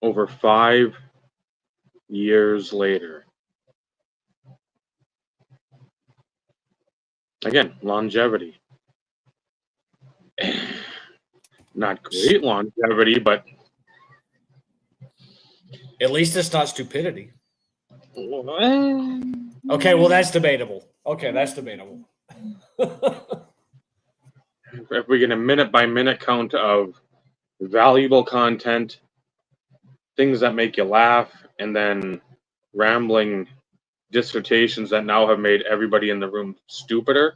over 5 years later. Again, longevity. Not great longevity, but at least it's not stupidity. Okay, well, that's debatable. If we get a minute-by-minute count of valuable content, things that make you laugh, and then rambling dissertations that now have made everybody in the room stupider.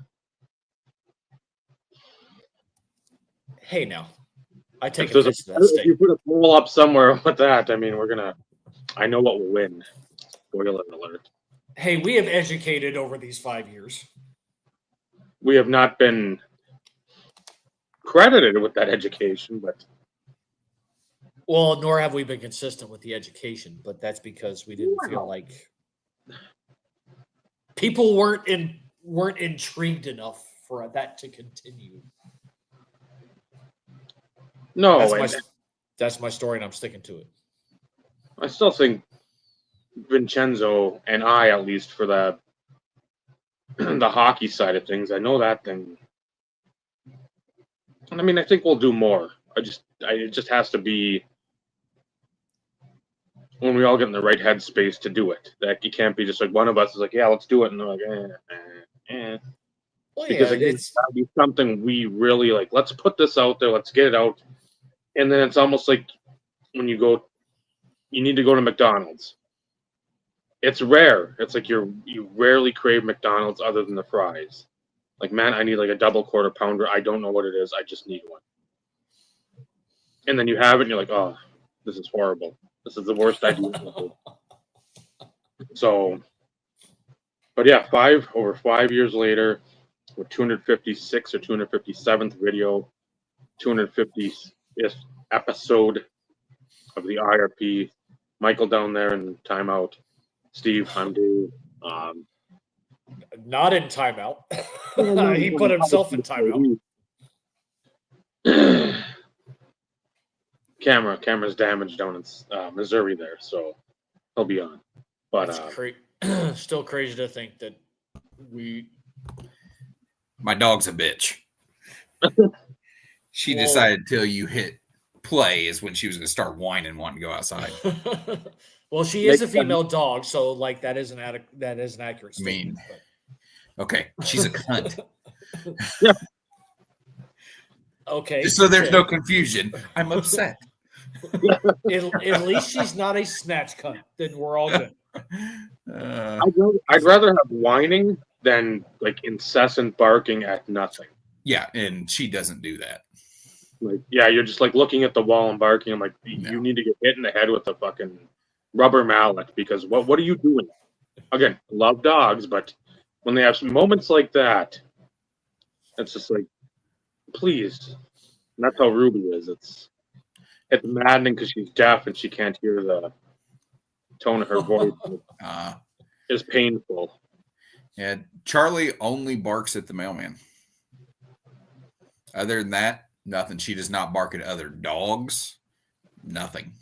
Hey, now, I take If offense to that statement. you put a poll up somewhere with that, I mean, I know what will win. Spoiler alert. Hey, we have educated over these 5 years. We have not been credited with that education, but well, nor have we been consistent with the education, but that's because we didn't feel like people weren't intrigued enough for that to continue. No, that's my story, and I'm sticking to it. I still think Vincenzo and I, at least for the hockey side of things, I know that thing. And I mean, I think we'll do more. It just has to be when we all get in the right headspace to do it. That you can't be just like one of us is like, yeah, let's do it, and they're like, Well, because yeah, again, it's gotta be something we really like. Let's put this out there. Let's get it out. And then it's almost like when you need to go to McDonald's. It's rare. It's like you rarely crave McDonald's other than the fries. Like, man, I need like a double quarter pounder. I don't know what it is. I just need one. And then you have it, and you're like, oh, this is horrible. This is the worst idea. So, but yeah, over 5 years later, with 256 or 257th video, 250th episode of the IRP. Michael down there in timeout. Steve, I'm Dave. Not in timeout. He put himself in timeout. Camera's damaged down in Missouri there, so he'll be on. But still crazy to think that my dog's a bitch. She decided till you hit play is when she was going to start whining, wanting to go outside. Well, she is a female dog, so like that is an accurate statement. Okay, she's a cunt. Yeah. Okay. Just so there's no confusion, I'm upset. At least she's not a snatch cunt. Then we're all good. I'd rather have whining than like incessant barking at nothing. Yeah, and she doesn't do that. Like, yeah, you're just like looking at the wall and barking. I'm like, you need to get hit in the head with a fucking rubber mallet because what are you doing? Again, love dogs, but when they have some moments like that, it's just like, please. And that's how Ruby is. It's maddening because she's deaf and she can't hear the tone of her voice. It's painful. Yeah, Charlie only barks at the mailman. Other than that, nothing. She does not bark at other dogs. Nothing.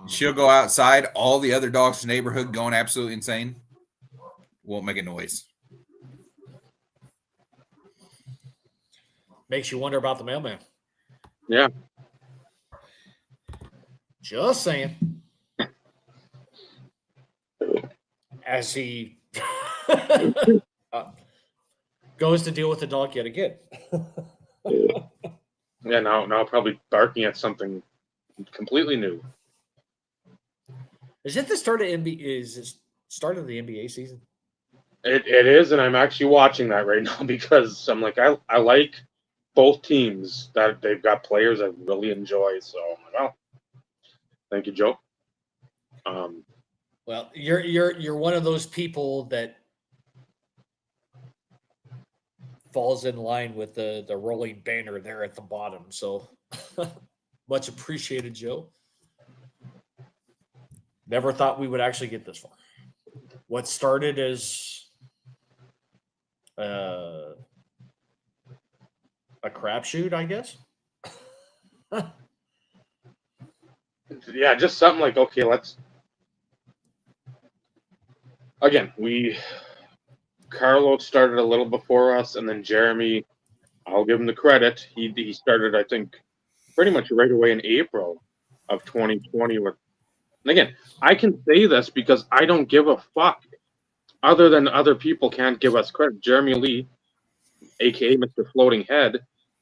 She'll go outside. All the other dogs in the neighborhood going absolutely insane. Won't make a noise. Makes you wonder about the mailman. Yeah. Just saying. As he goes to deal with the dog yet again. Yeah, now probably barking at something completely new. Is it the start of NBA? Is it start of the NBA season? It is, and I'm actually watching that right now because I'm like, I like both teams that they've got players I really enjoy. So I'm like, well, thank you, Joe. Well, you're one of those people that falls in line with the rolling banner there at the bottom. So much appreciated, Joe. Never thought we would actually get this far. What started as a crapshoot, I guess. yeah, just something like, okay, let's again, Carlos started a little before us, and then Jeremy, I'll give him the credit. He started, I think, pretty much right away in April of 2020 with. And again, I can say this because I don't give a fuck. Other than other people can't give us credit. Jeremy Lee, aka Mr. Floating Head,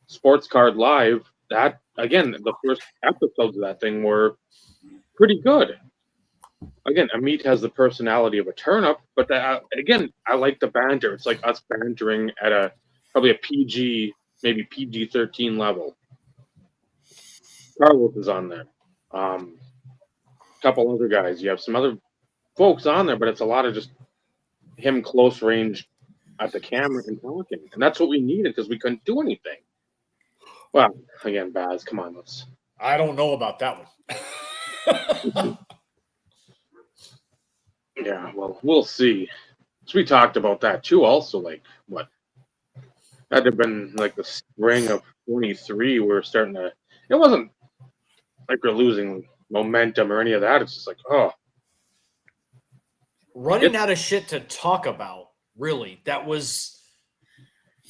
Sports Card Live. That again, the first episodes of that thing were pretty good. Again, Amit has the personality of a turnip, but again, I like the banter. It's like us bantering at a probably a PG, maybe PG-13 level. Carlos is on there. A couple other guys. You have some other folks on there, but it's a lot of just him close range at the camera and talking, and that's what we needed because we couldn't do anything. Well, again, Baz, come on, let's. I don't know about that one. Yeah, well, we'll see. So we talked about that too. Also, like what that'd have been like the spring of 23. We're starting to. It wasn't like we're losing momentum or any of that. It's just like, oh, running out of shit to talk about. Really, that was.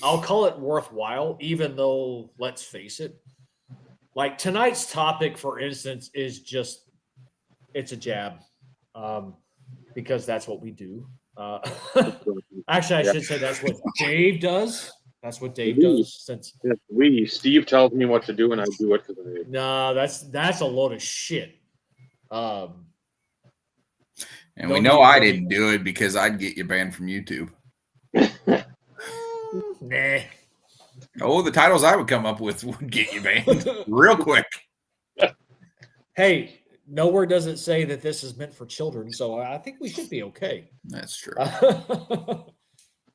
I'll call it worthwhile, even though, let's face it, like tonight's topic, for instance, is just it's a jab. Because that's what we do. Actually, I should say that's what Dave does. That's what Dave does. Since Steve tells me what to do and I do it because I. No, that's a load of shit. And we know I didn't do it because I'd get you banned from YouTube. Nah. Oh, the titles I would come up with would get you banned real quick. Hey, nowhere does it say that this is meant for children, so I think we should be okay. That's true.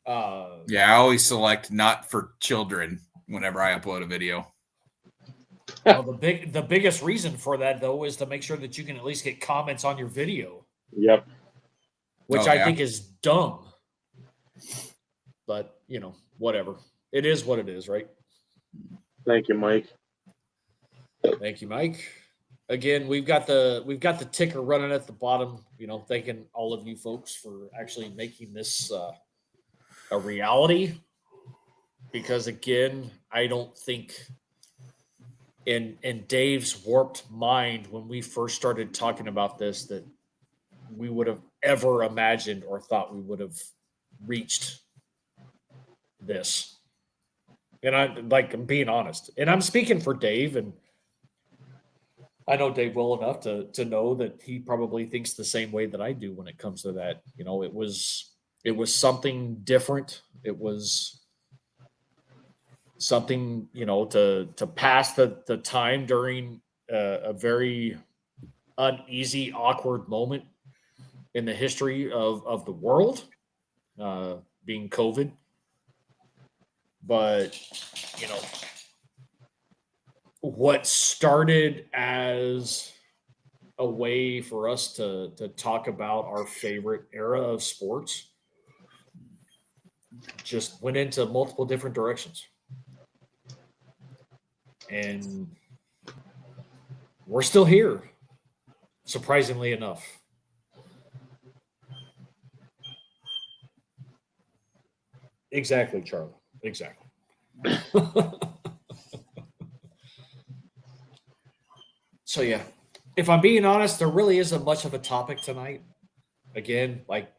Yeah, I always select not for children whenever I upload a video. Well, the biggest reason for that, though, is to make sure that you can at least get comments on your video. Yep. Which I think is dumb. But, whatever. It is what it is, right? Thank you, Mike. Thank you, Mike. Again, we've got the ticker running at the bottom. Thanking all of you folks for actually making this a reality. Because again, I don't think in Dave's warped mind when we first started talking about this that we would have ever imagined or thought we would have reached this. And I'm being honest. And I'm speaking for Dave, and I know Dave well enough to know that he probably thinks the same way that I do when it comes to that. It was something different. It was something, to pass the time during a very uneasy, awkward moment in the history of the world, being COVID. But, what started as a way for us to talk about our favorite era of sports just went into multiple different directions. And we're still here, surprisingly enough. Exactly, Charlie. Exactly. So, yeah, if I'm being honest, there really isn't much of a topic tonight. Again, like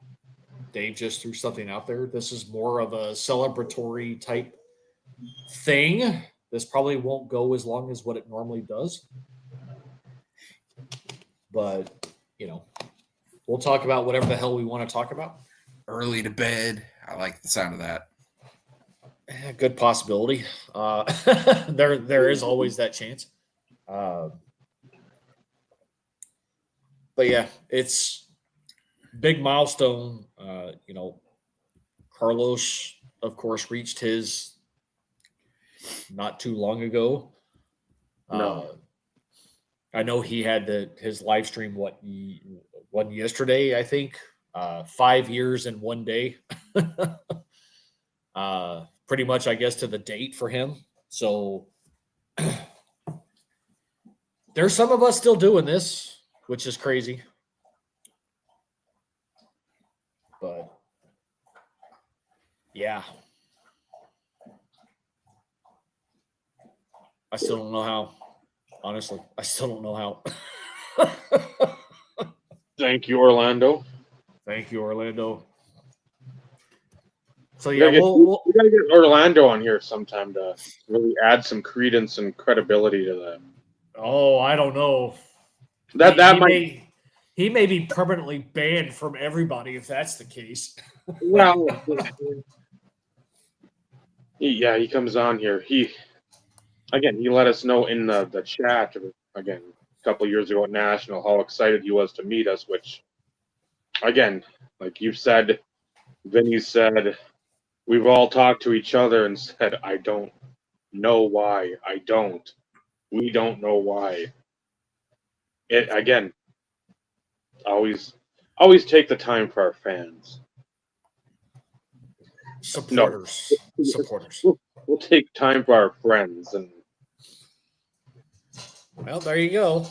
Dave just threw something out there. This is more of a celebratory type thing. This probably won't go as long as what it normally does. But, we'll talk about whatever the hell we want to talk about. Early to bed. I like the sound of that. Good possibility. There is always that chance. But yeah, it's big milestone. Carlos, of course, reached his not too long ago. No. I know he had his live stream one yesterday, I think. 5 years in one day. Pretty much, I guess, to the date for him. So there's some of us still doing this. which is crazy. But yeah, I still don't know how. Honestly, I still don't know how. Thank you, Orlando. Thank you, Orlando. So We yeah, we gotta get Orlando on here sometime to really add some credence and credibility to that. Oh, I don't know. He may be permanently banned from everybody if that's the case. Well, he comes on here. He let us know in the chat again a couple years ago at National how excited he was to meet us. Which, again, like you said, Vinny said, we've all talked to each other and said, I don't know why. I don't. We don't know why. It again. Always take the time for our fans. Supporters. We'll take time for our friends. And well, there you go.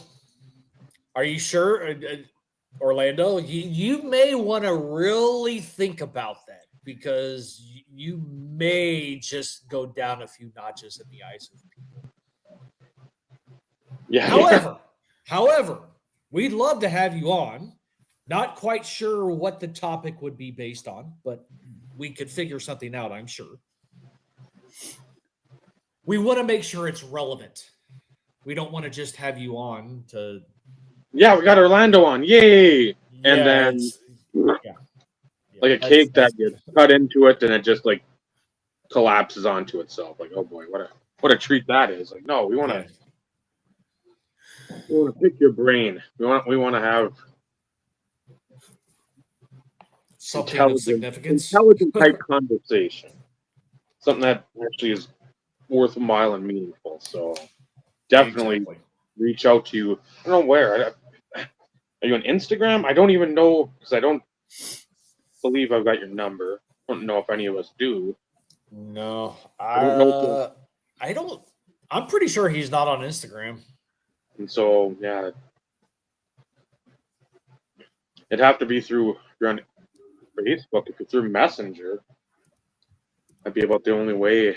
Are you sure, Orlando? You may want to really think about that because you may just go down a few notches in the eyes of people. Yeah. However, we'd love to have you on. Not quite sure what the topic would be based on, but we could figure something out, I'm sure. We want to make sure it's relevant. We don't want to just have you on to... Yeah, we got Orlando on. Yay! And then like a cake that gets cut into it and it just like collapses onto itself. Like, oh boy, what a treat that is. Like, no, we want to pick your brain. We want to have something of significance, intelligent type conversation, something that actually is worth a mile and meaningful. So definitely reach out to you. I don't know where. Are you on Instagram? I don't even know because I don't believe I've got your number. I don't know if any of us do. No, I don't. I'm pretty sure he's not on Instagram. And so, yeah, it'd have to be through, if you're on Facebook, if you're through Messenger, that'd be about the only way.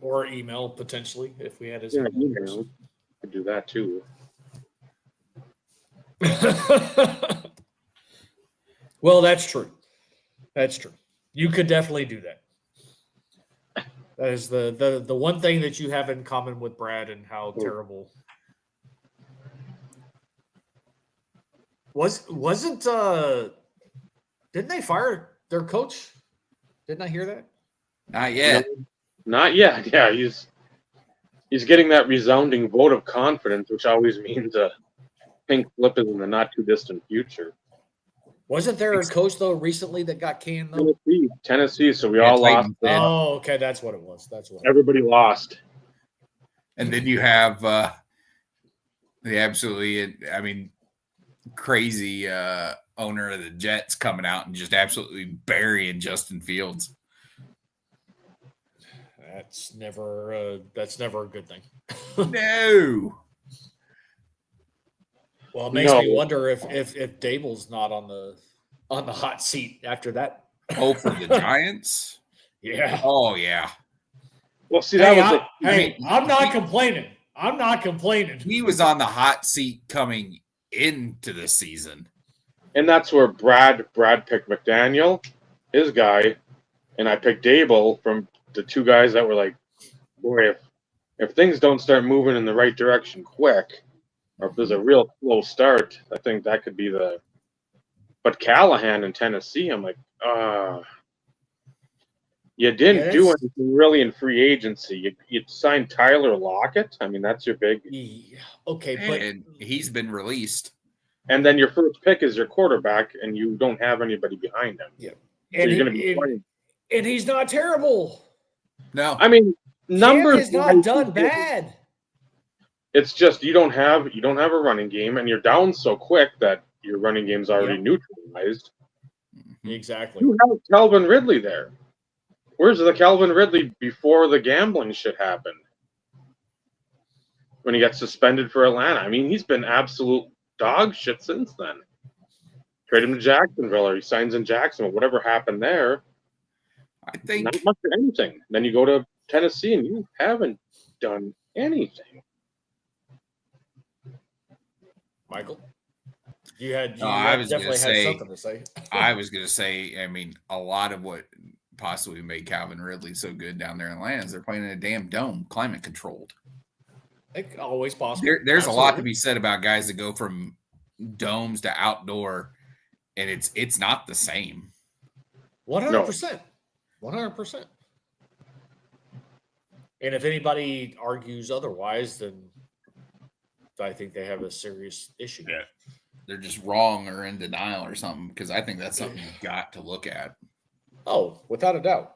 Or email, potentially, if we had his email. Could do that too. Well, that's true. That's true. You could definitely do that. That is the one thing that you have in common with Brad and how terrible. Wasn't didn't they fire their coach? Didn't I hear that? Not yet. No, not yet. Yeah, he's getting that resounding vote of confidence, which always means a pink slip is in the not too distant future. Wasn't there a coach though recently that got canned though? Tennessee. So we all lost. Oh, okay, that's what it was. Everybody lost. And then you have the absolutely, I mean, crazy owner of the Jets coming out and just absolutely burying Justin Fields. That's never a good thing. No. Well, it makes me wonder if Dable's not on the hot seat after that. Oh, for the Giants? Yeah. Oh, yeah. Well, see, I'm not complaining. I'm not complaining. He was on the hot seat coming into the season. And that's where Brad picked McDaniel, his guy, and I picked Dable from the two guys that were like, boy, if things don't start moving in the right direction quick, or if there's a real slow start, I think that could be the. But Callahan in Tennessee, I'm like, you didn't do anything really in free agency. You signed Tyler Lockett. I mean, that's your big. Okay, but he's been released. And then your first pick is your quarterback, and you don't have anybody behind him. Yeah, so and you're going to be playing. And he's not terrible. No, I mean, numbers is not done bad. It's just you don't have a running game, and you're down so quick that your running game's already neutralized. Exactly. You have Calvin Ridley there. Where's the Calvin Ridley before the gambling shit happened? When he got suspended for Atlanta. I mean, he's been absolute dog shit since then. Trade him to Jacksonville, or he signs in Jacksonville. Whatever happened there, I think not much of anything. Then you go to Tennessee, and you haven't done anything. Michael, you I was definitely gonna had say, something to say. I was going to say, I mean, a lot of what possibly made Calvin Ridley so good down there in Atlanta is they're playing in a damn dome, climate controlled. It's always possible. There's a lot to be said about guys that go from domes to outdoor, and it's not the same. 100%. 100%. And if anybody argues otherwise, then I think they have a serious issue. Yeah. They're just wrong or in denial or something, because I think that's something you've got to look at. Oh, without a doubt.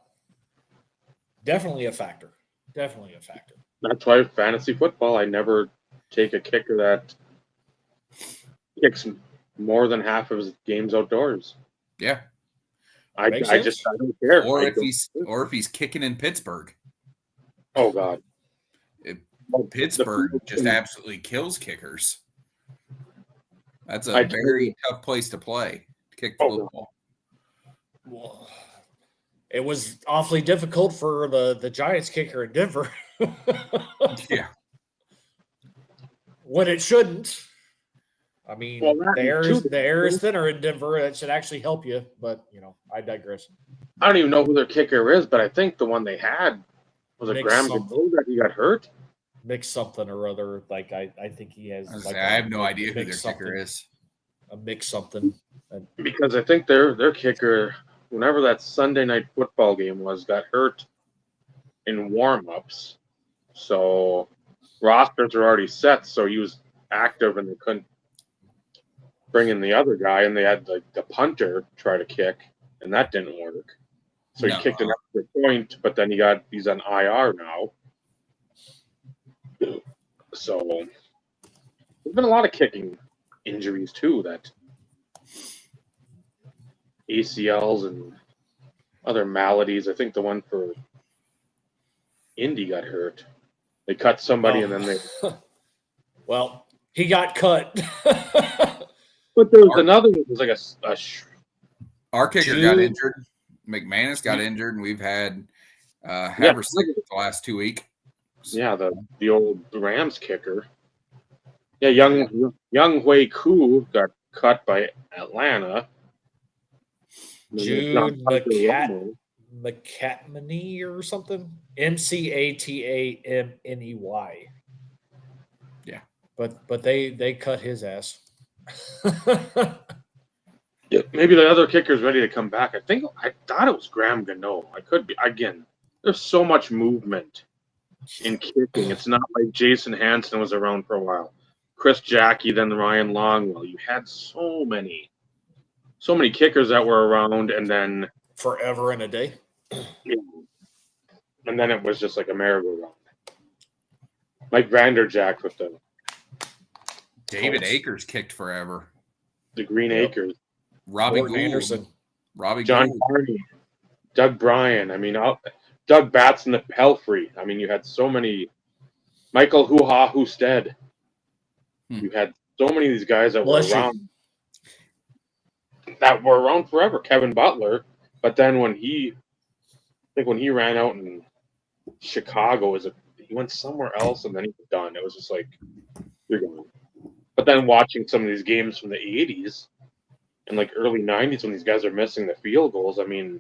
Definitely a factor. Definitely a factor. That's why fantasy football, I never take a kicker that kicks more than half of his games outdoors. Yeah. I don't care. Or if he's kicking in Pittsburgh. Oh God. Pittsburgh just absolutely kills kickers. That's a very tough place to play. Kick football. Well, it was awfully difficult for the Giants kicker in Denver. Yeah. When it shouldn't. I mean, the air is thinner in Denver. It should actually help you, but I digress. I don't even know who their kicker is, but I think the one they had was a Graham Gano that he got hurt. Mix something or other. Like I think he has. I have no idea who their kicker is. A mix something. Because I think their kicker, whenever that Sunday night football game was, got hurt in warm-ups. So rosters are already set, so he was active and they couldn't bring in the other guy, and they had like the punter try to kick, and that didn't work. So he kicked an extra point, but then he's on IR now. So there's been a lot of kicking injuries too, that ACLs and other maladies. I think the one for Indy got hurt. They cut somebody and then they. Well, he got cut. But there was another one. It was like our kicker got injured. McManus got injured, and we've had Haversick the last 2 weeks. Yeah, the old Rams kicker. Yeah, Young Hui Koo got cut by Atlanta. Jude McCatmany or something. MCATAMNEY. Yeah, but they cut his ass. Yeah, maybe the other kicker's ready to come back. I thought it was Graham Gano. I could be. Again, there's so much movement in kicking. It's not like Jason Hansen was around for a while. Chris Jackie, then Ryan Longwell. You had so many kickers that were around, and then forever and a day. Yeah. And then it was just like a merry-go-round. Mike Vanderjack with the David Akers kicked forever. The Green Acres. Robbie Anderson. John Carney. Doug Bryan. I mean, Doug Batson, the Pelfrey. I mean, you had so many. Michael Hoo-Ha Husted. You had so many of these guys that were around. That were around forever. Kevin Butler. But then when he ran out in Chicago, he went somewhere else and then he was done. It was just like, you're going. But then watching some of these games from the 80s and like early 90s when these guys are missing the field goals, I mean,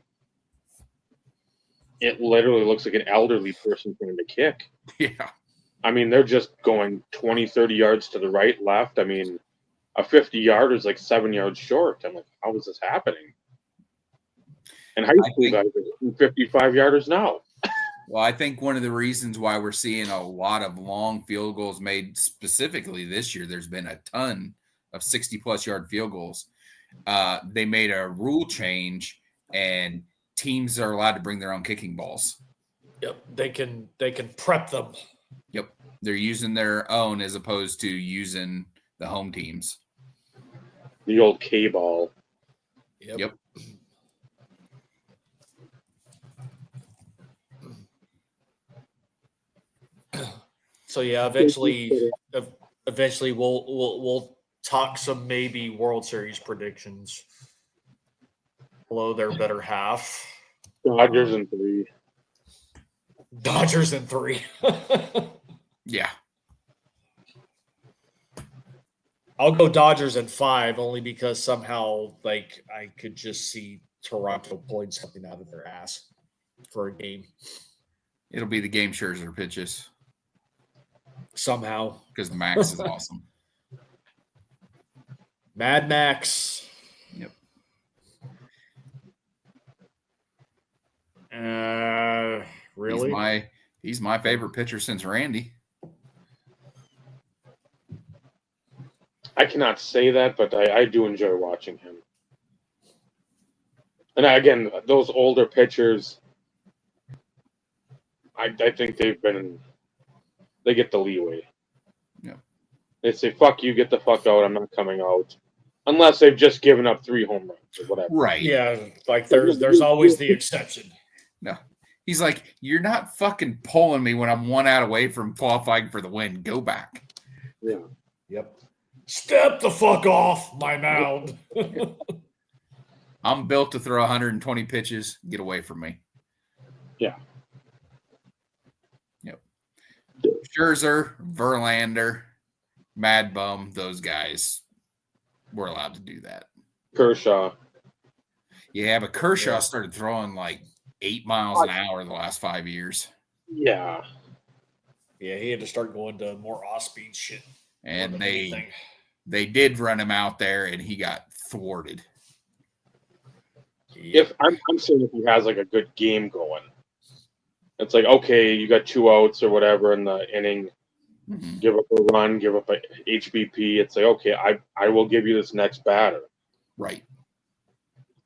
it literally looks like an elderly person trying to kick. Yeah. I mean, they're just going 20, 30 yards to the right, left. I mean, a 50-yarder is like 7 yards short. I'm like, how is this happening? And high school guys are 55-yarders now. Well, I think one of the reasons why we're seeing a lot of long field goals made specifically this year, there's been a ton of 60-plus yard field goals. They made a rule change, and teams are allowed to bring their own kicking balls. Yep, they can prep them. Yep, they're using their own as opposed to using the home teams. The old K-ball. Yep. So yeah, eventually we'll talk some maybe World Series predictions. Below their better half. Dodgers in 3. Dodgers in 3. Yeah. I'll go Dodgers in 5 only because somehow like I could just see Toronto pulling something out of their ass for a game. It'll be the game Scherzer pitches. Somehow. Because Max is awesome. Mad Max. Yep. Really? He's my favorite pitcher since Randy. I cannot say that, but I do enjoy watching him. And again, those older pitchers, I think they get the leeway. Yeah. They say, fuck you, get the fuck out, I'm not coming out. Unless they've just given up 3 home runs or whatever. Right. Yeah, like there's always the exception. No. He's like, you're not fucking pulling me when I'm 1 out away from qualifying for the win. Go back. Yeah. Yep. Step the fuck off my mound. I'm built to throw 120 pitches. Get away from me. Yeah. Yep. Scherzer, Verlander, Mad Bum, those guys were allowed to do that. Kershaw. Yeah, but Kershaw started throwing like 8 miles an hour the last 5 years. Yeah. Yeah, he had to start going to more off-speed shit. And they did run him out there, and he got thwarted. If I'm saying if he has like a good game going, it's like, okay, you got 2 outs or whatever in the inning, give up a run, give up a HBP. It's like, okay, I will give you this next batter. Right.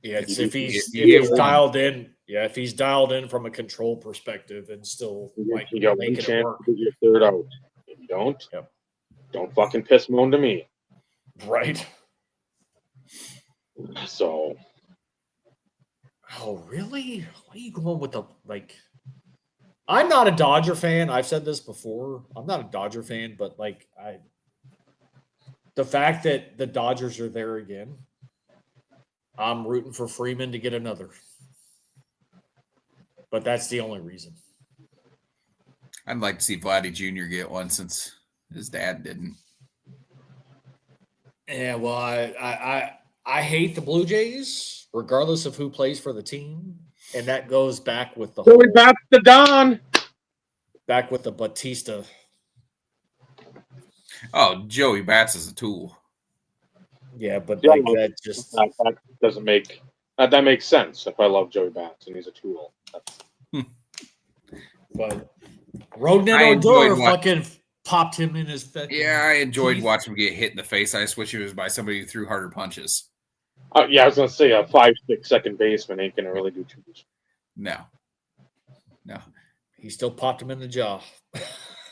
Yeah, it's if he's dialed in. Yeah, if he's dialed in from a control perspective and still like you got one making it chance work. to get your 3rd out. If you don't, don't fucking piss moan to me. Right. So. Oh, really? Why are you going with the like? I'm not a Dodger fan. I've said this before. I'm not a Dodger fan, but like the fact that the Dodgers are there again, I'm rooting for Freeman to get another. But that's the only reason. I'd like to see Vladdy Jr. get one since his dad didn't. Yeah, well, I hate the Blue Jays, regardless of who plays for the team, and that goes back with the Going back to Don. Back with the Batista. Oh, Joey Bats is a tool. Yeah, but like that just that doesn't make that makes sense. If I love Joey Bats and he's a tool, but Rognet Odor fucking popped him in his fucking. Yeah, I enjoyed watching him get hit in the face. I just wish it was by somebody who threw harder punches. Yeah, I was gonna say a 5'6" second baseman ain't gonna really do too much. No. He still popped him in the jaw.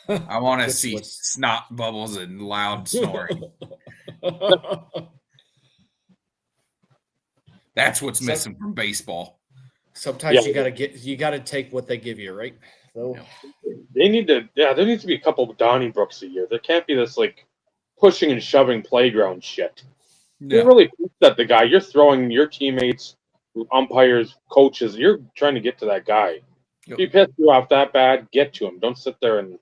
I want to see snot bubbles and loud snoring. That's what's missing from baseball. Sometimes you gotta take what they give you, right? So they need to. Yeah, there needs to be a couple of Donnie Brooks a year. There can't be this like pushing and shoving playground shit. No. You're really pissed at the guy. You're throwing your teammates, umpires, coaches. You're trying to get to that guy. If he pissed you off that bad, get to him. Don't sit there and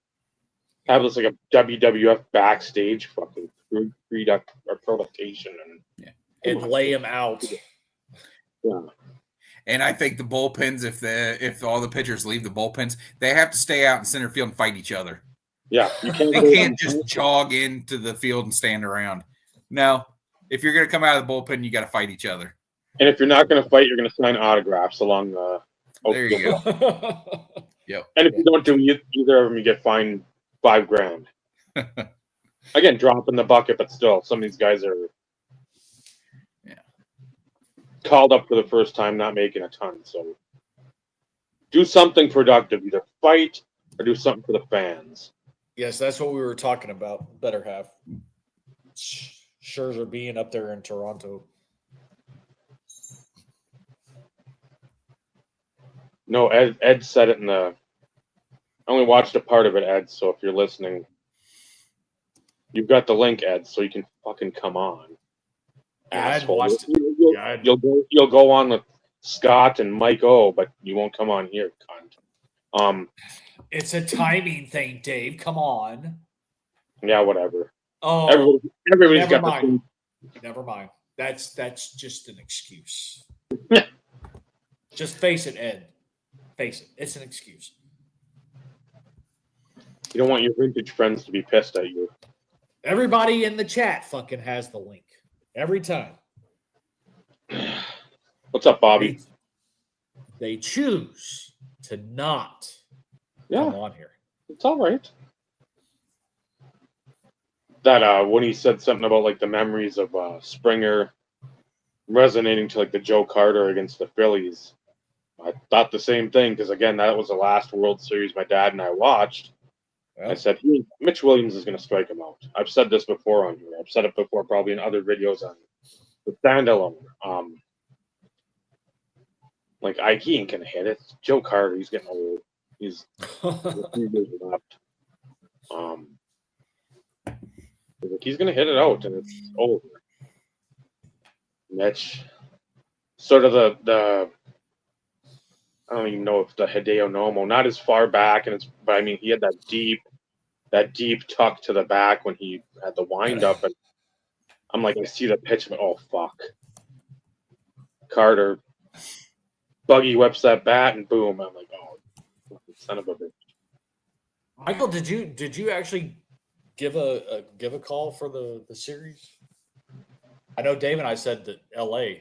have this like a WWF backstage fucking production and lay him out. Yeah. And I think the bullpens, if all the pitchers leave the bullpens, they have to stay out in center field and fight each other. Yeah, they can't just jog into the field and stand around. No, if you're going to come out of the bullpen, you got to fight each other. And if you're not going to fight, you're going to sign autographs along the. There you go. Yep. And if you don't do either of them, you get fined $5,000. Again, drop in the bucket, but still, some of these guys are called up for the first time, not making a ton. So do something productive. Either fight or do something for the fans. Yes, that's what we were talking about. Better have. Scherzer being up there in Toronto. No, Ed said it in the. I only watched a part of it, Ed. So if you're listening, You've got the link, Ed, so you can fucking come on. Yeah, I'd Asshole. watched it. You'll go on with Scott and Mike O, but you won't come on here, cunt. It's a timing thing, Dave. Come on. Yeah, whatever. Oh, everybody's never got mind. Never mind. That's just an excuse. Just face it, Ed. Face it. It's an excuse. You don't want your vintage friends to be pissed at you. Everybody in the chat fucking has the link. Every time. What's up, Bobby? They choose to not come on here. It's all right. That when he said something about like the memories of Springer resonating to like the Joe Carter against the Phillies, I thought the same thing because again that was the last World Series my dad and I watched. I said Mitch Williams is going to strike him out. I've said this before on here. I've said it before probably in other videos on the standalone. Like he ain't going to hit it. Joe Carter, he's getting old. He's 3 years left. He's going to hit it out, and it's over. Mitch, sort of the I don't even know if the Hideo Nomo, not as far back, but I mean he had that deep tuck to the back when he had the wind up, and I'm like I see the pitch, but oh fuck, Carter, buggy whips that bat, and boom, I'm like oh, son of a bitch. Michael, did you actually give a call for the series? I know Dave and I said that LA.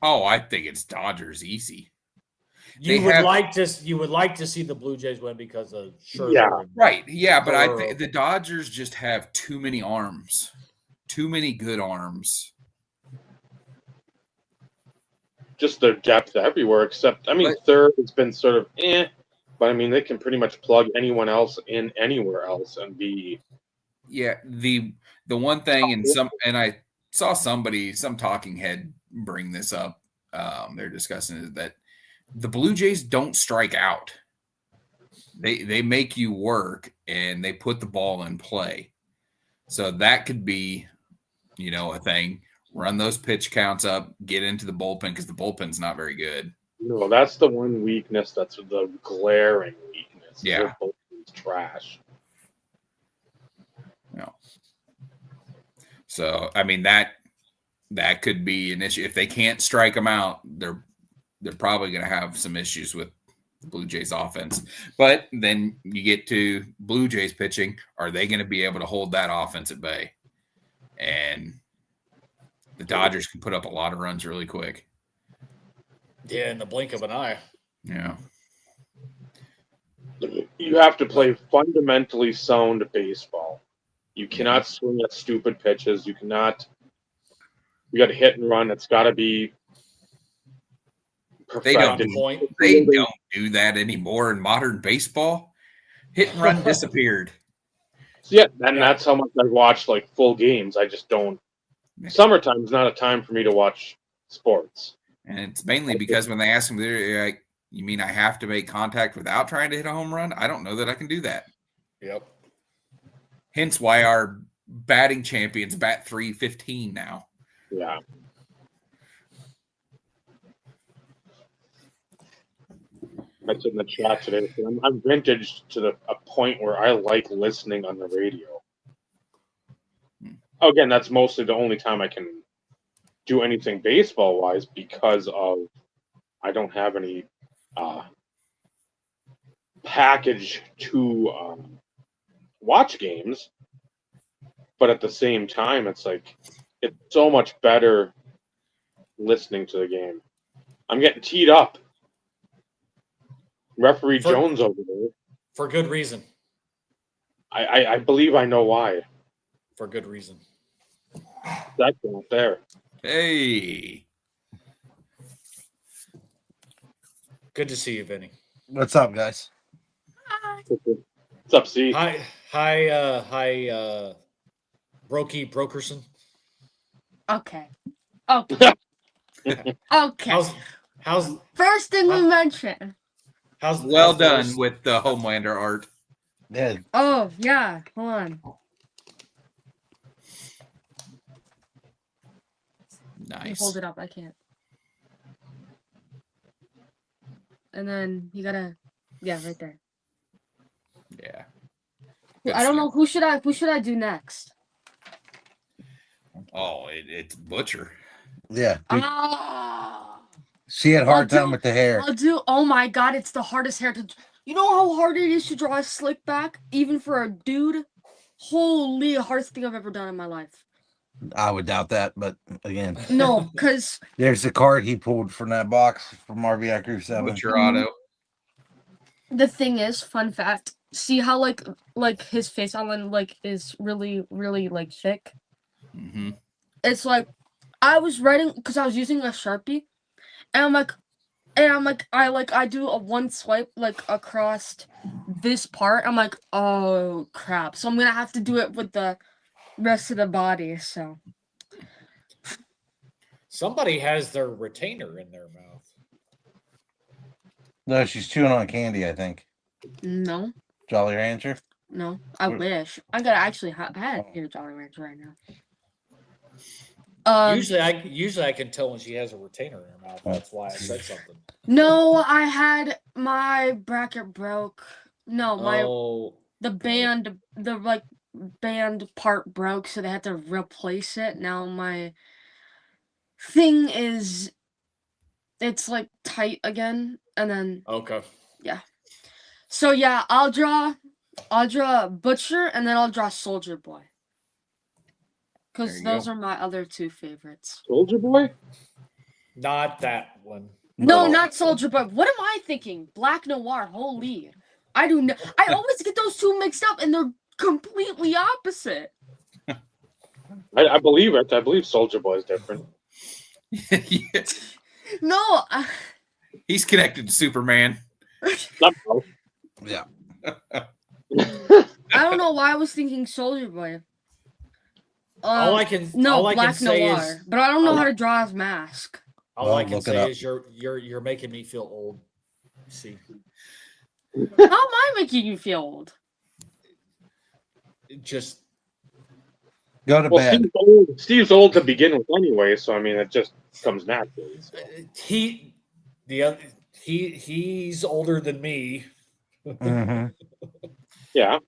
Oh, I think it's Dodgers easy. You would like to see the Blue Jays win because of Scherzer. Yeah, right. Yeah, but I think the Dodgers just have too many arms, too many good arms. Just their depth everywhere, except I mean third has been sort of but I mean they can pretty much plug anyone else in anywhere else and be. Yeah, the one thing and I saw some talking head bring this up. They're discussing is that the Blue Jays don't strike out. They make you work and they put the ball in play. So that could be, a thing. Run those pitch counts up, get into the bullpen because the bullpen's not very good. No, that's the one weakness. That's the glaring weakness. Yeah, their bullpen's trash. No. So I mean that could be an issue if they can't strike them out. They're probably going to have some issues with the Blue Jays offense. But then you get to Blue Jays pitching. Are they going to be able to hold that offense at bay? And the Dodgers can put up a lot of runs really quick. Yeah, in the blink of an eye. Yeah. You have to play fundamentally sound baseball. You cannot swing at stupid pitches. You got to hit and run. It's got to be They don't do that anymore in modern baseball. Hit and run disappeared. Yeah, and that's how much I watch like full games. I just don't. Summertime is not a time for me to watch sports. And it's mainly because when they ask them, they're like, "You mean I have to make contact without trying to hit a home run? I don't know that I can do that." Yep. Hence why our batting champions bat .315 now. Yeah. I said in the chat today, I'm vintage to a point where I like listening on the radio. Again, that's mostly the only time I can do anything baseball-wise because of I don't have any package to watch games. But at the same time, it's like it's so much better listening to the game. I'm getting teed up. Referee Jones over there. For good reason. I believe I know why. For good reason. That's not there. Hey. Good to see you, Vinny. What's up, guys? What's up, C? Hi, Brokey Brokerson. Okay. Okay. How's first thing we mentioned? Well done with the Homelander art. Yeah. Oh yeah, hold on. Nice. Hold it up. I can't. And then you gotta, yeah, right there. Yeah. I don't know who should I do next. Oh, it's Butcher. Yeah. Ah. She had a hard time with the hair. Oh my god, it's the hardest hair to. You know how hard it is to draw a slick back, even for a dude. Holy, hardest thing I've ever done in my life. I would doubt that, but again, No, because there's the card he pulled from that box from RBI Crew 7. Butcher Auto. the thing is, fun fact. See how like his face outline like is really like thick. Mm-hmm. It's like I was writing because I was using a Sharpie, and I do a one swipe like across this part. I'm like, oh crap! So I'm gonna have to do it with the rest of the body. So Somebody has their retainer in their mouth. No, she's chewing on candy, I think. no, Jolly Rancher. no, I wish I gotta actually I had here Jolly Rancher right now. Usually I can tell when she has a retainer in her mouth. That's why I said something. No, I had my bracket broke. No, the band part broke, so they had to replace it. Now my thing is, it's like tight again, and then Okay. yeah. So yeah, I'll draw Butcher, and then I'll draw Soldier Boy. There Because you those go. are my other two favorites. Soldier Boy? Not that one. No, not Soldier Boy. What am I thinking? Black Noir. Holy. I always get those two mixed up, and they're completely opposite. I believe it. I believe Soldier Boy is different. Yeah. No. He's connected to Superman. Not both. Yeah. I don't know why I was thinking Soldier Boy. All I can Black say Noir. is, but I don't know how to draw his mask. all Well, I can look it say up. is you're making me feel old. See, How am I making you feel old? just Go to Well, bed. Steve's old to begin with anyway, so I mean it just comes naturally. So. he's older than me. Mm-hmm. Yeah,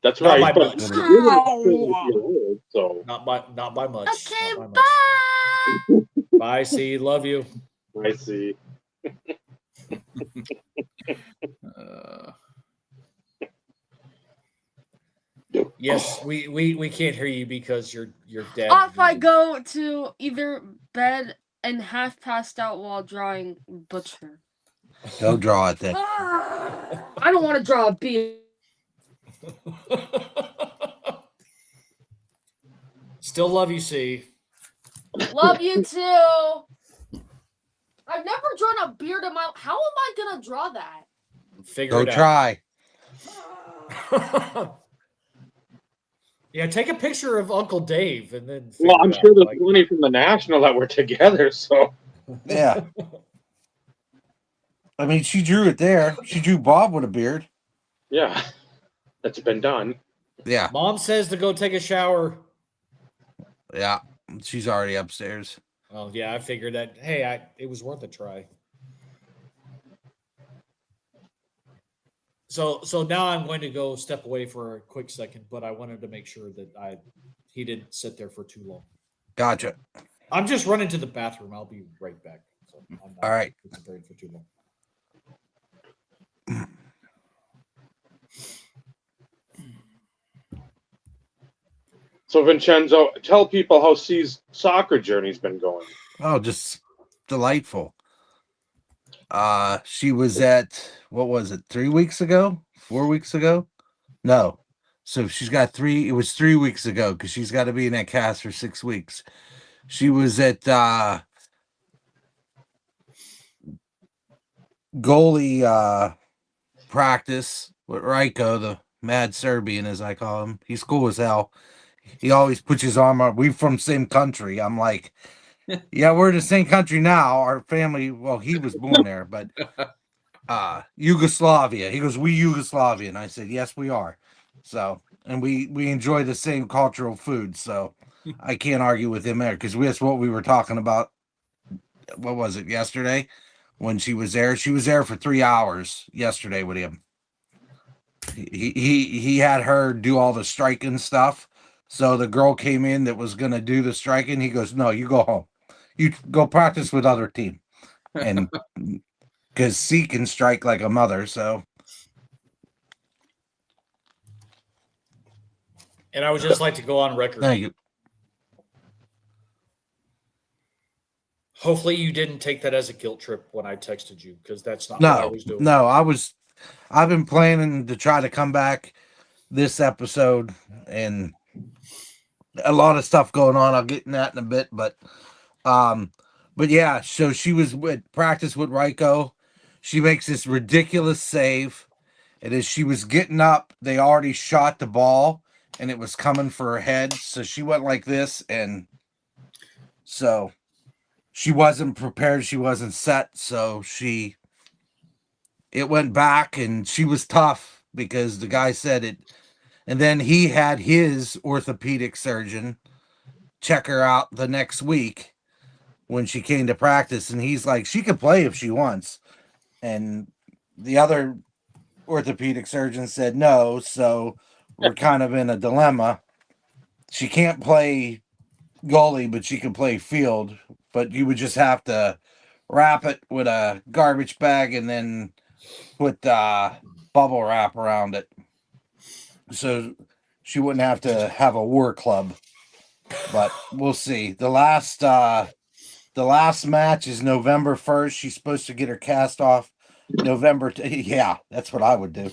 that's Not right. by But much. you're old, so Not by much. Okay, Not by much. bye. Bye. See, love you. I see. Yes, we can't hear you because you're dead. Off I go to either bed and half passed out while drawing Butcher. Go draw it then. I don't want to draw a bee. Still love you, see. Love you too. I've never drawn a beard in my. How am I gonna draw that? Figure Go it try. out. Yeah, take a picture of Uncle Dave and then. Well, I'm figure sure it out, there's plenty from the National that were together. So Yeah. I mean, she drew it there. She drew Bob with a beard. yeah, that's been done. Yeah. Mom says to go take a shower. Yeah. She's already upstairs. Oh yeah, I figured that. Hey, it was worth a try. So now I'm going to go step away for a quick second, but I wanted to make sure that he didn't sit there for too long. Gotcha. I'm just running to the bathroom. I'll be right back. So I'm not All right. concentrating for too long. So Vincenzo, tell people how C's soccer journey's been going. Oh, just delightful. She was at, what was it, 3 weeks ago? 4 weeks ago? No. So she's got it was 3 weeks ago because she's got to be in that cast for 6 weeks. She was at goalie practice with Ryko, the mad Serbian, as I call him. He's cool as hell. He always puts his arm up. We're from the same country. I'm like, yeah, we're in the same country now. Our family, well, he was born there, but Yugoslavia. He goes, we Yugoslavia. And I said, yes, we are. So and we enjoy the same cultural food, so I can't argue with him there because that's what we were talking about. What was it yesterday when she was there? She was there for 3 hours yesterday with him. He had her do all the striking stuff. So the girl came in that was gonna do the striking. He goes, "No, you go home. You go practice with other team." And because C can strike like a mother, so And I would just like to go on record. thank you. Hopefully you didn't take that as a guilt trip when I texted you, because that's not what I No, was doing. no, I've been planning to try to come back this episode, and a lot of stuff going on. I'll get in that in a bit, but yeah, so she was with practice with Ryko. She makes this ridiculous save. And as she was getting up, they already shot the ball and it was coming for her head. So she went like this, and so she wasn't prepared, she wasn't set. So it went back, and she was tough because the guy said it. And then he had his orthopedic surgeon check her out the next week when she came to practice, and he's like, she could play if she wants. And the other orthopedic surgeon said no, so we're kind of in a dilemma. She can't play goalie, but she can play field, but you would just have to wrap it with a garbage bag and then put bubble wrap around it, so she wouldn't have to have a war club. But we'll see. The last match is November 1st. She's supposed to get her cast off November. Yeah, that's what I would do.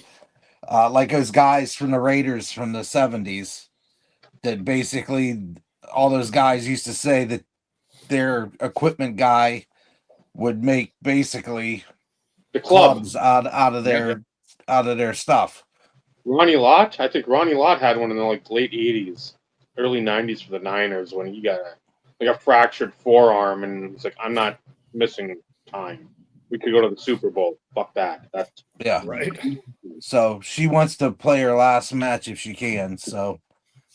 Like those guys from the Raiders from the 70s, that basically all those guys used to say that their equipment guy would make basically The club. clubs out of their stuff. Ronnie Lott. I think Ronnie Lott had one in the late '80s, early '90s for the Niners when he got a fractured forearm, and he's like, "I'm not missing time. We could go to the Super Bowl. Fuck that." That's Yeah. Right. So she wants to play her last match if she can. So,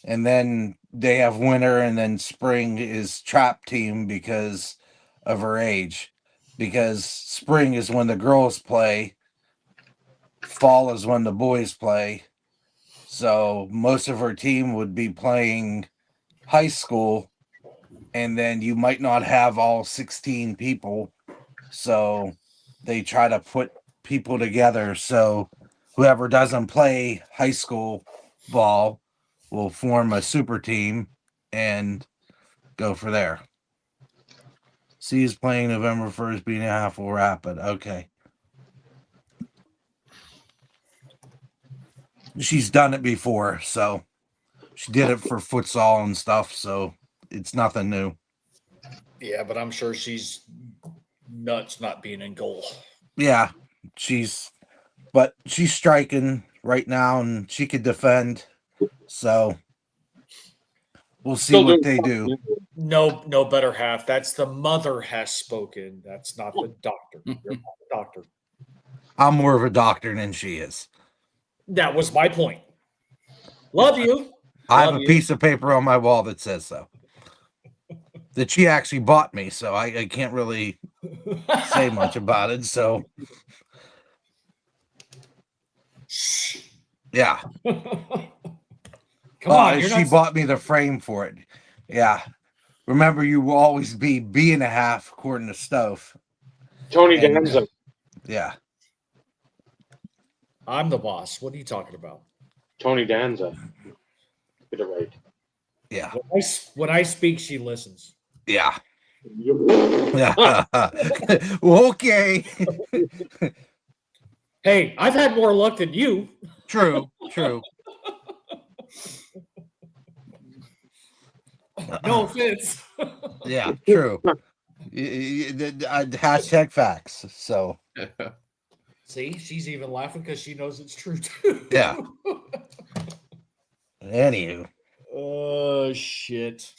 and then they have winter, and then spring is trap team because of her age. Because spring is when the girls play, fall is when the boys play. So most of her team would be playing high school, and then you might not have all 16 people. So they try to put people together. So whoever doesn't play high school ball will form a super team and go for there. C is playing November 1st, being a half full rapid. Okay. She's done it before, so she did it for futsal and stuff, so it's nothing new. Yeah, but I'm sure she's nuts not being in goal. Yeah, she's striking right now, and she could defend. So we'll see still what doing they do. No better half. That's the mother has spoken. That's not the doctor. You're not the doctor. I'm more of a doctor than she is. That was my point. Love you. I have Love a you. piece of paper on my wall that says so. That she actually bought me, so I can't really say much about it. So yeah. Come on, she bought me the frame for it. Yeah. Remember, you will always be and a half according to Stove. Tony And, Danza. Yeah. I'm the boss. What are you talking about? Tony Danza. Get it right. Yeah. When I speak, she listens. Yeah. Yeah. Okay. Hey, I've had more luck than you. True. No offense. Yeah, true. Hashtag facts. So See, she's even laughing because she knows it's true too. yeah. Anywho. Oh shit.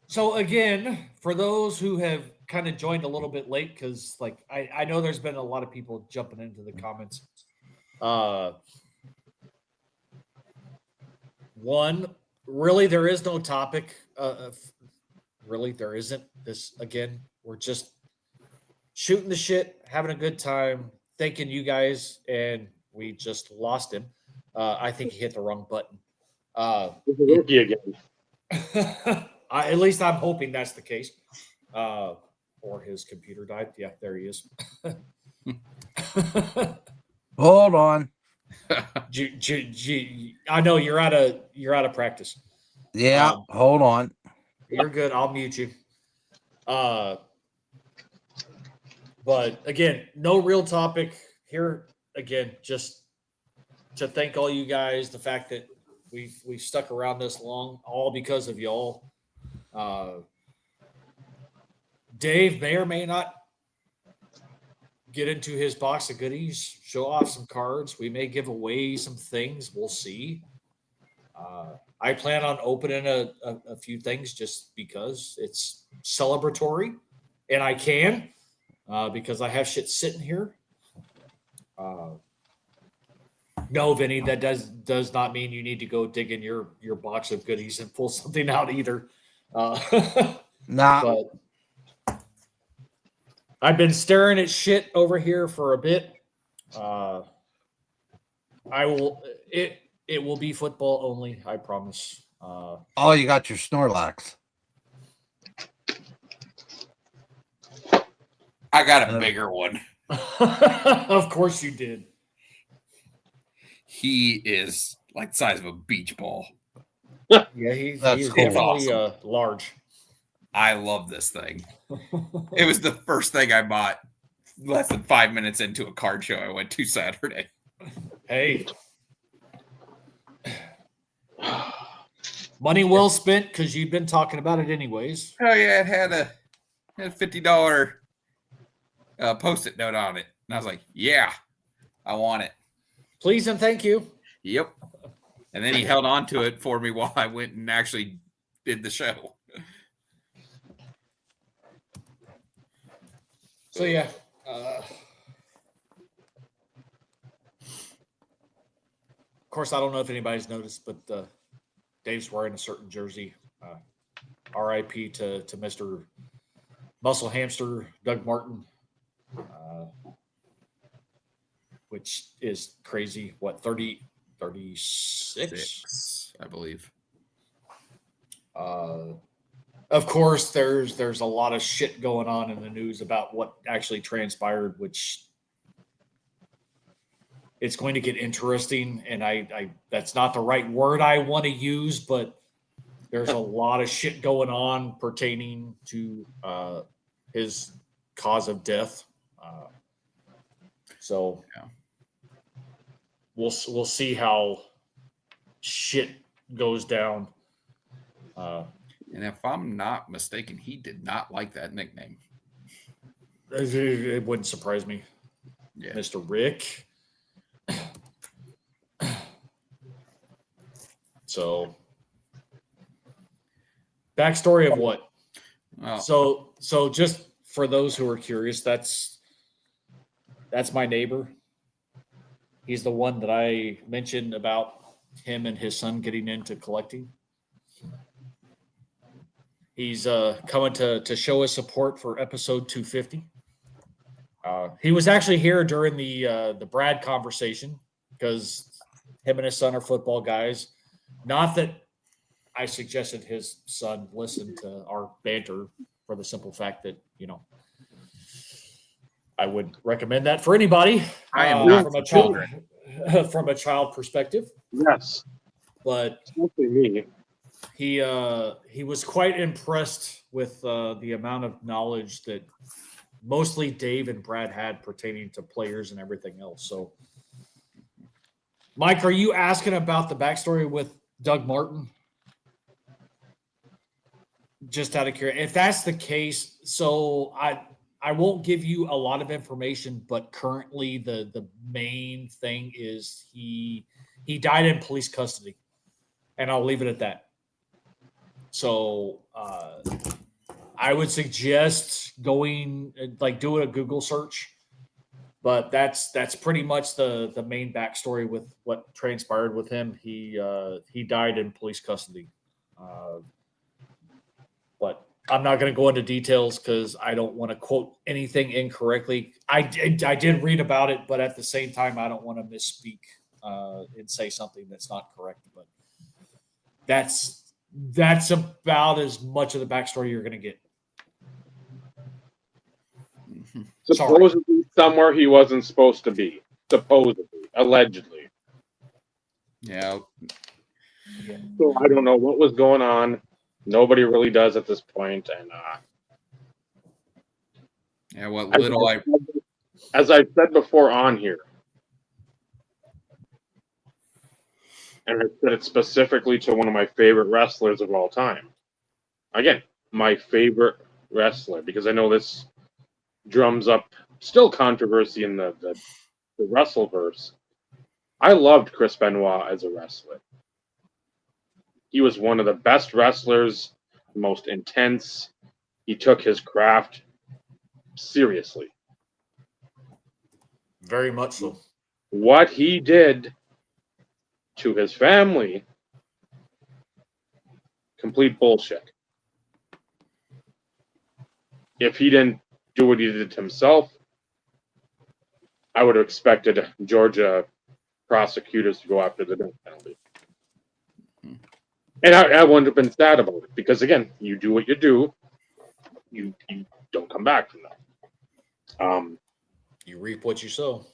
So again, for those who have kind of joined a little bit late, because I know there's been a lot of people jumping into the comments. one, really, there is no topic. Really, there isn't. This again, we're just shooting the shit, having a good time, thanking you guys, and we just lost him. I think he hit the wrong button. It's a rookie again. At least I'm hoping that's the case. Or his computer died. Yeah, there he is. Hold on. I know you're out of practice. Yeah, hold on. You're good. I'll mute you. But again, no real topic here. Again, just to thank all you guys. The fact that we've stuck around this long, all because of y'all. Dave may or may not get into his box of goodies, show off some cards. We may give away some things. We'll see. I plan on opening a few things just because it's celebratory, and I can because I have shit sitting here. No, Vinny, that does not mean you need to go dig in your box of goodies and pull something out either. Nah. But I've been staring at shit over here for a bit. It will be football only, I promise. Oh, you got your Snorlax. I got a bigger one. Of course you did. He is like the size of a beach ball. Yeah, he's cool. definitely Awesome. large. I love this thing. It was the first thing I bought less than 5 minutes into a card show I went to Saturday. Hey. Money well spent because you've been talking about it anyways. Oh yeah, it had a $50 post-it note on it. And I was like, yeah, I want it. Please and thank you. Yep. And then he held on to it for me while I went and actually did the show. So yeah. Of course, I don't know if anybody's noticed, but Dave's wearing a certain jersey. RIP to Mr. Muscle Hamster Doug Martin, which is crazy. What, 36? 6, I believe. Of course, there's a lot of shit going on in the news about what actually transpired, which it's going to get interesting. And I that's not the right word I want to use, but there's a lot of shit going on pertaining to his cause of death. So yeah. We'll see how shit goes down. And if I'm not mistaken, he did not like that nickname. It wouldn't surprise me. Yeah. Mr. Rick. So, backstory of what? Well, So just for those who are curious, that's my neighbor. He's the one that I mentioned about him and his son getting into collecting. He's coming to show his support for episode 250. He was actually here during the Brad conversation because him and his son are football guys. Not that I suggested his son listen to our banter for the simple fact that, I would recommend that for anybody. I am not from a children. from a child perspective. Yes. But Especially me. he was quite impressed with the amount of knowledge that mostly Dave and Brad had pertaining to players and everything else. So, Mike, are you asking about the backstory with Doug Martin? Just out of curiosity, if that's the case, so I won't give you a lot of information, but currently the main thing is he died in police custody, and I'll leave it at that. So I would suggest doing a Google search But that's pretty much the main backstory with what transpired with him. He died in police custody. But I'm not going to go into details because I don't want to quote anything incorrectly. I did read about it, but at the same time, I don't want to misspeak and say something that's not correct. But that's about as much of the backstory you're going to get. Supposedly somewhere he wasn't supposed to be. Supposedly, allegedly. Yeah. So I don't know what was going on. Nobody really does at this point, and Yeah, what little as I've said before on here, and I said it specifically to one of my favorite wrestlers of all time. Again, my favorite wrestler, because I know this drums up still controversy in the Wrestleverse. I loved Chris Benoit as a wrestler. He was one of the best wrestlers, most intense. He took his craft seriously. Very much so. What he did to his family, complete bullshit. If he didn't do what he did to himself, I would have expected Georgia prosecutors to go after the death penalty. And I wouldn't have been sad about it because, again, you do what you do, you don't come back from that. You reap what you sow.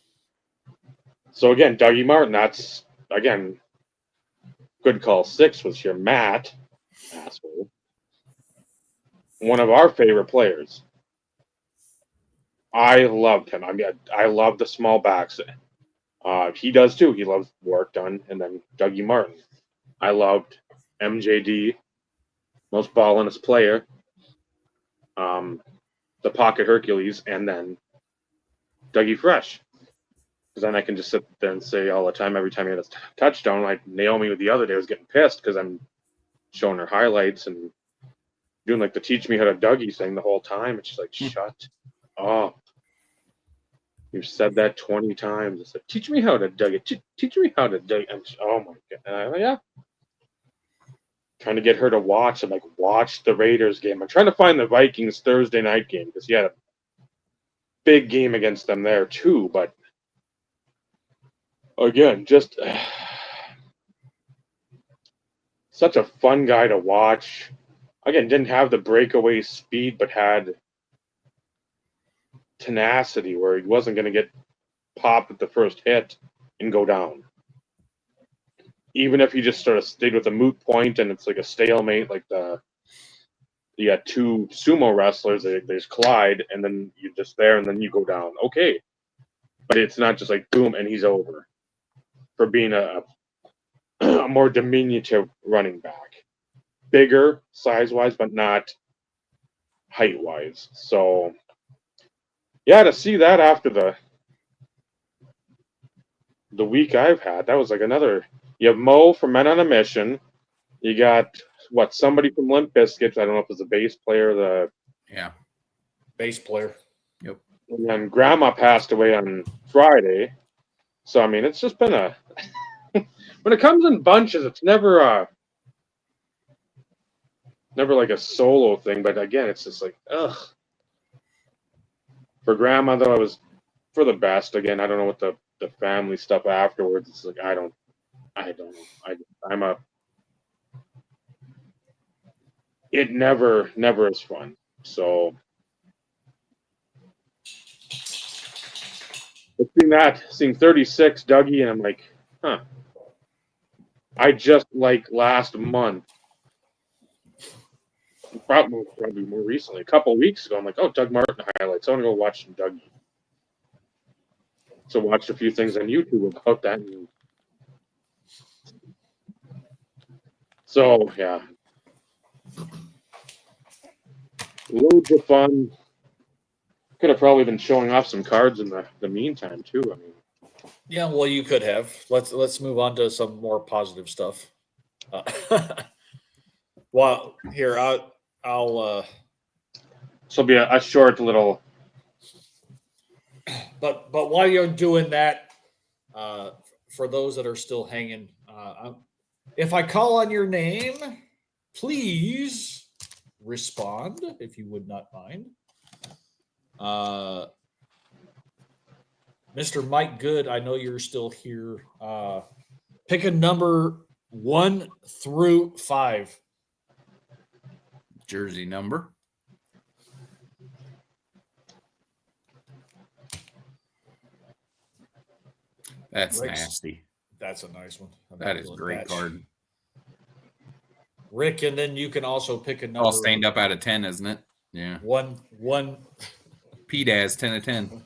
So, again, Dougie Martin, that's, again, good call. 6 was your Matt, asshole. One of our favorite players. I loved him. I mean, I love the small backs. He does too. He loves work done. And then Dougie Martin. I loved MJD, most ballinest player. The Pocket Hercules, and then Dougie Fresh. Because then I can just sit there and say all the time, every time he had a touchdown, like Naomi the other day was getting pissed because I'm showing her highlights and doing like the teach me how to Dougie thing the whole time. And she's like, shut up. You've said that 20 times. I said, teach me how to Dougie. Teach me how to Dougie. And she, oh my God. And I'm like, yeah. Trying to get her to watch. I'm like, watch the Raiders game. I'm trying to find the Vikings Thursday night game because he had a big game against them there too. But again, just such a fun guy to watch. Again, didn't have the breakaway speed, but had tenacity where he wasn't going to get popped at the first hit and go down. Even if he just sort of stayed with a moot point and it's like a stalemate, like you got two sumo wrestlers, they just collide, and then you're just there, and then you go down. Okay. But it's not just like boom, and he's over. For being a more diminutive running back. Bigger size-wise, but not height-wise. So, yeah, to see that after the week I've had, that was like another. You have Mo from Men on a Mission. You got somebody from Limp Bizkit. I don't know if it's a bass player. Bass player. Yep. And then Grandma passed away on Friday. So I mean, it's just been a. When it comes in bunches, it's never like a solo thing. But again, it's just like ugh. For Grandma though, it was for the best. Again, I don't know what the family stuff afterwards. It's like I don't know. It never is fun. So seeing 36 Dougie, and I'm like, huh. I just like last month, probably more recently, a couple of weeks ago, I'm like, oh, Doug Martin highlights. I want to go watch some Dougie. So watched a few things on YouTube about that. So yeah, loads of fun. Could have probably been showing off some cards in the meantime too. I mean, yeah, well, you could have. Let's move on to some more positive stuff. Well, here I'll. this will be a short little But while you're doing that, for those that are still hanging, if I call on your name, please respond if you would not mind. Mr. Mike Good, I know you're still here. Pick a number 1 through 5. Jersey number. That's Rick's- nasty. That's a nice one. That is a great Patch. card. Rick, and then you can also pick a number. All stained up out of 10, isn't it? Yeah. One. PDAS 10 of 10.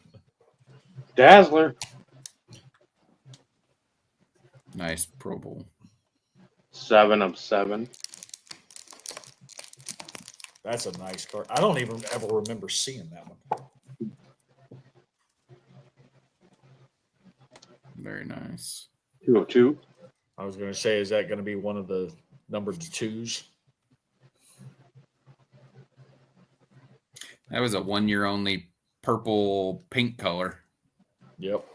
Dazzler. Nice Pro Bowl. 7 of 7. That's a nice card. I don't even ever remember seeing that one. Very nice. 2 of 2. I was going to say, is that going to be one of the numbered 2s? That was a 1 year only purple pink color. Yep.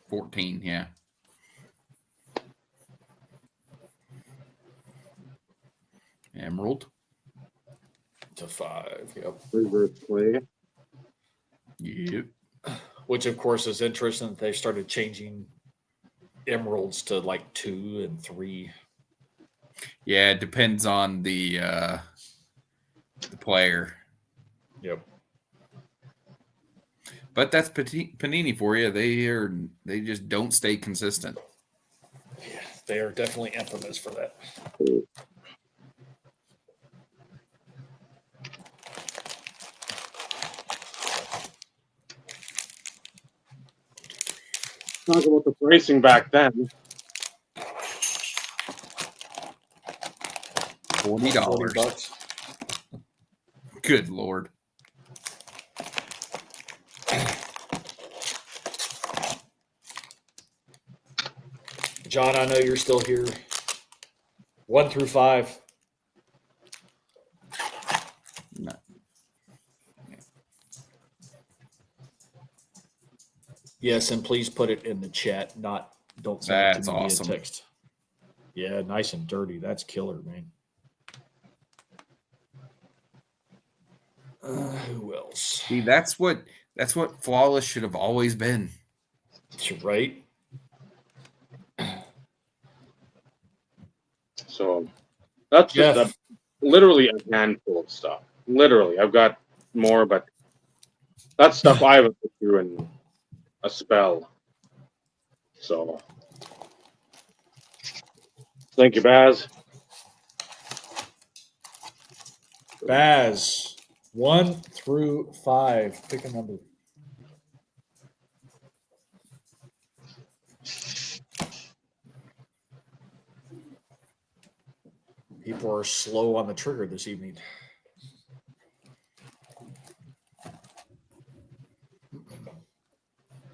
14, yeah. Emerald. To 5. Yep. Reverse play. Yep. Which, of course, is interesting that they started changing emeralds to like 2 and 3. Yeah, it depends on the player. Yep. But that's Panini for you. They just don't stay consistent. Yeah, they are definitely infamous for that. Talk about the pricing back then. $40. Good Lord. John, I know you're still here. 1 through 5. No. Yes, and please put it in the chat. Don't send That's it to me awesome. via text. Yeah, nice and dirty. That's killer, man. Who else? See, that's what flawless should have always been. Right? So that's just Jeff. literally a handful of stuff. Literally, I've got more, but that's stuff I haven't put through in a spell. So thank you, Baz. Baz, 1 through 5. Pick a number. People are slow on the trigger this evening.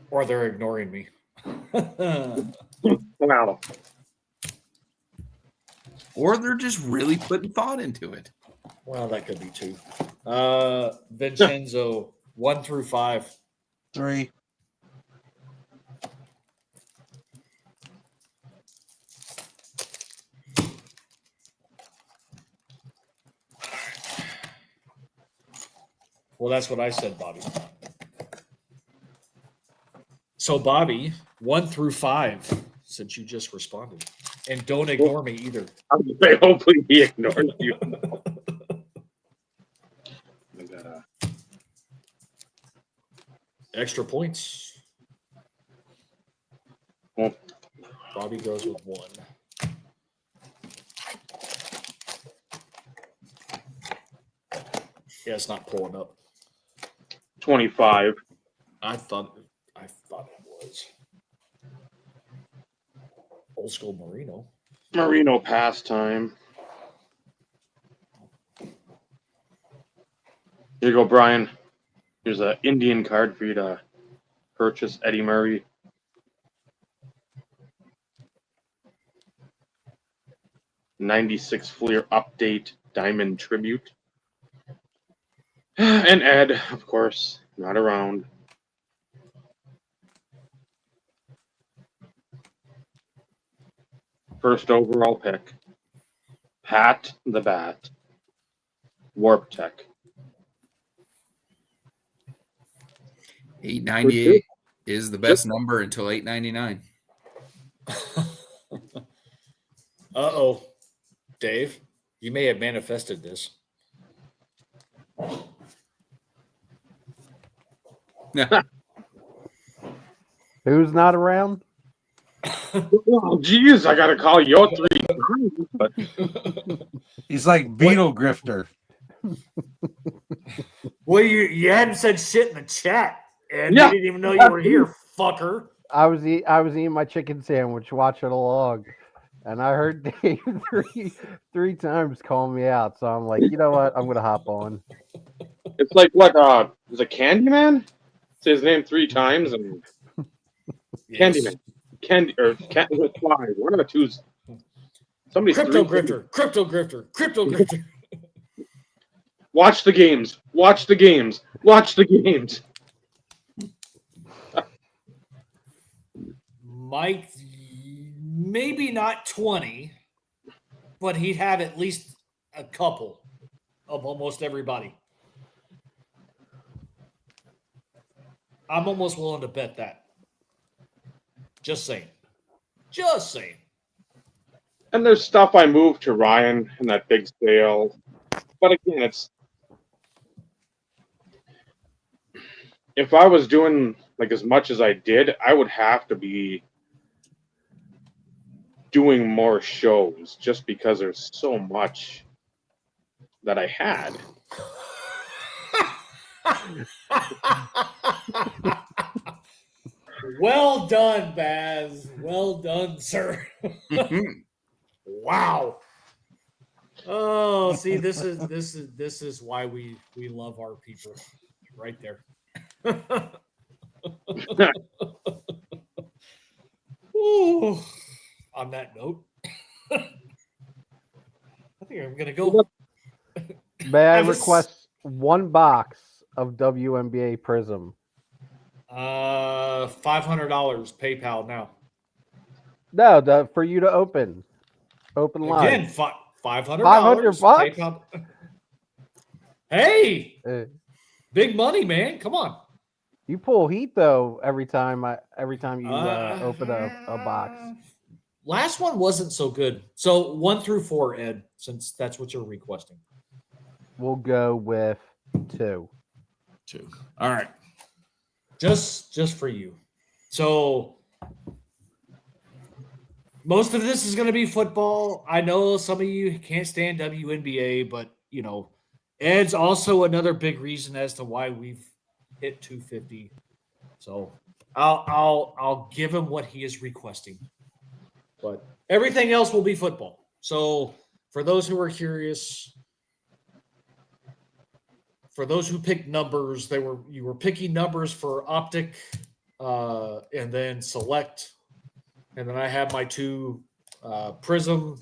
Or they're ignoring me. Wow. Or they're just really putting thought into it. Well, that could be 2. Vincenzo, 1 through 5. 3. Well, that's what I said, Bobby. So, Bobby, 1 through 5, since you just responded. And don't ignore me either. Hopefully he ignores you. I gotta... Extra points. Well, Bobby goes with 1. Yeah, it's not pulling up. 25. I thought it was. Old school Marino. Marino pastime. Here you go, Brian. Here's an Indian card for you to purchase. Eddie Murray. '96 Fleer Update Diamond Tribute. And Ed, of course. Not around. First overall pick. Pat the Bat. Warp Tech. 898 is the best number until 899. Uh-oh. Dave, you may have manifested this. Who's not around? Oh, geez, I gotta call you 3 times, but He's like Beetle Grifter. Well, you hadn't said shit in the chat, and Yeah. they didn't even know you were here, fucker. I was eating my chicken sandwich, watching along, and I heard Dave three times call me out. So I'm like, you know what? I'm gonna hop on. it's like what? Is it Candyman? Say his name 3 times and Candyman, Fly. One of the two's. Somebody's Crypto 3 grifter, crypto grifter, crypto grifter. Watch the games. Watch the games. Watch the games. Mike, maybe not 20, but he'd have at least a couple of almost everybody. I'm almost willing to bet that. Just saying. Just saying. And there's stuff I moved to Ryan in that big sale. But again, it's if I was doing like as much as I did, I would have to be doing more shows just because there's so much that I had. Well done, Baz. Well done, sir. Wow. Oh, see, this is why we love our people, right there. Ooh, on that note, I think I'm gonna go. May I request one box of WNBA Prism? $500 PayPal now. No, for you to open live. Again, $500. $500 PayPal. Hey, big money, man! Come on. You pull heat though every time you open a box. Last one wasn't so good. So 1 through 4, Ed, since that's what you're requesting. We'll go with 2. 2. All right. Just for you. So most of this is going to be football. I know some of you can't stand WNBA, but Ed's also another big reason as to why we've hit 250. So I'll give him what he is requesting. But everything else will be football. So for those who are curious, for those who picked numbers, you were picking numbers for optic, and then select, and then I have my 2 prism.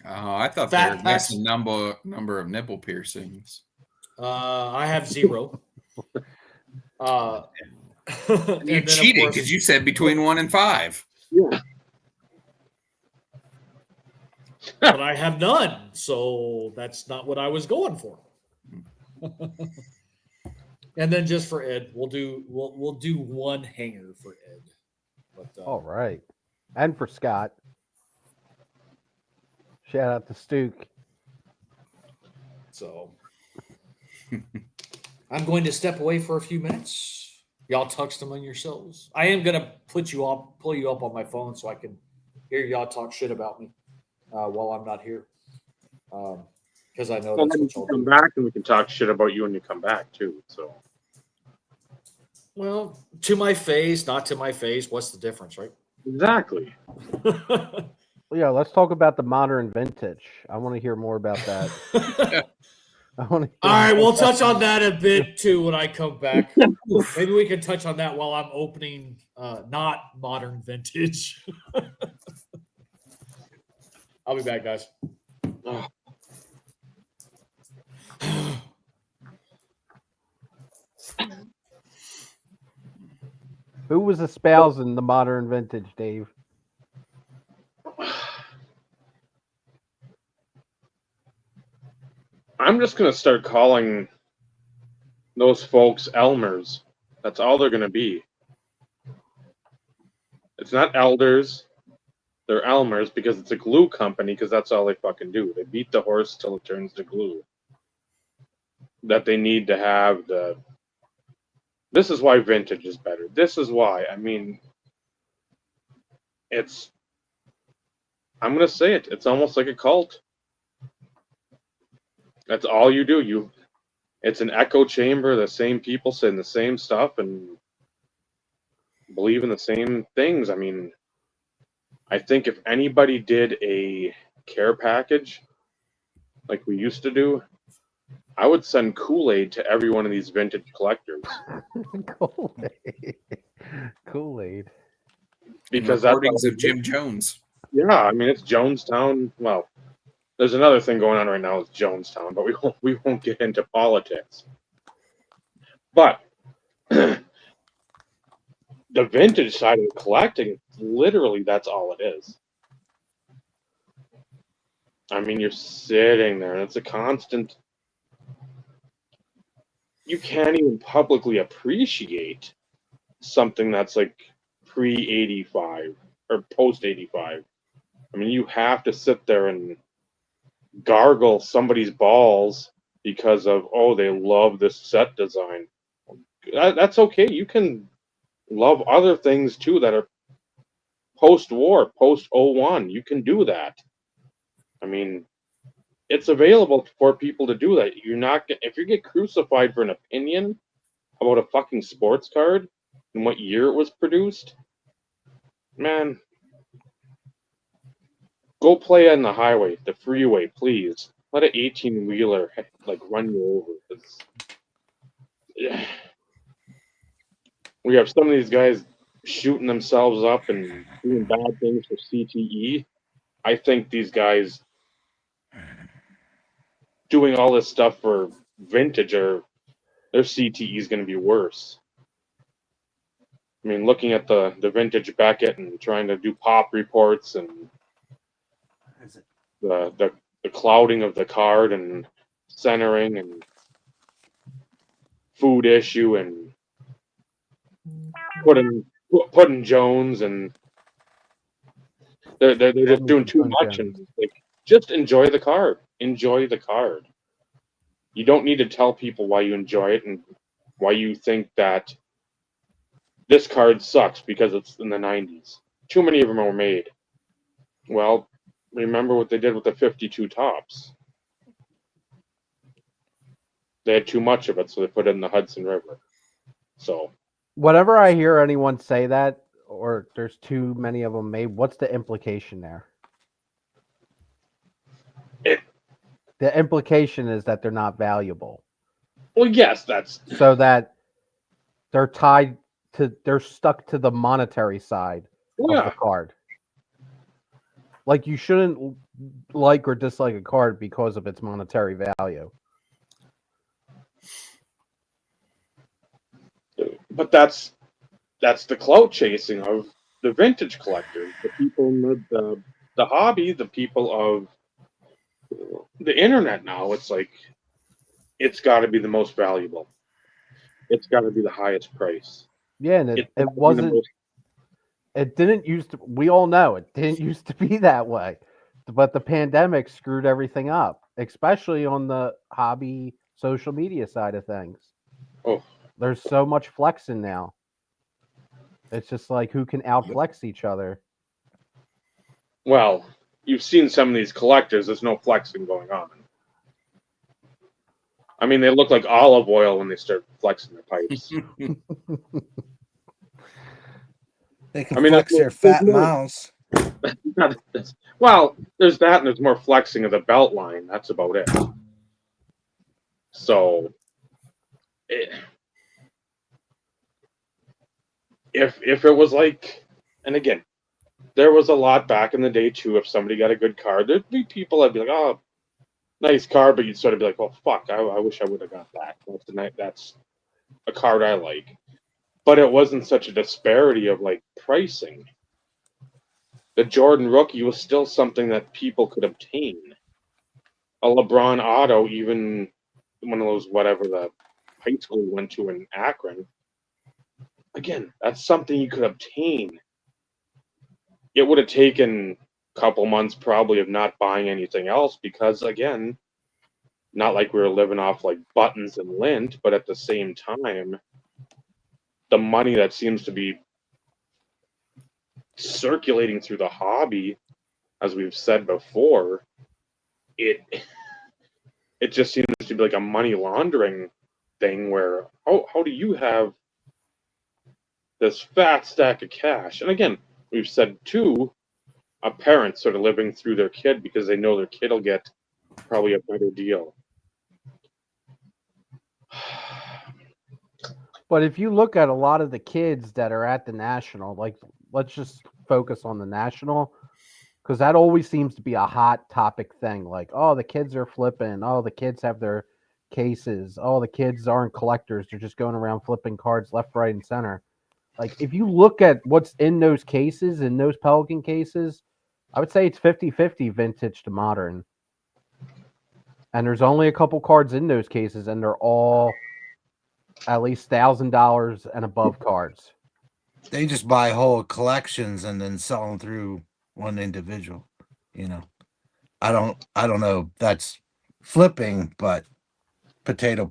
Oh, I thought there was a number of nipple piercings. I have 0. You cheated because you said between 1 and 5. Yeah. But I have none, so that's not what I was going for. And then just for Ed, we'll do 1 hanger for Ed. But, all right, and for Scott. Shout out to Stuke. So I'm going to step away for a few minutes. Y'all text among yourselves. I am going to pull you up on my phone so I can hear y'all talk shit about me while I'm not here. Because I know that's what y'all come do. back and we can talk shit about you when you come back too. So, well, to my face, not to my face. What's the difference, right? exactly. Yeah, let's talk about the modern vintage. I want to hear more about that. All right, we'll touch on that a bit too when I come back. Maybe we can touch on that while I'm opening not modern vintage. I'll be back, guys. Who was espousing the modern vintage, Dave? I'm just gonna start calling those folks Elmers. That's all they're gonna be. It's not elders. They're Elmers because it's a glue company, because that's all they fucking do. They beat the horse till it turns to glue. That they need to have the... This is why vintage is better. This is why. I mean, it's... I'm going to say it. It's almost like a cult. That's all you do. It's an echo chamber. The same people saying the same stuff and believe in the same things. I mean, I think if anybody did a care package like we used to do, I would send Kool-Aid to every one of these vintage collectors. Kool-Aid. Kool-Aid. Because recordings of Jim Jones. Yeah, I mean, it's Jonestown. Well, there's another thing going on right now with Jonestown, but we won't get into politics. But the vintage side of the collecting, literally, that's all it is. I mean, you're sitting there, and it's a constant... You can't even publicly appreciate something that's like pre-85 or post-85. I mean, you have to sit there and gargle somebody's balls because of, oh, they love this set design. That's okay. You can love other things too that are post-war, post-01. You can do that. I mean, it's available for people to do that. You're not... If you get crucified for an opinion about a fucking sports card and what year it was produced, man, go play on the highway, the freeway, please. Let an 18-wheeler like run you over. Yeah. We have some of these guys shooting themselves up and doing bad things for CTE. I think these guys doing all this stuff for vintage, or their CTE is going to be worse. I mean, looking at the vintage Beckett and trying to do pop reports and the clouding of the card and centering and food issue and putting Jones, and they're just doing too much. And like, just enjoy the card. Enjoy the card. You don't need to tell people why you enjoy it and why you think that this card sucks because it's in the 90s. Too many of them were made. Well, remember what they did with the 52 tops. They had too much of it, so they put it in the Hudson River. So, whenever I hear anyone say that, or there's too many of them made, what's the implication there? The implication is that they're not valuable. Well, yes, that's... So that they're stuck to the monetary side of the card. Like, you shouldn't like or dislike a card because of its monetary value. But that's the clout chasing of the vintage collectors, the people in the hobby, the people of the internet now. It's like, it's got to be the most valuable. It's got to be the highest price. Yeah, and it wasn't... It didn't used to... We all know it didn't used to be that way. But the pandemic screwed everything up, especially on the hobby social media side of things. Oh. There's so much flexing now. It's just like, who can outflex each other? Well, you've seen some of these collectors. There's no flexing going on. I mean, they look like olive oil when they start flexing their pipes. They can flex their fat mouths. Well, there's that, and there's more flexing of the belt line. That's about it. So, if it was like, and again, there was a lot back in the day too. If somebody got a good card, there'd be people that'd be like, "Oh, nice card," but you'd sort of be like, "Well, fuck, I wish I would have got that. That's a card I like." but it wasn't such a disparity of like pricing. The Jordan rookie was still something that people could obtain. A LeBron auto, even one of those whatever the high school we went to in Akron. Again, that's something you could obtain. It would have taken a couple months probably of not buying anything else because again, not like we were living off like buttons and lint, but at the same time, the money that seems to be circulating through the hobby, as we've said before, it just seems to be like a money laundering thing where how do you have this fat stack of cash? And again, we've said too, a parent sort of living through their kid because they know their kid will get probably a better deal. But if you look at a lot of the kids that are at the National, like let's just focus on the National, because that always seems to be a hot topic thing. Like, oh, the kids are flipping. Oh, the kids have their cases. Oh, the kids aren't collectors. They're just going around flipping cards left, right, and center. Like, if you look at what's in those cases, in those Pelican cases, I would say it's 50-50 vintage to modern. And there's only a couple cards in those cases, and they're all at least $1,000 and above cards. They just buy whole collections and then sell them through one individual. You know, I don't know if that's flipping, but potato.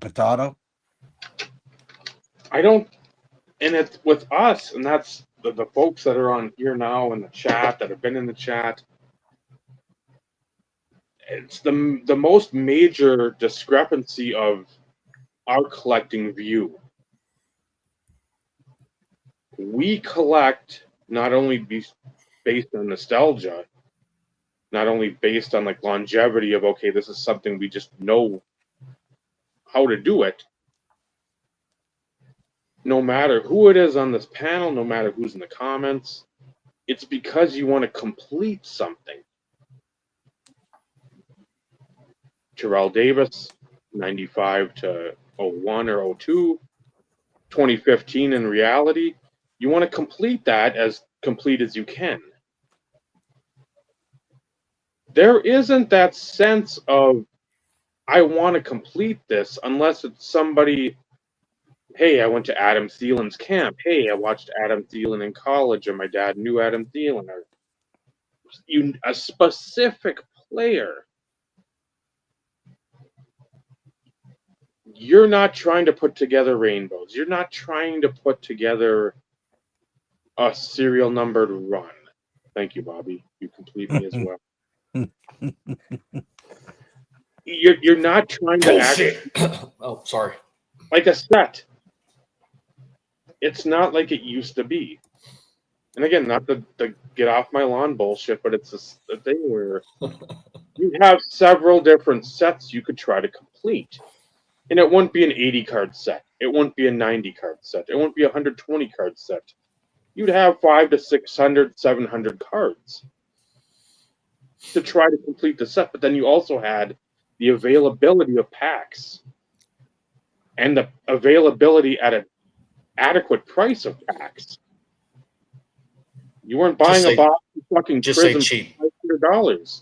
I don't, and it's with us, and that's the folks that are on here now in the chat that have been in the chat. It's the most major discrepancy of our collecting view. We collect not only based on nostalgia, not only based on like longevity of okay, this is something we just know how to do it. No matter who it is on this panel, no matter who's in the comments, it's because you want to complete something. Terrell Davis, 95 to 01 or 02, 2015 in reality, you want to complete that as complete as you can. There isn't that sense of, I want to complete this, unless it's somebody, hey, I went to Adam Thielen's camp. Hey, I watched Adam Thielen in college, and my dad knew Adam Thielen. Or a specific player. You're not trying to put together rainbows. You're not trying to put together a serial numbered run. Thank you, Bobby. You complete me as well. You're not trying to act oh, sorry. like a set. It's not like it used to be. And again, not the get off my lawn bullshit, but it's a thing where you have several different sets you could try to complete. And it won't be an 80 card set. It won't be a 90 card set. It won't be a 120 card set. You'd have 500 to 600, 700 cards to try to complete the set. But then you also had the availability of packs and the availability at an adequate price of packs. You weren't buying a box of fucking just say Prism cheap. for $500.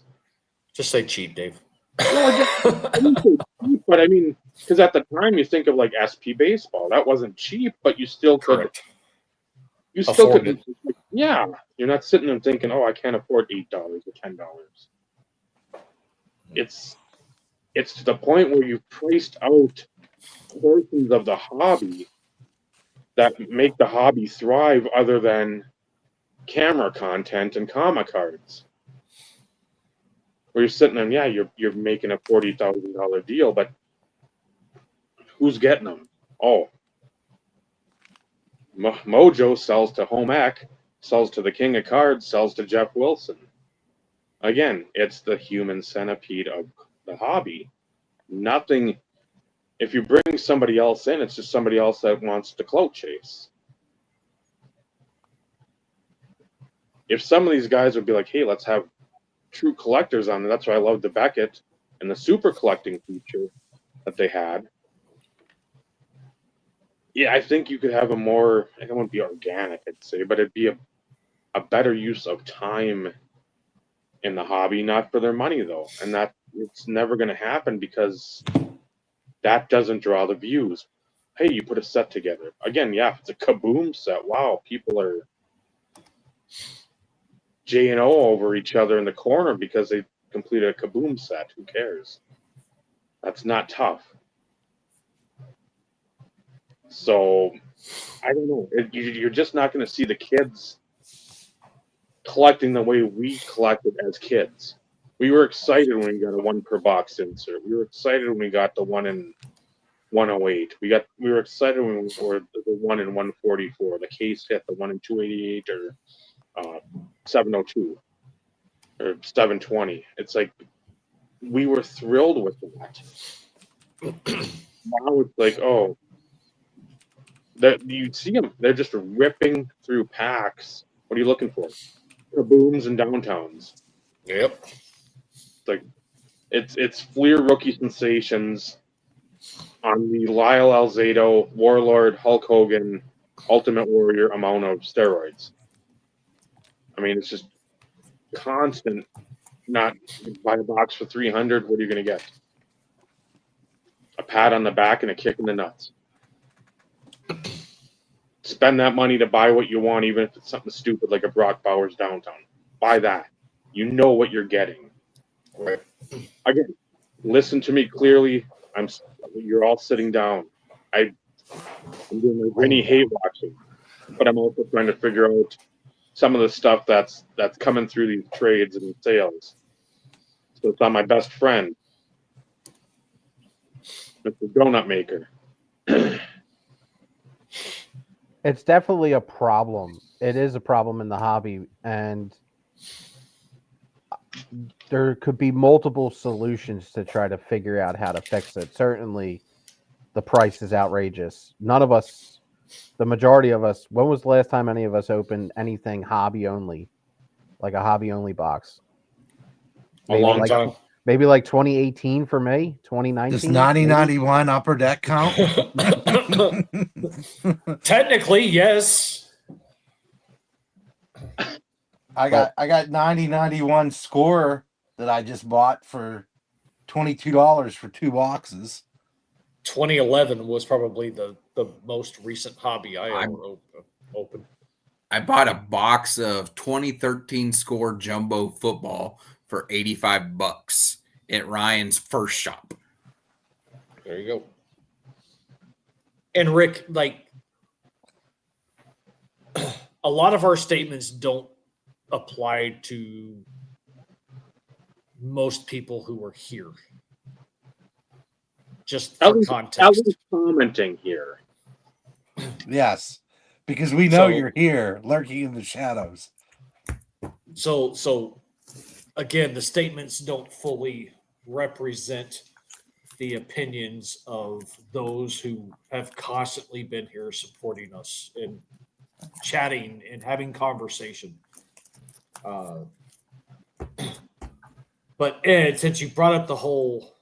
Just say cheap, Dave. No, I didn't say cheap, but I mean, because at the time you think of like SP baseball, that wasn't cheap, but you still could. Correct. You still Afford could. it. Yeah, you're not sitting there thinking, "Oh, I can't afford $8 or $10." It's to the point where you've priced out portions of the hobby that make the hobby thrive, other than camera content and comma cards. Where you're sitting there, yeah, you're making a $40,000 deal, but who's getting them? Oh, Mojo sells to Home Ec, sells to the King of Cards, sells to Jeff Wilson. Again, it's the human centipede of the hobby. Nothing. If you bring somebody else in, it's just somebody else that wants to clout chase. If some of these guys would be like, hey, let's have true collectors on there. That's why I love the Beckett and the super collecting feature that they had. Yeah, I think you could have a more, it wouldn't be organic, I'd say, but it'd be a better use of time in the hobby, not for their money though. And that it's never going to happen because that doesn't draw the views. Hey, you put a set together. Again, yeah, if it's a kaboom set, wow, people are J and O over each other in the corner because they completed a kaboom set. Who cares? That's not tough. So I don't know. You're just not going to see the kids collecting the way we collected as kids. We were excited when we got a one per box insert. We were excited when we got the one in 108. We were excited when we were the one in 144. The case hit the one in 288 or 702 or 720. It's like we were thrilled with that. Now it's like, oh, that you see them. They're just ripping through packs. What are you looking for? Kabooms and downtowns. Yep. It's like it's Fleer rookie sensations on the Lyle Alzado, Warlord, Hulk Hogan, Ultimate Warrior amount of steroids. I mean, it's just constant. Not buy a box for 300. What are you going to get? A pat on the back and a kick in the nuts. Spend that money to buy what you want, even if it's something stupid like a Brock Bowers downtown. Buy that. You know what you're getting. Right. Again, listen to me clearly. You're all sitting down. I'm doing my Vinny hate watching, but I'm also trying to figure out some of the stuff that's coming through these trades and sales. So it's on my best friend, Mr. Donut Maker. It's definitely a problem. It is a problem in the hobby, and there could be multiple solutions to try to figure out how to fix it. Certainly, the price is outrageous. None of us, the majority of us, when was the last time any of us opened anything hobby only, like a hobby only box? A long time. Maybe like 2018 for me, 2019. Does 9091 upper deck count? Technically, yes. I got 9091 score that I just bought for $22 for 2 boxes. 2011 was probably the most recent hobby I ever opened. I bought a box of 2013 score jumbo football for $85 at Ryan's first shop. There you go. And Rick, like, a lot of our statements don't apply to most people who are here. Just for context. I was commenting here. Yes, because we know you're here, lurking in the shadows. So again, the statements don't fully represent the opinions of those who have constantly been here supporting us and chatting and having conversation. But Ed, since you brought up the whole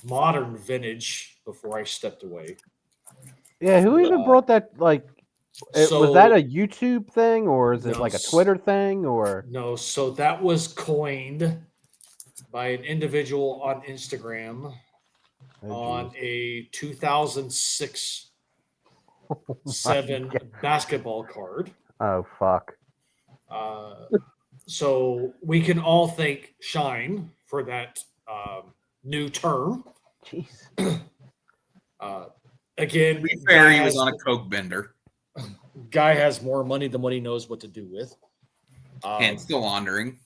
modern vintage before I stepped away. Yeah, who even brought that? Like, was that a YouTube thing, or is it like a Twitter thing, or no? So that was coined by an individual on Instagram on a 2006 7 basketball card. Oh fuck! So we can all thank Shine for that new term. Jeez. To Again, be fair, he was on a coke bender. Guy has more money than what he knows what to do with. And still laundering.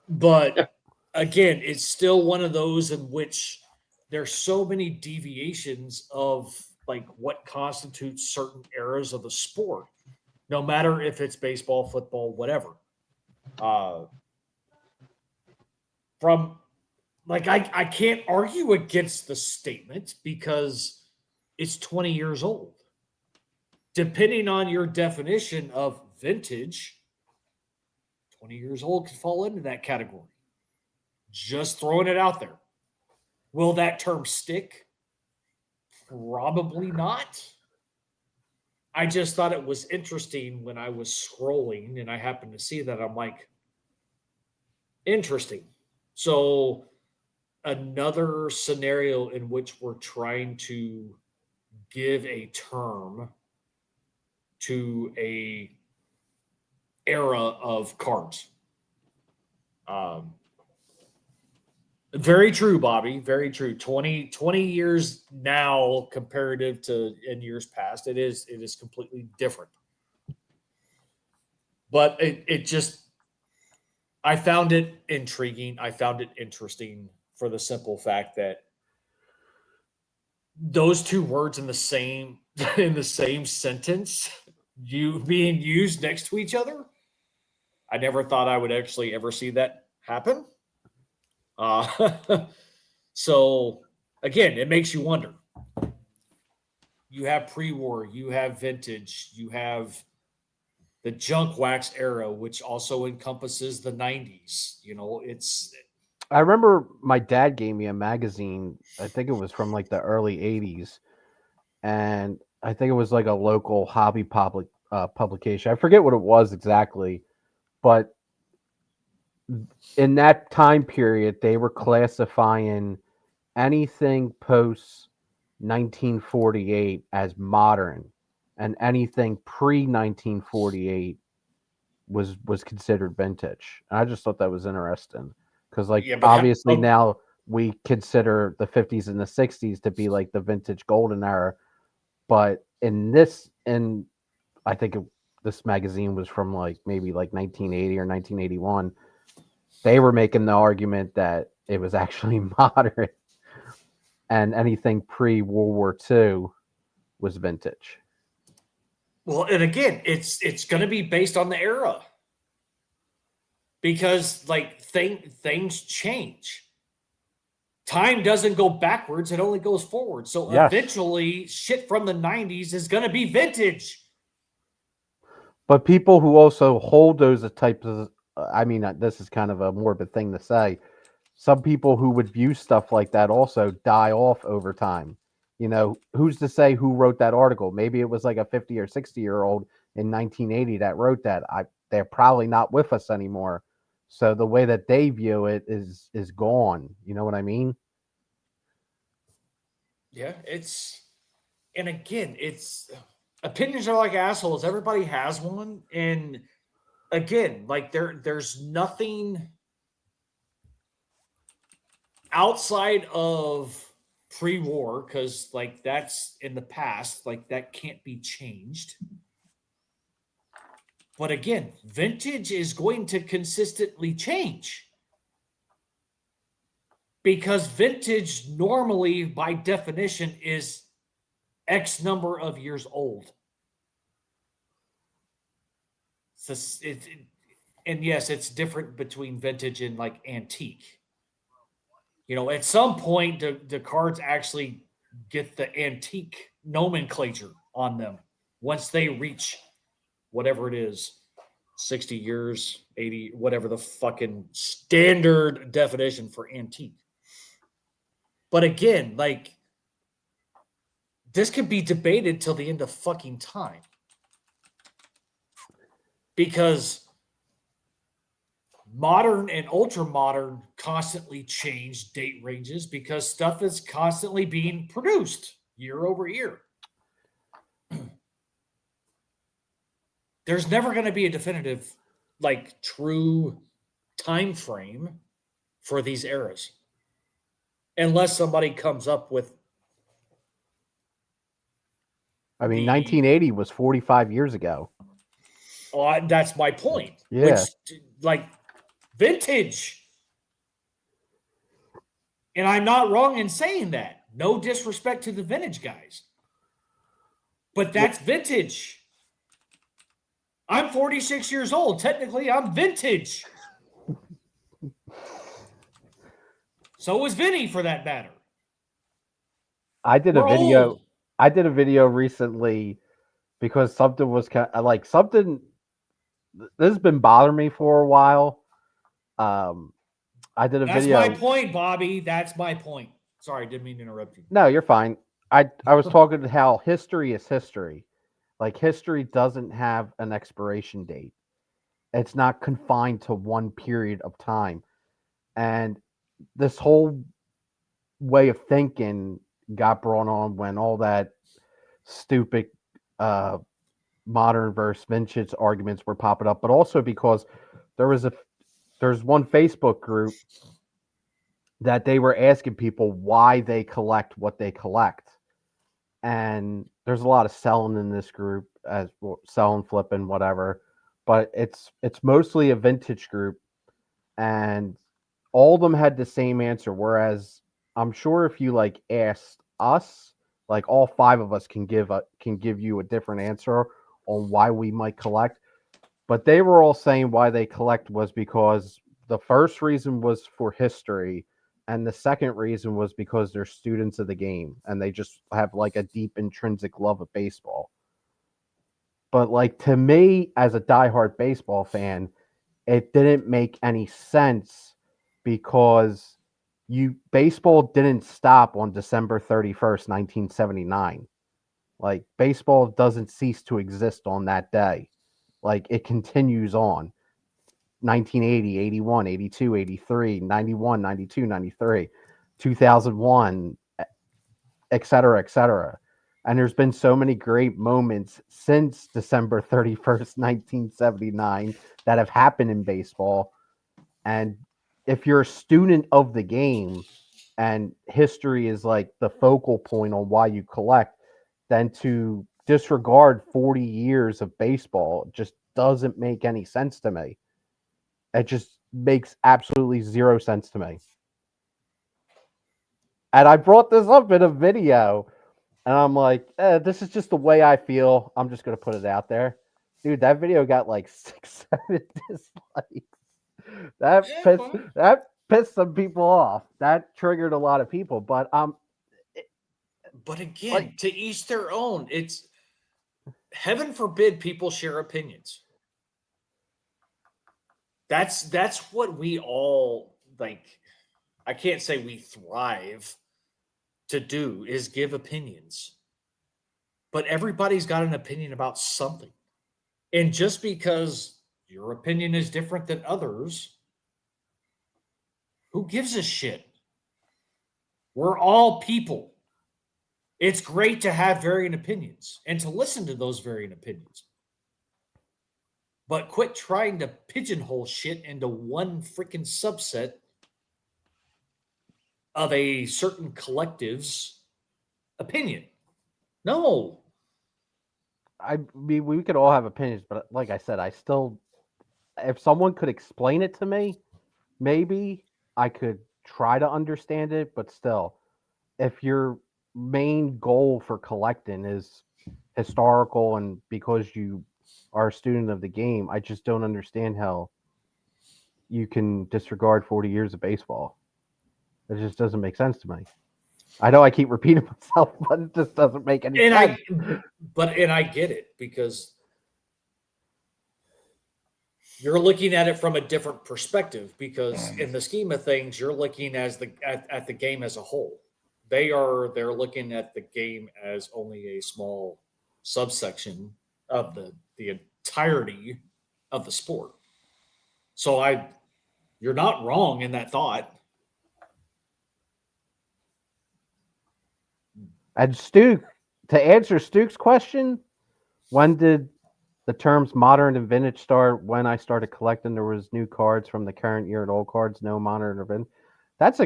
But again, it's still one of those in which there's so many deviations of like what constitutes certain eras of the sport, no matter if it's baseball, football, whatever. From like, I can't argue against the statement because it's 20 years old. Depending on your definition of vintage, 20 years old could fall into that category. Just throwing it out there. Will that term stick? Probably not. I just thought it was interesting when I was scrolling and I happened to see that. I'm like, interesting. So, another scenario in which we're trying to give a term to a era of cards. Very true, Bobby. Very true. 20 years now comparative to in years past. It is completely different. But it just I found it intriguing. I found it interesting for the simple fact that those two words in the same sentence, you being used next to each other. I never thought I would actually ever see that happen. So again, it makes you wonder. You have pre-war, you have vintage, you have the junk wax era, which also encompasses the 90s. You know, I remember my dad gave me a magazine. I think it was from like the early 80s. And I think it was like a local hobby publication. I forget what it was exactly. But in that time period, they were classifying anything post 1948 as modern, and anything pre 1948 was considered vintage. And I just thought that was interesting because, like, obviously now we consider the 50s and the 60s to be like the vintage golden era, but I think this magazine was from like maybe like 1980 or 1981. They were making the argument that it was actually modern, and anything pre-World War II was vintage. Well, and again, it's going to be based on the era because like things change. Time doesn't go backwards; it only goes forward. So eventually, shit from the 90s is going to be vintage. But people who also hold those types of, I mean, this is kind of a morbid thing to say. Some people who would view stuff like that also die off over time. You know, who's to say who wrote that article? Maybe it was like a 50 or 60-year-old in 1980 that wrote that. They're probably not with us anymore. So the way that they view it is gone. You know what I mean? Yeah, and again, opinions are like assholes. Everybody has one. And again, like there's nothing outside of pre-war, because like that's in the past, like that can't be changed. But again, vintage is going to consistently change because vintage normally by definition is X number of years old. And yes, it's different between vintage and like antique. You know, at some point, the cards actually get the antique nomenclature on them once they reach whatever it is, 60 years, 80, whatever the fucking standard definition for antique. But again, like, this could be debated till the end of fucking time. Because modern and ultra modern constantly change date ranges because stuff is constantly being produced year over year. There's never going to be a definitive, like, true time frame for these eras unless somebody comes up with. I mean, 1980 was 45 years ago. That's my point. Yeah. Which, like, vintage. And I'm not wrong in saying that. No disrespect to the vintage guys. But that's vintage. I'm 46 years old. Technically, I'm vintage. So is Vinny, for that matter. I did a video recently because something was kind of like something. This has been bothering me for a while. I did a video. That's my point, Bobby. That's my point. Sorry, didn't mean to interrupt you. No, you're fine. I was talking to how history is history. Like history doesn't have an expiration date. It's not confined to one period of time. And this whole way of thinking got brought on when all that stupid modern versus vintage arguments were popping up, but also because there's one Facebook group that they were asking people why they collect what they collect. And there's a lot of selling in this group, as well, selling, flipping, whatever. But it's mostly a vintage group, and all of them had the same answer. Whereas I'm sure if you like asked us, like all five of us can give you a different answer on why we might collect. But they were all saying why they collect was because the first reason was for history, and the second reason was because they're students of the game and they just have like a deep intrinsic love of baseball. But like to me, as a diehard baseball fan, it didn't make any sense because baseball didn't stop on December 31st, 1979. Like baseball doesn't cease to exist on that day. Like it continues on. 1980, 81, 82, 83, 91, 92, 93, 2001, et cetera, et cetera. And there's been so many great moments since December 31st, 1979 that have happened in baseball. And if you're a student of the game and history is like the focal point on why you collect, then to disregard 40 years of baseball just doesn't make any sense to me. It just makes absolutely zero sense to me. And I brought this up in a video, and I'm like, this is just the way I feel. I'm just going to put it out there. Dude, that video got like 6, 7 dislikes. That pissed some people off. That triggered a lot of people. But again, like, to each their own. It's heaven forbid people share opinions. That's what we all like. I can't say we thrive to do is give opinions, but everybody's got an opinion about something. And just because your opinion is different than others, who gives a shit? We're all people. It's great to have varying opinions and to listen to those varying opinions. But quit trying to pigeonhole shit into one freaking subset of a certain collective's opinion. No. I mean, we could all have opinions, but like I said, if someone could explain it to me, maybe I could try to understand it, but still, if your main goal for collecting is historical and because you are a student of the game, I just don't understand how you can disregard 40 years of baseball. It just doesn't make sense to me. I know I keep repeating myself, but it just doesn't make any sense. I get it because you're looking at it from a different perspective because in the scheme of things, you're looking at the game as a whole. They're looking at the game as only a small subsection of the entirety of the sport. So you're not wrong in that thought. And Stu, to answer Stu's question, when did the terms modern and vintage start? When I started collecting, there was new cards from the current year and old cards, no modern or vintage. That's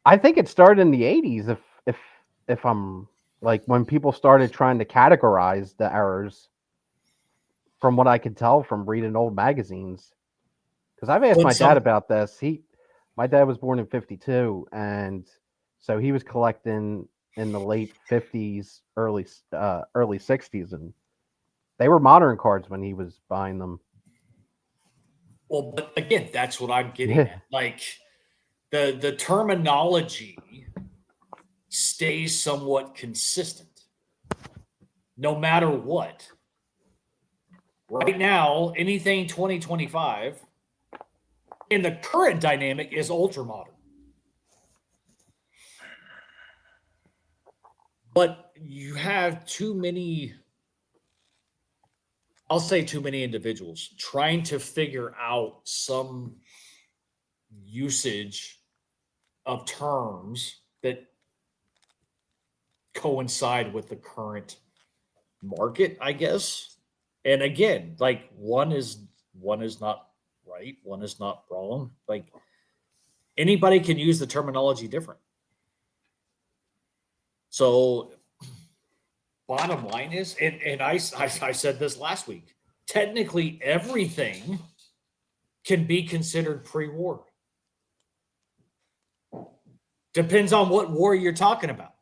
I think it started in the 80s if I'm like when people started trying to categorize the errors from what I could tell from reading old magazines. Because I've asked my dad about this. My dad was born in 52, and so he was collecting in the late 50s, early 60s, and they were modern cards when he was buying them. Well, but again, that's what I'm getting at. Like the terminology stays somewhat consistent no matter what. Right now, anything 2025 in the current dynamic is ultra modern. But you have too many, I'll say too many individuals trying to figure out some usage of terms that coincide with the current market, I guess. And again, like one is not right, one is not wrong. Like anybody can use the terminology different. So bottom line is, and I said this last week, technically everything can be considered pre-war. Depends on what war you're talking about.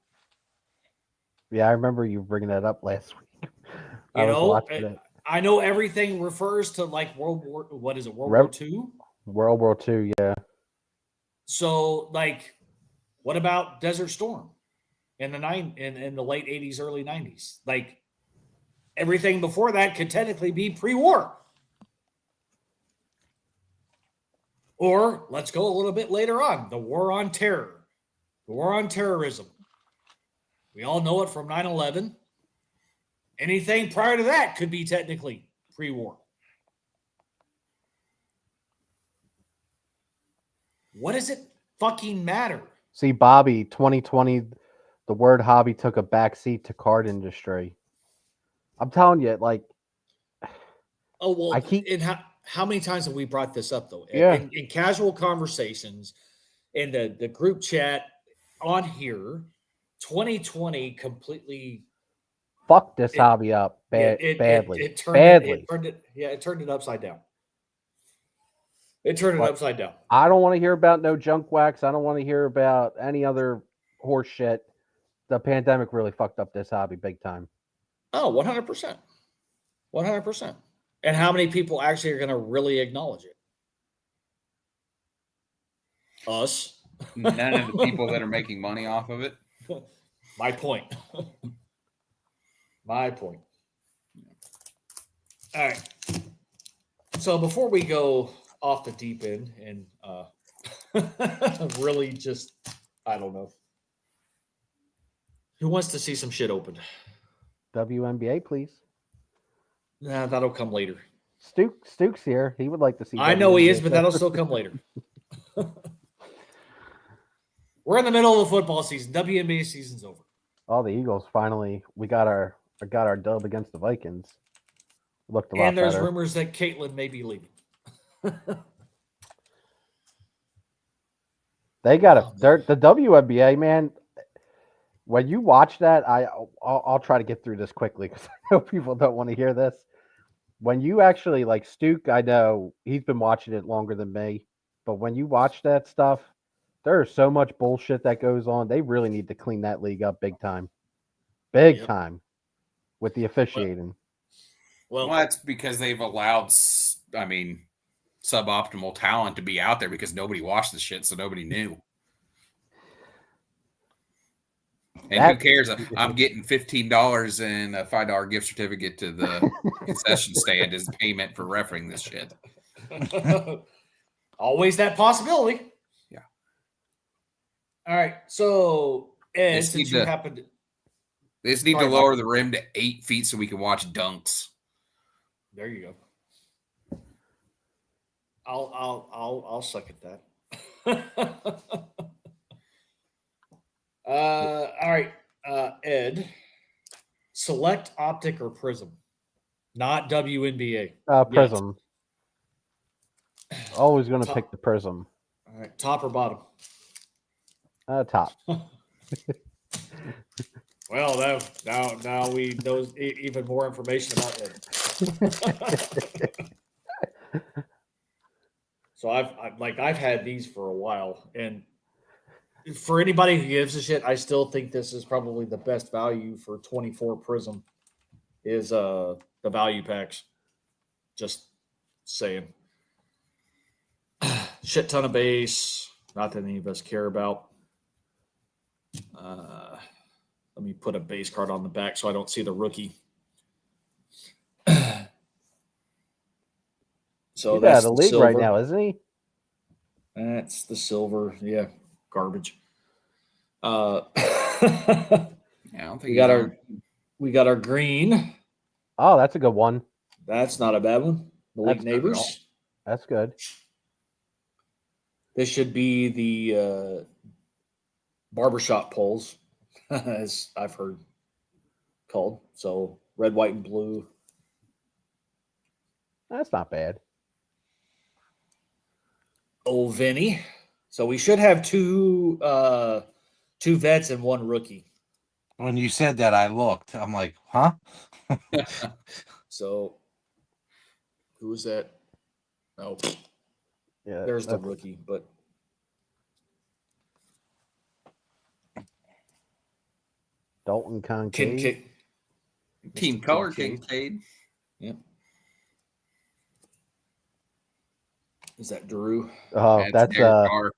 Yeah, I remember you bringing that up last week. You know, I know everything refers to like World War II? World War II, yeah. So, like, what about Desert Storm in the late 80s, early 90s? Like, everything before that could technically be pre-war. Or let's go a little bit later on, the War on Terror, the War on Terrorism. We all know it from 9/11. Anything prior to that could be technically pre-war. What does it fucking matter? See, Bobby, 2020, the word hobby took a backseat to card industry. I'm telling you, like, oh well. How many times have we brought this up though? Yeah. In casual conversations, in the group chat on here, 2020 completely fucked this hobby up badly. It turned it upside down. It turned it upside down. I don't want to hear about no junk wax. I don't want to hear about any other horse shit. The pandemic really fucked up this hobby big time. Oh, 100%. 100%. And how many people actually are going to really acknowledge it? Us. None of the people that are making money off of it. My point. My point. All right. So before we go off the deep end and really just, I don't know. Who wants to see some shit opened? WNBA, please. Nah, that'll come later. Stuke's here. He would like to see. I know he is, but that'll still come later. We're in the middle of the football season. WNBA season's over. Oh, the Eagles finally. We got our dub against the Vikings. Looked a lot better. And there's better. rumors that Caitlin may be leaving. They got the WNBA, man. When you watch that, I'll try to get through this quickly because I know people don't want to hear this. When you actually like Stuke, I know he's been watching it longer than me, but when you watch that stuff, there is so much bullshit that goes on. They really need to clean that league up big time. Big time with the officiating. Well, that's because they've allowed, suboptimal talent to be out there because nobody watched the shit, so nobody knew. And who cares? I'm getting $15 and a $5 gift certificate to the concession stand as payment for refereeing this shit. Always that possibility. Yeah. All right. So, Ed, since you happened to... They just need to lower the rim to 8 feet so we can watch dunks. There you go. I'll suck at that. All right, Ed. Select optic or prism, not WNBA. Prism. Always going to pick the prism. All right, top or bottom? Top. Well, now we know even more information about Ed. So I've had these for a while, and for anybody who gives a shit, I still think this is probably the best value for 24 prism is the value packs. Just saying. Shit ton of base, not that any of us care about. Let me put a base card on the back so I don't see the rookie. So he's that's out of the league right now, isn't he? That's the silver. Yeah, garbage. Yeah, I don't think we got our green. Oh, that's a good one. That's not a bad one. Malik That's good at all. Neighbors. That's good. This should be the barbershop poles, as I've heard called. So red, white, and blue. That's not bad. Old Vinny. So we should have two vets and one rookie. When you said that, I looked. I'm like, huh? So who was that? Oh, Yeah, there's the rookie, but Dalton Kincaid. Team Mr. color Kincaid. Kincaid. Yep. Is that Drew? Oh, that's Derek Carr.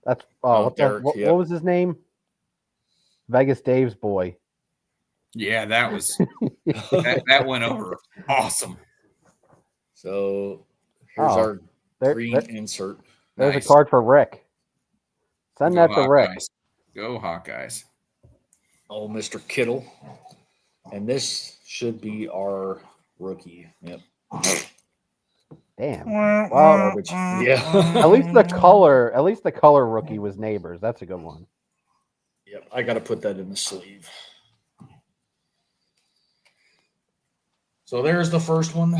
that's Oh, what, Derek, what, yep. what was his name? Vegas Dave's boy. Yeah, that was that went over awesome. So here's Oh, our there- green there- insert. There's Nice. a card for Rick. Send Go that to Rick. Hawkeyes. Go Hawkeyes. Oh, Mr. Kittle. And this should be our rookie. Yep. Damn. Well, Garbage. Yeah. At least the color rookie was Neighbors. That's a good one. Yep. I got to put that in the sleeve. So there's the first one.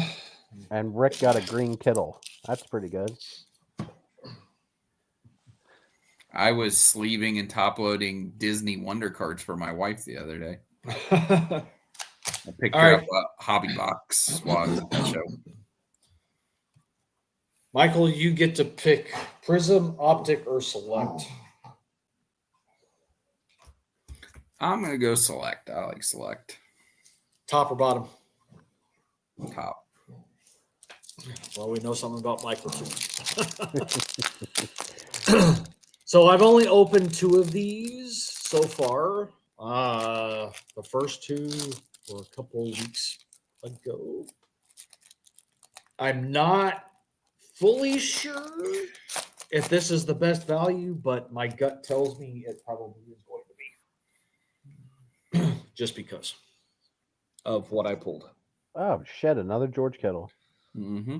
And Rick got a green Kittle. That's pretty good. I was sleeving and top loading Disney Wonder cards for my wife the other day. I picked All her right. up a hobby box while I was at the show. Michael, you get to pick Prism, Optic, or Select. I'm gonna go Select. I like Select. Top or bottom? Top. Well, we know something about Michael too. So I've only opened 2 of these so far. The first 2 were a couple of weeks ago. I'm not fully sure if this is the best value, but my gut tells me it probably is going to be. Just because of what I pulled. Oh shit! Another George Kittle. Mm-hmm.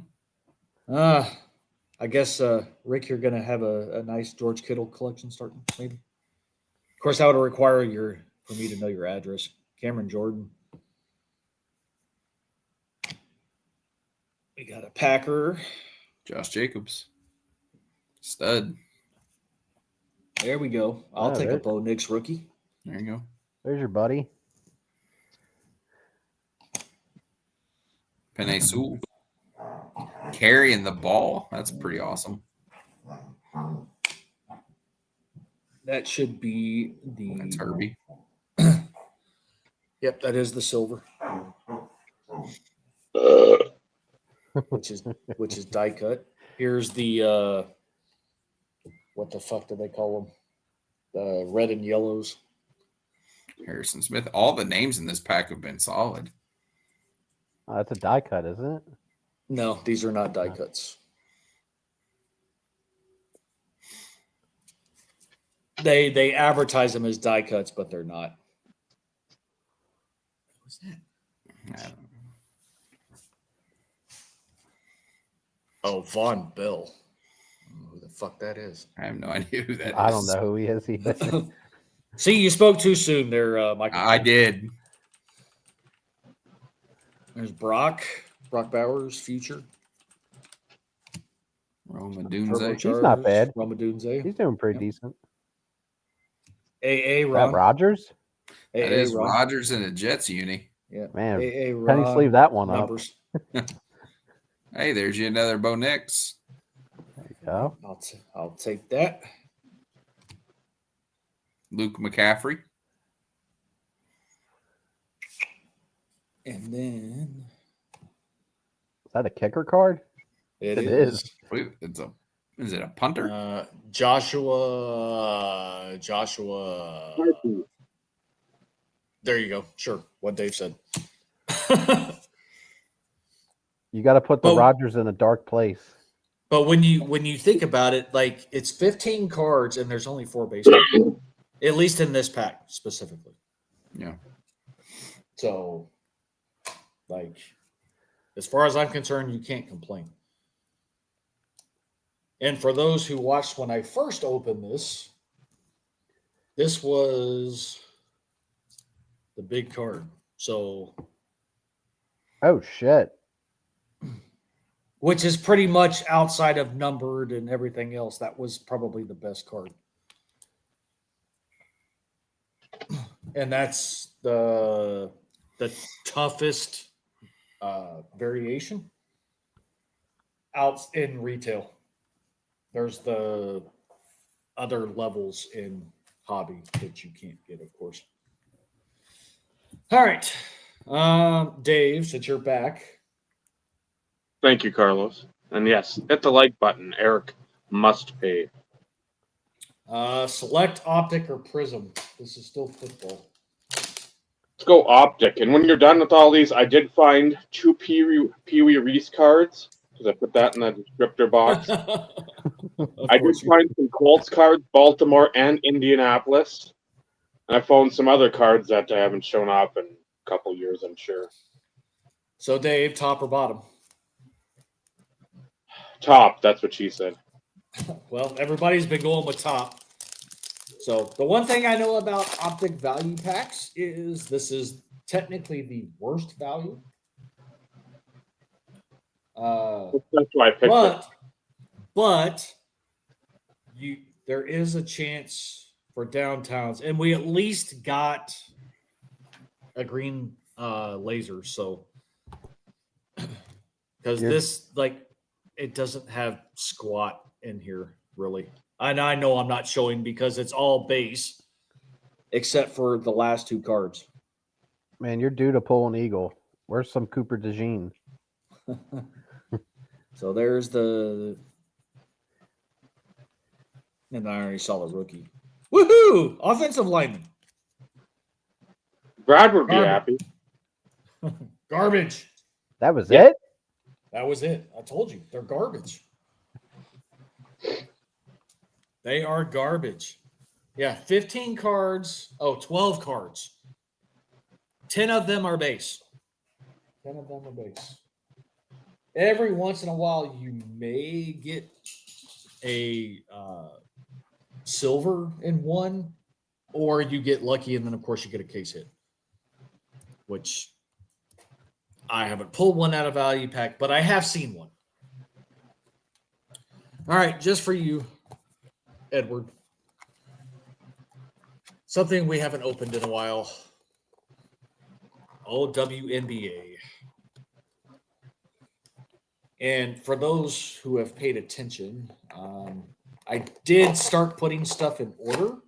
I guess Rick, you're gonna have a nice George Kittle collection starting, maybe. Of course, that would require for me to know your address. Cameron Jordan. We got a Packer. Josh Jacobs. Stud. There we go. I'll Oh, take there- a Bo Nix rookie. There you go. There's your buddy. Penei Sewell. Carrying the ball. That's pretty awesome. That should be the. That's Herbie. Yep, that is the silver. which is die cut. Here's the what the fuck do they call them? The red and yellows. Harrison Smith. All the names in this pack have been solid. Oh, that's a die cut, isn't it? No, these are not die cuts. They advertise them as die cuts, but they're not. What's that? I don't know. Oh, Von Bell. Who the fuck that is? I have no idea who that is. I don't know who he is either. See, you spoke too soon there, Michael. I did. There's Brock Bowers, future. Roma He's Dunze. not bad. Roma Dunze. He's doing pretty Yep. decent. AA That Ron. Rodgers? That is Rodgers in a Jets uni. Yeah. Man, AA Penny Ron. sleeve that one Numbers. Hey, there's you another Bo Nix. up. Yeah. I'll take that. Luke McCaffrey. And then Is that a kicker card? it It is. is. Wait, is it a punter? Joshua. There you go. Sure. What Dave said. You got to put the Well- Rodgers in a dark place. But when you think about it, like it's 15 cards and there's only 4 base cards. At least in this pack specifically. Yeah. So, like, as far as I'm concerned, you can't complain. And for those who watched when I first opened this, this was the big card. So, Oh shit. which is pretty much outside of numbered and everything else. That was probably the best card. And that's the toughest variation out in retail. There's the other levels in hobby that you can't get, of course. All right, Dave, since you're back, Thank you, Carlos. And yes, hit the like button. Eric must pay. select optic or prism. This is still football. Let's go optic. And when you're done with all these, I did find 2 Pee Wee Reese cards because I put that in the descriptor box. I did find some Colts cards, Baltimore and Indianapolis. And I found some other cards that I haven't shown off in a couple years, I'm sure. So, Dave, top or bottom? Top, that's what she said. Well, everybody's been going with top. So the one thing I know about optic value packs is this is technically the worst value. That's why I picked it. But there is a chance for downtowns, and we at least got a green laser. So because this it doesn't have squat in here really. And I know I'm not showing because it's all base except for the last 2 cards. Man, you're due to pull an eagle. Where's some Cooper DeJean? So there's the. And I already saw the rookie. Woohoo! Offensive lineman. Brad would be happy. Garbage. That was it? That was it. I told you. They're garbage. They are garbage. Yeah, 15 cards. Oh, 12 cards. 10 of them are base. 10 of them are base. Every once in a while, you may get a silver in one, or you get lucky, and then, of course, you get a case hit, which I haven't pulled one out of value pack, but I have seen one. All right, just for you, Edward. Something we haven't opened in a while. WNBA. And for those who have paid attention, I did start putting stuff in order.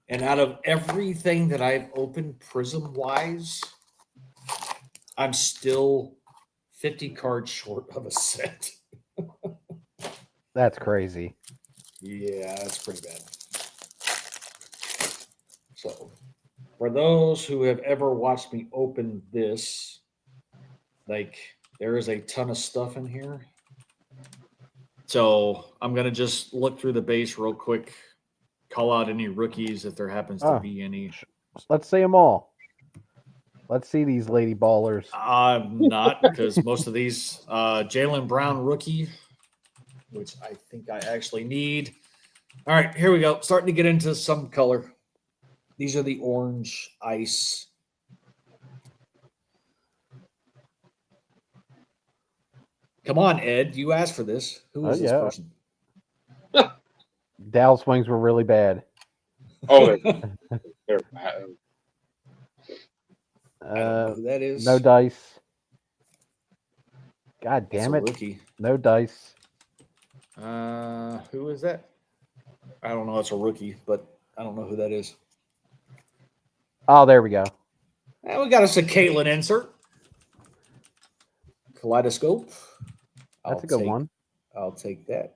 And out of everything that I've opened prism-wise, I'm still 50 cards short of a set. That's crazy. Yeah, that's pretty bad. So, for those who have ever watched me open this, there is a ton of stuff in here. So, I'm going to just look through the base real quick, call out any rookies if there happens to be any. Let's see them all. Let's see these lady ballers. I'm not, because most of these, Jaylen Brown rookie, which I think I actually need. All right, here we go. Starting to get into some color. These are the orange ice. Come on, Ed. You asked for this. Who is this person? Dow swings were really bad. Oh, they're bad. I don't know who that is. No dice. God damn it. Rookie. No dice. Who is that? I don't know. It's a rookie, but I don't know who that is. Oh, there we go. And we got us a Caitlin insert. Kaleidoscope. That's a good one. I'll take that.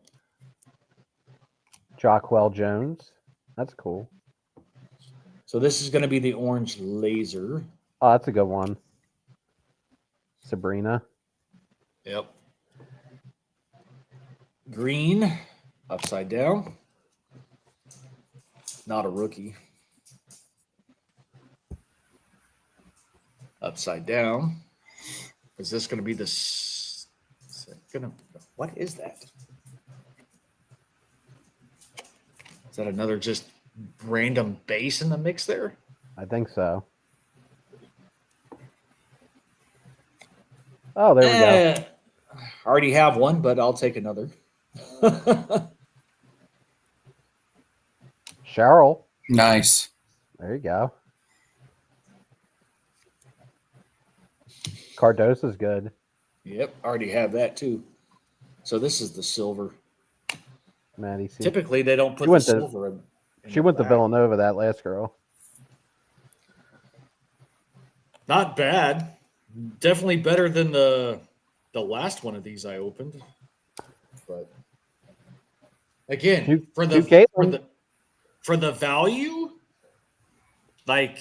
Jockwell Jones. That's cool. So this is going to be the orange laser. Oh, that's a good one. Sabrina. Yep. Green. Upside down. Not a rookie. Upside down. Is this going to be this? What is that? Is that another just random base in the mix there? I think so. Oh, there we go. I already have one, but I'll take another. Cheryl. Nice. There you go. Cardosa's good. Yep, already have that too. So this is the silver. Maddie C. Typically, they don't put She the went to- silver in. She went to Villanova, that last girl. Not bad. Definitely better than the last one of these I opened. But again, You- for you the Caitlin. for the value, like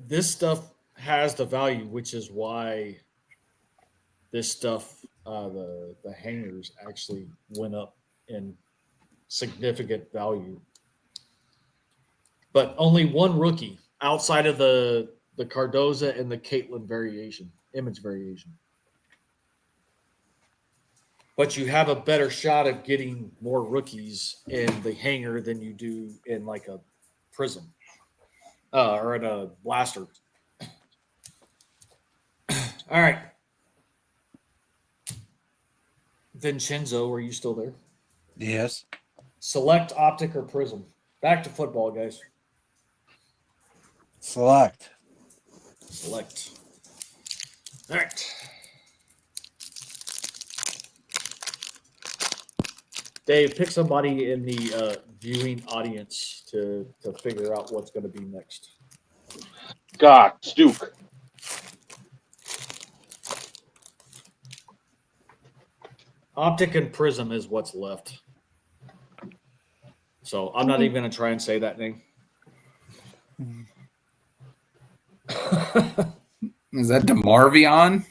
this stuff has the value, which is why this stuff, the hangers actually went up in significant value. But only one rookie outside of the Cardoza and the Caitlin variation, image variation. But you have a better shot of getting more rookies in the hanger than you do in like a prism or in a blaster. All right. Vincenzo, are you still there? Yes. Select optic or prism. Back to football, guys. Select. Select. All right. Dave, pick somebody in the viewing audience to figure out what's going to be next. Scott, Stuke. Optic and prism is what's left. So I'm not even going to try and say that name. Is that DeMarvion?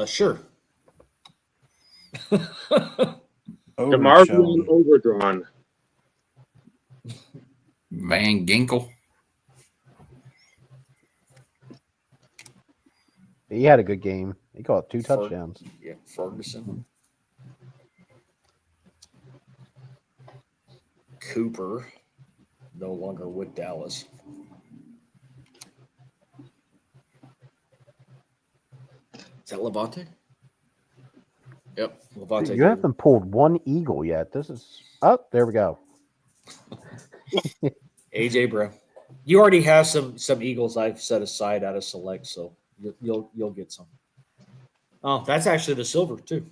Sure. DeMarvion overdrawn. Van Ginkel. He had a good game. He caught 2 touchdowns. Yeah, Ferguson. Cooper, no longer with Dallas. Is that Levante? Yep, Levante. You haven't pulled one eagle yet. This is there we go. AJ Brown. You already have some Eagles I've set aside out of select, so you'll get some. Oh, that's actually the silver too.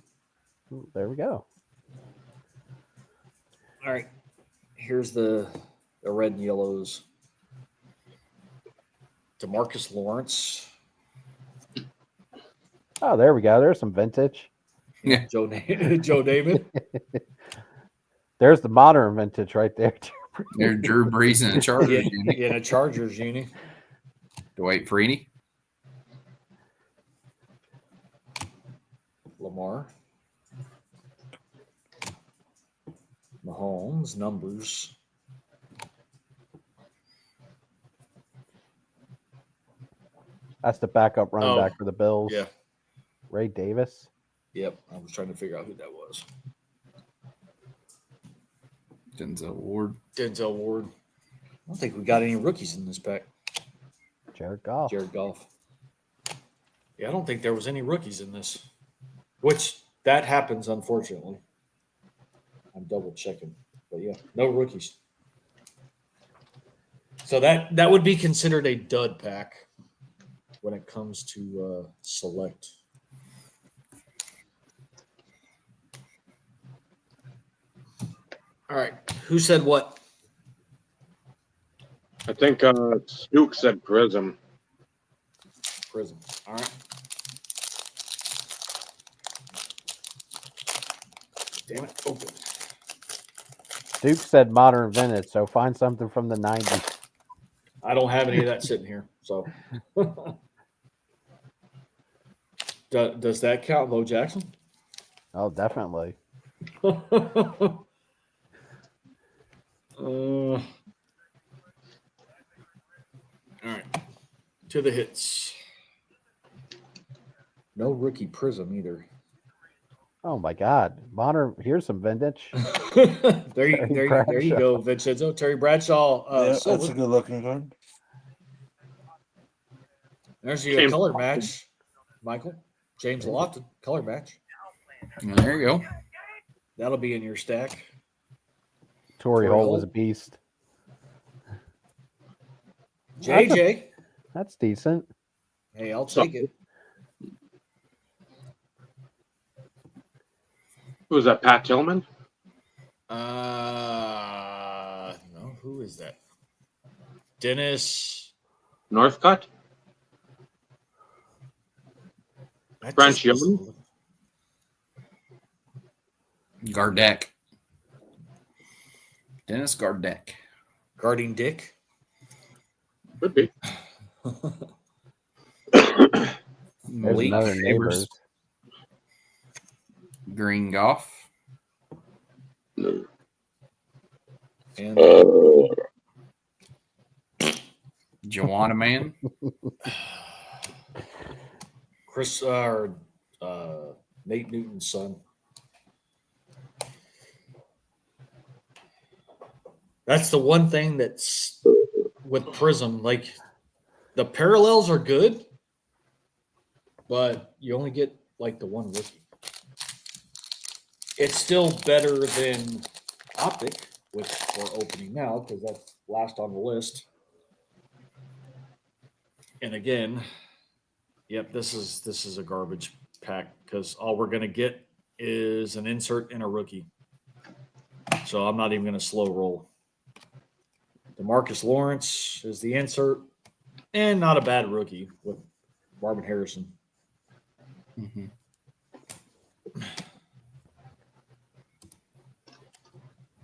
There we go. All right, here's the red and yellows. DeMarcus Lawrence. Oh, there we go. There's some vintage. Yeah. Joe Namath. There's the modern vintage right there. They're Drew Brees and the Chargers. Yeah, in a Chargers uni. Dwight Freeney. Lamar. Mahomes, numbers. That's the backup running back for the Bills. Yeah. Ray Davis. Yep. I was trying to figure out who that was. Denzel Ward. Denzel Ward. I don't think we got any rookies in this pack. Jared Goff. Jared Goff. Yeah, I don't think there was any rookies in this. Which that happens, unfortunately. I'm double checking. But yeah, no rookies. So that would be considered a dud pack when it comes to select. All right. Who said what? I think Stuke said Prism. Prism. All right. Damn it. Open. Duke said modern vintage, so find something from the 90s. I don't have any of that sitting here. So does that count, Bo Jackson? Oh, definitely. All right. to the hits. No rookie prism either. Oh my God, Bonner! Here's some vintage. there you go, Vincenzo. Terry Bradshaw. Yeah, that's silver. a good looking card. There's your color match, Michael. James Lofton, color match. There you go. That'll be in your stack. Torrey Holt was a beast. JJ. That's decent. Hey, I'll take it. Who was that? Pat Tillman? No, who is that? Northcutt? French Young? Gardeck. Dennis Gardeck. Guarding Dick. Could be. There's Malik another Favors. neighbors. Green Goff. And Joanna Man. Chris Nate Newton's son. That's the one thing that's with Prism. Like the parallels are good, but you only get like the one rookie. It's still better than Optic, which we're opening now because that's last on the list. And again, yep, this is a garbage pack because all we're gonna get is an insert and a rookie. So I'm not even gonna slow roll. DeMarcus Lawrence is the insert, and not a bad rookie with Marvin Harrison. Mm-hmm.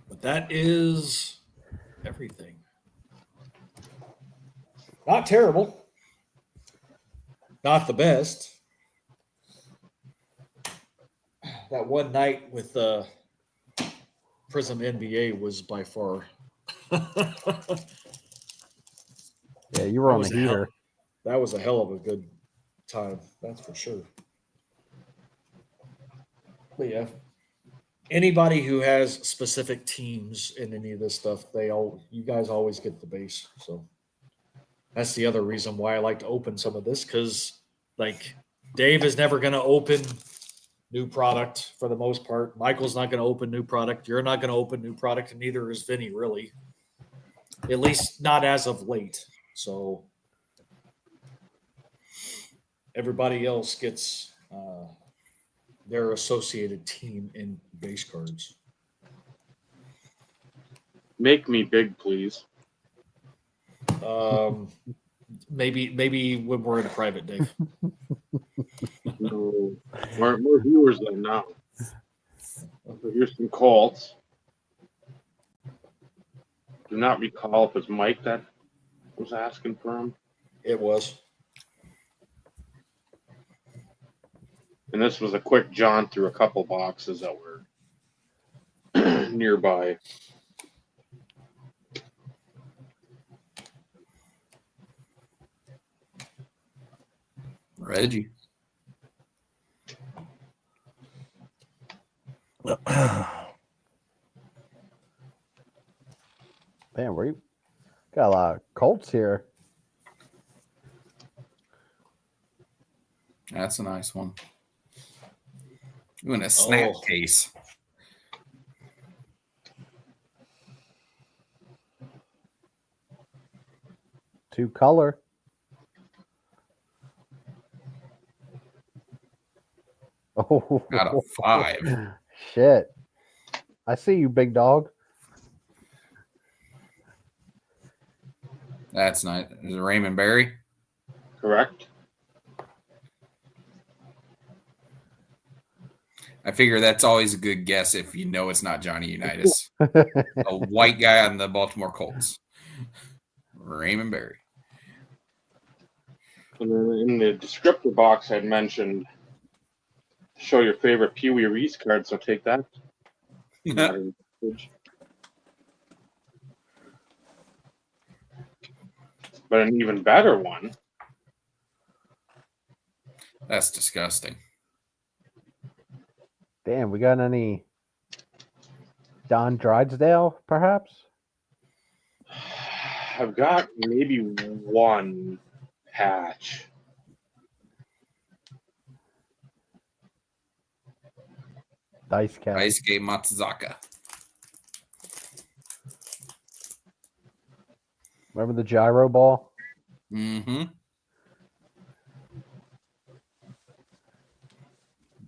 But that is everything. Not terrible. Not the best. That one night with Prism NBA was by far. Yeah, you were on the heater. That was a hell of a good time. That's for sure. But yeah, anybody who has specific teams in any of this stuff, you guys always get the base. So that's the other reason why I like to open some of this, because like Dave is never going to open new product for the most part. Michael's not going to open new product. You're not going to open new product, and neither is Vinny, really. At least not as of late. So everybody else gets their associated team in base cards. Make me big, please. Maybe when we're in a private, Dave. No, more viewers than now. So here's some Colts. Do not recall if it's Mike that was asking for them. It was. And this was a quick jaunt through a couple boxes that were nearby. Reggie. Man, we got a lot of Colts here. That's a nice one. Ooh, and a snap case. Two color. Oh, Got a 5. Shit. I see you, big dog. That's nice. Is it Raymond Berry? Correct. I figure that's always a good guess if you know it's not Johnny Unitas. A white guy on the Baltimore Colts. Raymond Berry. And then in the descriptor box, I'd mentioned show your favorite Pee Wee Reese card, so take that. But an even better one That's disgusting. Damn, we got any Don Drysdale, perhaps? I've got maybe one patch. Dice Kelly. Daisuke Matsuzaka. Remember the gyro ball? Mm-hmm.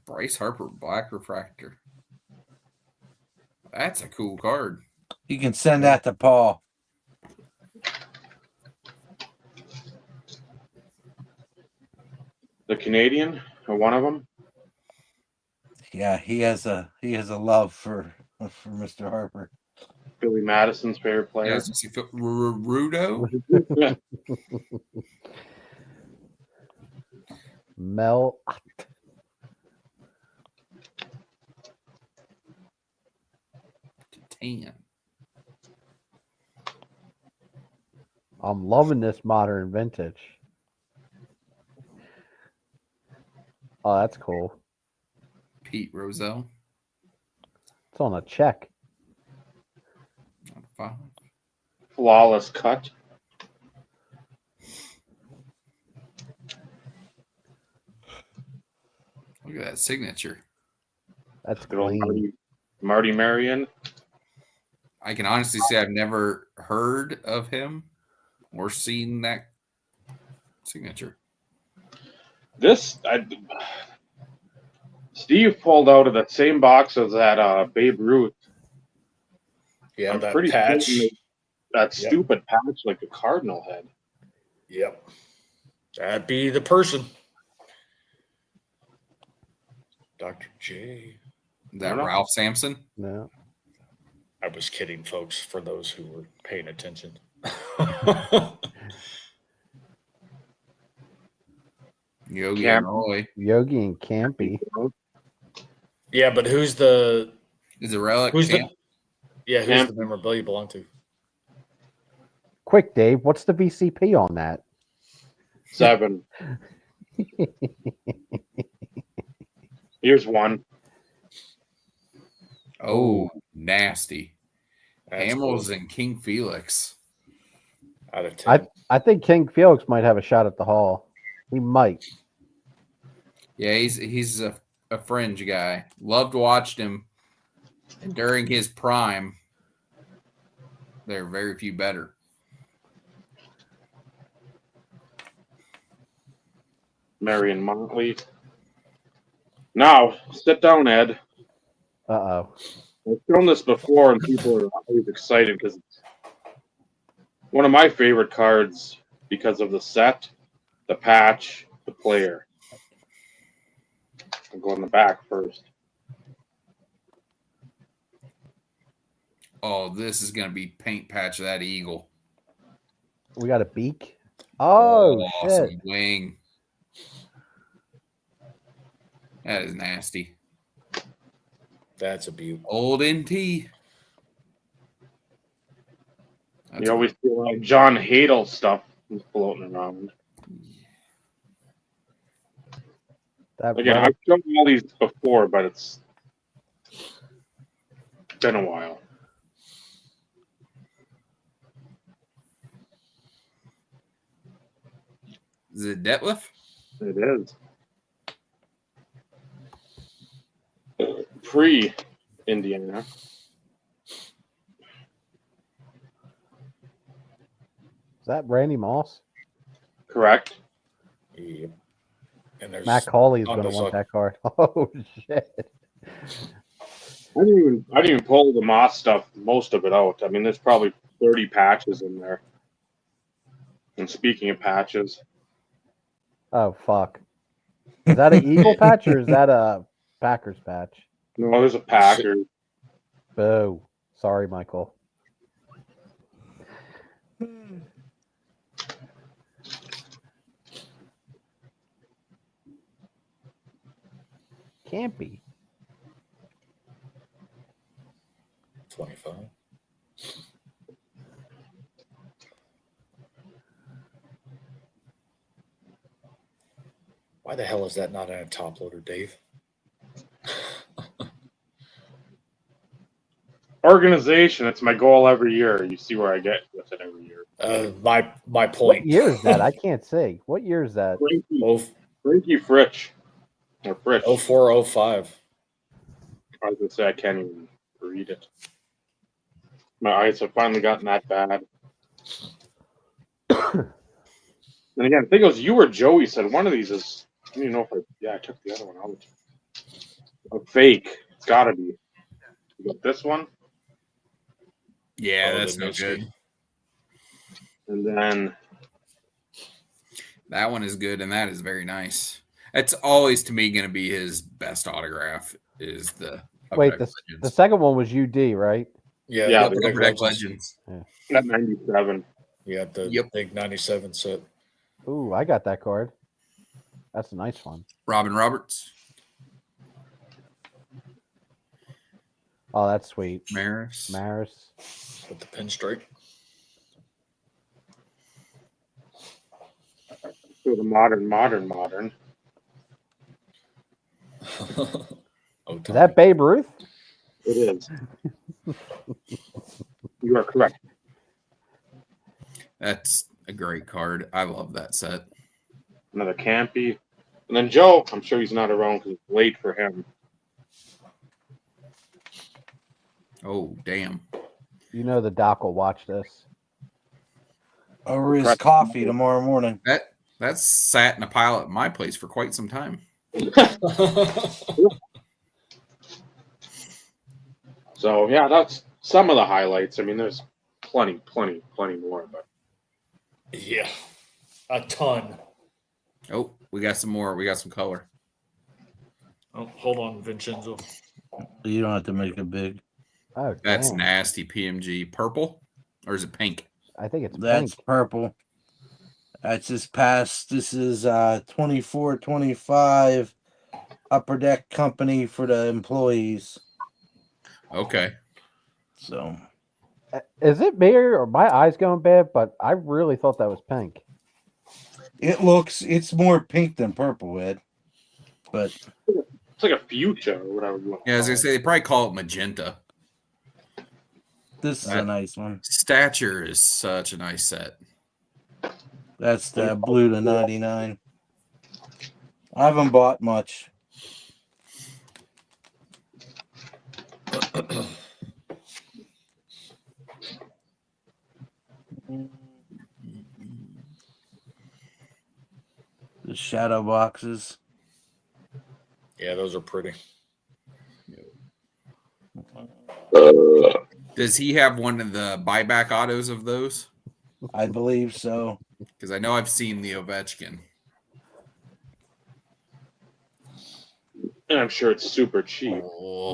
Bryce Harper, Black Refractor. That's a cool card. You can send that to Paul. The Canadian, or one of them. Yeah, he has a love for Mr. Harper. Billy Madison's favorite Yeah, player. Rudo. Yeah. Mel. Tan. I'm loving this modern vintage. Oh, that's cool. Pete Rozelle. It's on a check. Not a 5. Flawless cut. Look at that signature. That's Good old clean. Marty Marion. I can honestly say I've never heard of him or seen that signature. Steve pulled out of the same box as that Babe Ruth. Yeah, I'm that pretty patch. certain that Yep. stupid patch like a cardinal head. Yep. That'd be the person. Dr. J. Is that Ralph Sampson? No. I was kidding, folks, for those who were paying attention. Yogi Camp. and Roy. Yogi and Campy. Yeah, but who's the Is it Relic? who's Camp? who's Camp. the memorabilia belong to? Quick, Dave, what's the VCP on that? 7. Here's one. Oh, nasty. That's Hamels cool. and King Felix. Out of 10. I think King Felix might have a shot at the Hall. He might. Yeah, he's a fringe guy. Loved watching him. And during his prime, there are very few better. Marion Motley. Now, sit down, Ed. Uh-oh. I've shown this before, and people are always excited because it's one of my favorite cards because of the set, the patch, the player. I'll go in the back first. Oh, this is going to be paint patch of that eagle. We got a beak. Oh, shit. Awesome wing. That is nasty. That's a beaut. Old NT. That's You always feel like John Hadel stuff floating around. That Again, relic- I've shown all these before, but it's been a while. Is it Detlef? It is. Pre-Indiana. Is that Randy Moss? Correct. Yeah. And there's Mac Hawley's going to Honda's want like- that card. Oh, shit. I didn't even pull the Moss stuff, most of it out. I mean, there's probably 30 patches in there. And speaking of patches, Oh, fuck. Is that an Eagle patch or is that a Packers patch? no, there's a Packer. Boo. Sorry, Michael. Can't be. 25. Why the hell is that not in a top loader, Dave? Organization. It's my goal every year. You see where I get with it every year. My What point. year is that? I can't see. What year is that? Frankie Fritch. Or Fritch. 04, 05. I was going to say I can't even read it. My eyes have finally gotten that bad. And again, I think it was you or Joey said one of these is, I don't even know if I took the other one out. A fake. It's got to be. You got this one? Yeah, Oh, that's the no Newski. good. And then That one is good, and that is very nice. That's always, to me, going to be his best autograph is the Upper Wait, Deck the Legends. second one was UD, right? Yeah, Yeah, the the Upper Deck Legends. that 97. Yeah, the big 97 set. Ooh, I got that card. That's a nice one. Robin Roberts. Oh, that's sweet. Maris. With the pinstripe. So the modern. Is that Babe Ruth? It is. You are correct. That's a great card. I love that set. Another Campy. And then Joe, I'm sure he's not around because it's late for him. Oh, damn. You know the doc will watch this. Over his coffee tomorrow morning. That's sat in a pile at my place for quite some time. So, yeah, that's some of the highlights. I mean, there's plenty more. But Yeah, a ton. Oh, we got some more. We got some color. Oh, hold on, Vincenzo. You don't have to make it big. Oh, That's damn. nasty PMG. Purple? Or is it pink? I think it's That's pink. purple. That's his past. This is 24-25 Upper Deck Company for the employees. Okay. So Is it me or my eyes going bad? But I really thought that was pink. it's more pink than purple, Ed. But it's like a fuchsia or whatever you want. Yeah, I was going to say, they probably call it magenta. this is a nice one. Stature is such a nice set. That's the blue to 99. I haven't bought much. The shadow boxes. Yeah, those are pretty. Does he have one of the buyback autos of those? I believe so. Because I know I've seen the Ovechkin. And I'm sure it's super cheap.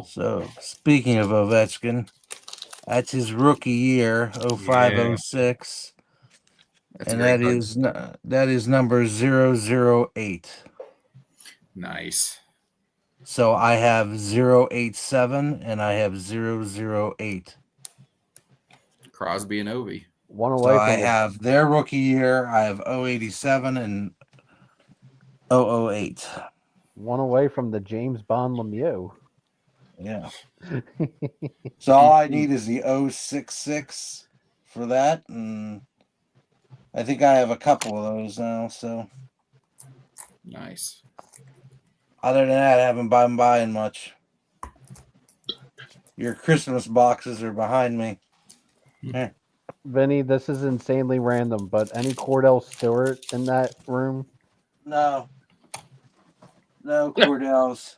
So, speaking of Ovechkin, that's his rookie year, 05-06. That's And a great that is number 008. Nice. So I have 087 and I have 008. Crosby and Ovi. One So away I from the, have their rookie year. I have 087 and 008. one away from the James Bond Lemieux. Yeah. So all I need is the 066 for that. And I think I have a couple of those now. So Nice. other than that, I haven't been buying much. Your Christmas boxes are behind me. Vinny, this is insanely random, but any Cordell Stewart in that room? No Cordells.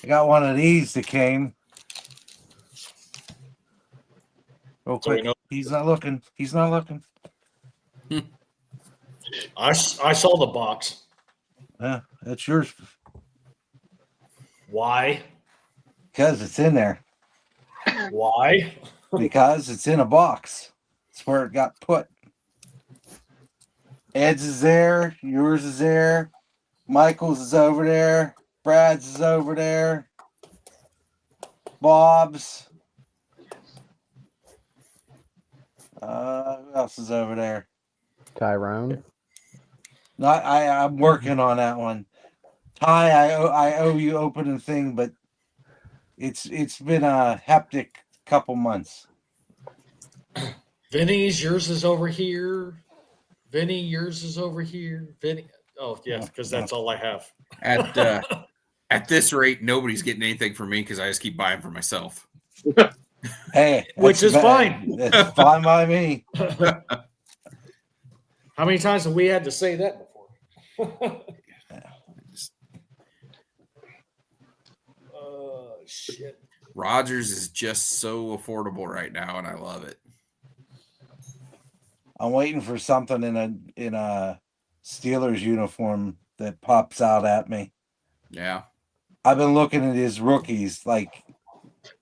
I got one of these that came. Real So we quick. know- He's not looking. I saw the box. Yeah, that's yours. Why? Because it's in there. Why? Because it's in a box. It's where it got put. Ed's is there. Yours is there. Michael's is over there. Brad's is over there. Bob's. Who else is over there? Tyrone. I'm working on that one. Ty, I owe you opening thing, but it's been a hectic couple months. Vinny's, yours is over here. Vinny, yours is over here. Vinny, oh yes, because that's all I have. At this rate, nobody's getting anything from me because I just keep buying for myself. Hey, which is fine. That's fine by me. How many times have we had to say that before? Shit. Rogers is just so affordable right now, and I love it. I'm waiting for something in a Steelers uniform that pops out at me. Yeah. I've been looking at his rookies. Like,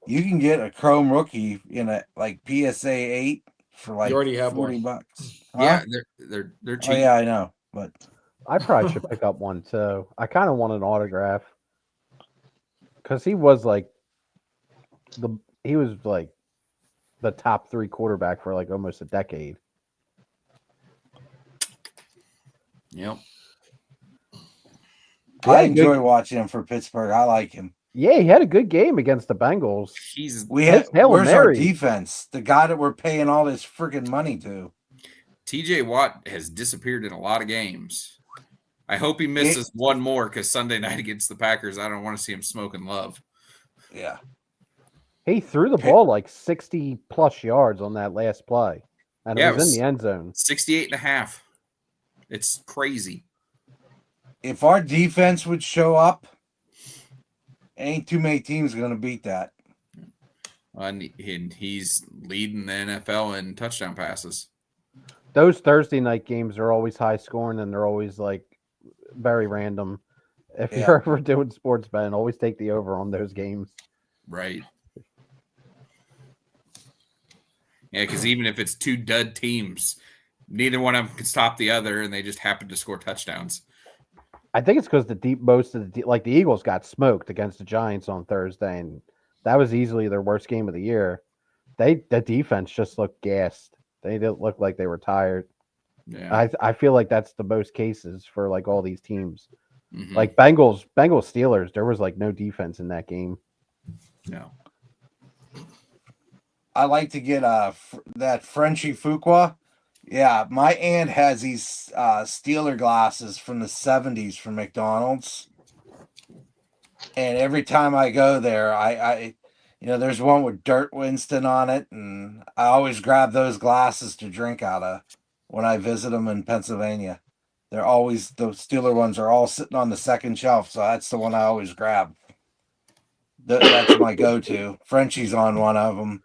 you can get a chrome rookie in a like PSA 8 for like You already have $40. one. Huh? Yeah, they're cheap. Oh yeah, I know, but I probably should pick up one too. I kind of want an autograph because he was like the top 3 quarterback for like almost a decade. Yep. I enjoy watching him for Pittsburgh. I like him. Yeah, he had a good game against the Bengals. Where's our defense? The guy that we're paying all this freaking money to. TJ Watt has disappeared in a lot of games. I hope he misses one more because Sunday night against the Packers, I don't want to see him smoking love. Yeah. He threw the ball like 60 plus yards on that last play. And it was in the end zone. 68.5. It's crazy. If our defense would show up, ain't too many teams going to beat that. And he's leading the NFL in touchdown passes. Those Thursday night games are always high scoring and they're always like very random. If you're ever doing sports betting, always take the over on those games. Right. Yeah, because even if it's 2 dud teams, neither one of them can stop the other, and they just happen to score touchdowns. I think it's because most of the Eagles got smoked against the Giants on Thursday, and that was easily their worst game of the year. The defense just looked gassed. They didn't look like they were tired. Yeah, I feel like that's the most cases for like all these teams. Mm-hmm. Like Bengals Steelers, there was like no defense in that game. No. I like to get that Frenchie Fuqua. Yeah, my aunt has these Steeler glasses from the 70s from McDonald's. And every time I go there, I there's one with Dirt Winston on it, and I always grab those glasses to drink out of when I visit them in Pennsylvania. They're always, the Steeler ones are all sitting on the second shelf, so that's the one I always grab. That's my go-to. Frenchie's on one of them.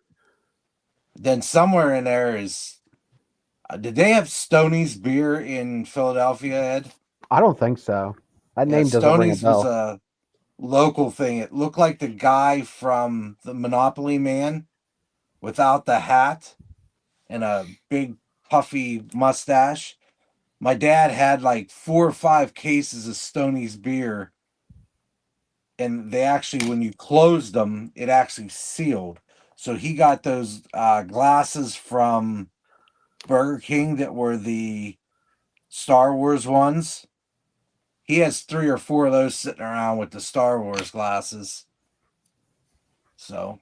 Then somewhere in there is, did they have Stoney's beer in Philadelphia, Ed? I don't think so. That name doesn't ring a Stoney's bell. was a local thing. It looked like the guy from the Monopoly Man without the hat and a big puffy mustache. My dad had like 4 or 5 cases of Stoney's beer, and they actually, when you closed them, it actually sealed. So he got those glasses from Burger King that were the Star Wars ones. He has 3 or 4 of those sitting around with the Star Wars glasses. So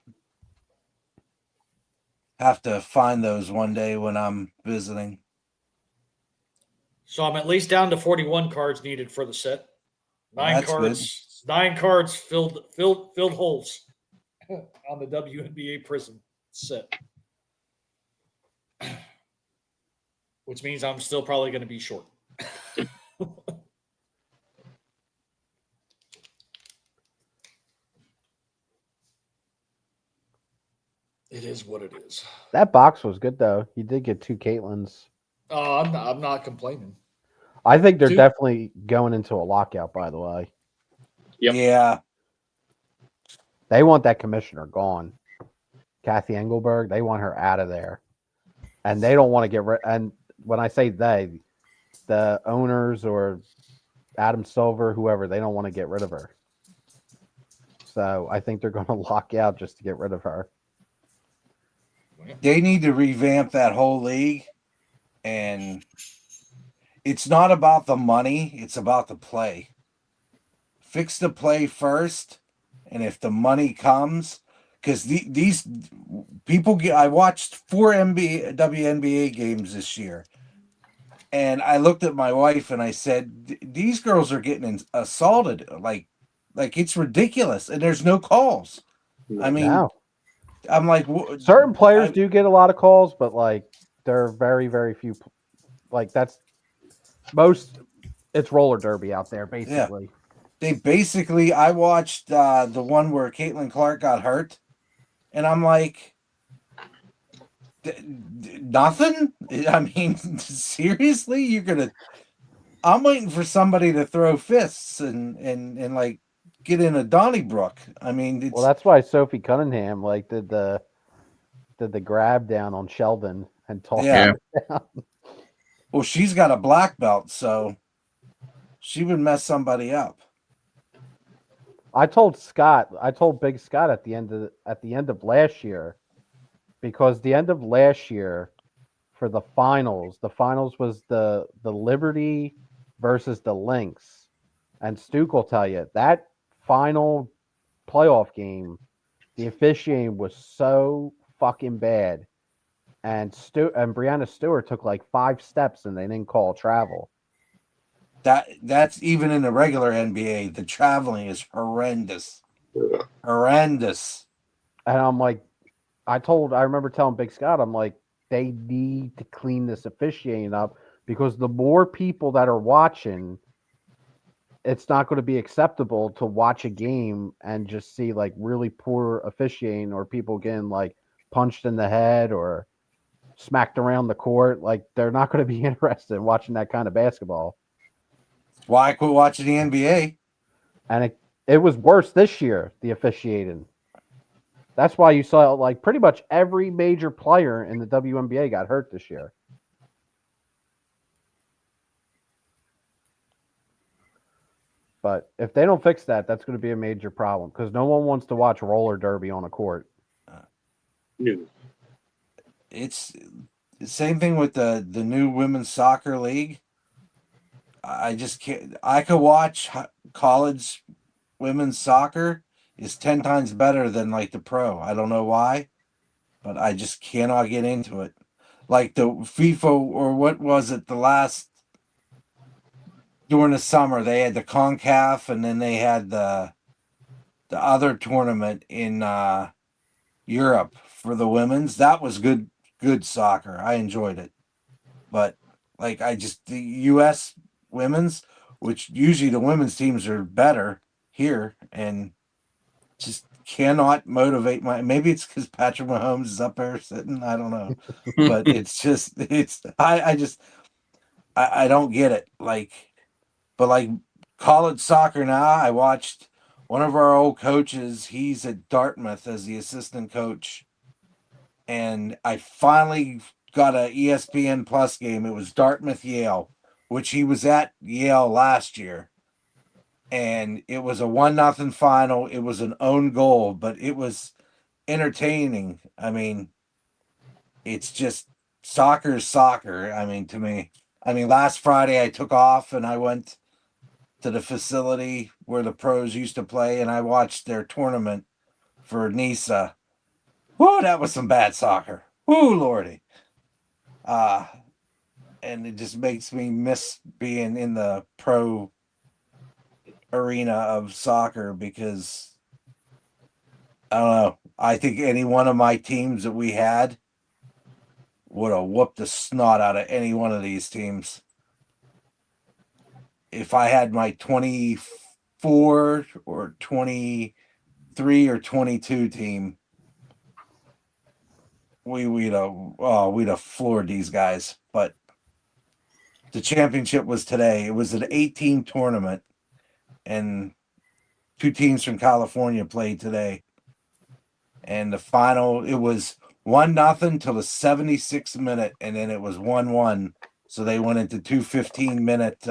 have to find those one day when I'm visiting. So I'm at least down to 41 cards needed for the set. 9 That's cards. Good. 9 cards filled holes on the WNBA Prism set. Which means I'm still probably going to be short. It is what it is. That box was good though. You did get 2 Caitlins. Oh, I'm not complaining. I think they're definitely going into a lockout, by the way. Yep. Yeah. They want that commissioner gone. Kathy Engelberg, they want her out of there. And they don't want to get rid. And when I say they, the owners or Adam Silver, whoever, they don't want to get rid of her. So I think they're going to lock out just to get rid of her. They need to revamp that whole league. And it's not about the money, it's about the play. fix the play first, and if the money comes, because these people get. I watched 4 WNBA games this year, and I looked at my wife and I said, "These girls are getting assaulted like it's ridiculous, and there's no calls." I mean, No. I'm like, Certain players do get a lot of calls, but like there are very, very few. Like that's most. It's roller derby out there, basically. They basically. I watched the one where Caitlin Clark got hurt, and I'm like, nothing. I mean, seriously, you're gonna. I'm waiting for somebody to throw fists and like get in a Donnybrook. I mean, it's, Well, that's why Sophie Cunningham like did the grab down on Sheldon and tossed Yeah. him down. well, she's got a black belt, so she would mess somebody up. I told Big Scott at the end of last year, because the end of last year for the finals was the Liberty versus the Lynx, and Stuke will tell you that final playoff game, the officiating was so fucking bad, and Brianna Stewart took like 5 steps and they didn't call travel. That's even in the regular NBA. The traveling is horrendous. Horrendous. And I'm like, I remember telling Big Scott, I'm like, they need to clean this officiating up, because the more people that are watching, it's not going to be acceptable to watch a game and just see like really poor officiating, or people getting like punched in the head or smacked around the court. Like they're not going to be interested in watching that kind of basketball. Why I quit watching the NBA? And it was worse this year, the officiating. That's why you saw like pretty much every major player in the WNBA got hurt this year. But if they don't fix that, that's going to be a major problem, because no one wants to watch roller derby on a court. It's the same thing with the new women's soccer league. I just can't. I could watch college women's soccer is 10 times better than like the pro. I don't know why, but I just cannot get into it. Like the FIFA, or what was it, during the summer they had the CONCACAF, and then they had the other tournament in Europe for the women's. That was good soccer. I enjoyed it. But like the US women's, which usually the women's teams are better here, and just cannot motivate maybe it's because Patrick Mahomes is up there sitting, I don't know. But I don't get it. But like college soccer now, I watched one of our old coaches, he's at Dartmouth as the assistant coach, and I finally got a ESPN Plus game. It was Dartmouth Yale, which he was at Yale last year, and it was a 1-0 final. It was an own goal, but it was entertaining. I mean, it's just soccer is soccer. I mean, to me, last Friday I took off and I went to the facility where the pros used to play, and I watched their tournament for Nisa. Whoa, that was some bad soccer. Whoo, lordy. And it just makes me miss being in the pro arena of soccer, because I don't know. I think any one of my teams that we had would have whooped the snot out of any one of these teams. If I had my 24 or 23 or 22 team, we'd have floored these guys. But the championship was today. It was an 8-team tournament, and 2 teams from California played today. And the final, it was 1-0 till the 76th minute, and then it was 1-1. So they went into 2 15-minute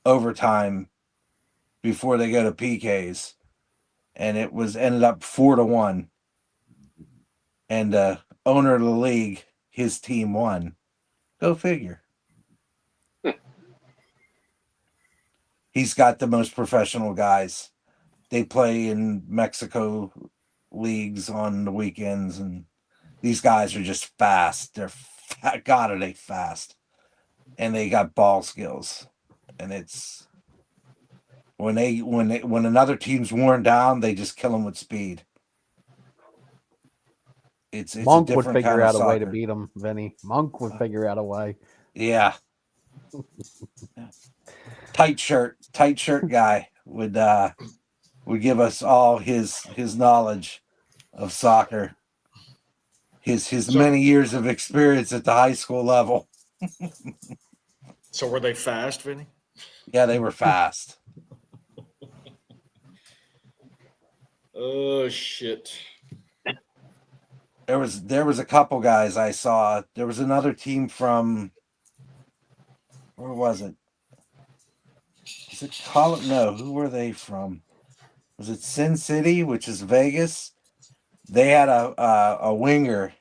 overtime before they go to PKs, and it was ended up 4-1. And the owner of the league, his team won. Go figure. He's got the most professional guys. They play in Mexico leagues on the weekends, and these guys are just fast. God, are they fast? And they got ball skills. And it's when another team's worn down, they just kill them with speed. It's Monk a would different figure kind of out a way to soccer. beat him, Vinny. Monk would figure out a way. Yeah. Tight shirt guy would give us all his knowledge of soccer. His many years of experience at the high school level. So were they fast, Vinny? Yeah, they were fast. Oh shit. There was a couple guys I saw. There was another team from, where was it? Was it No, who were they from? Was it Sin City, which is Vegas? They had a winger,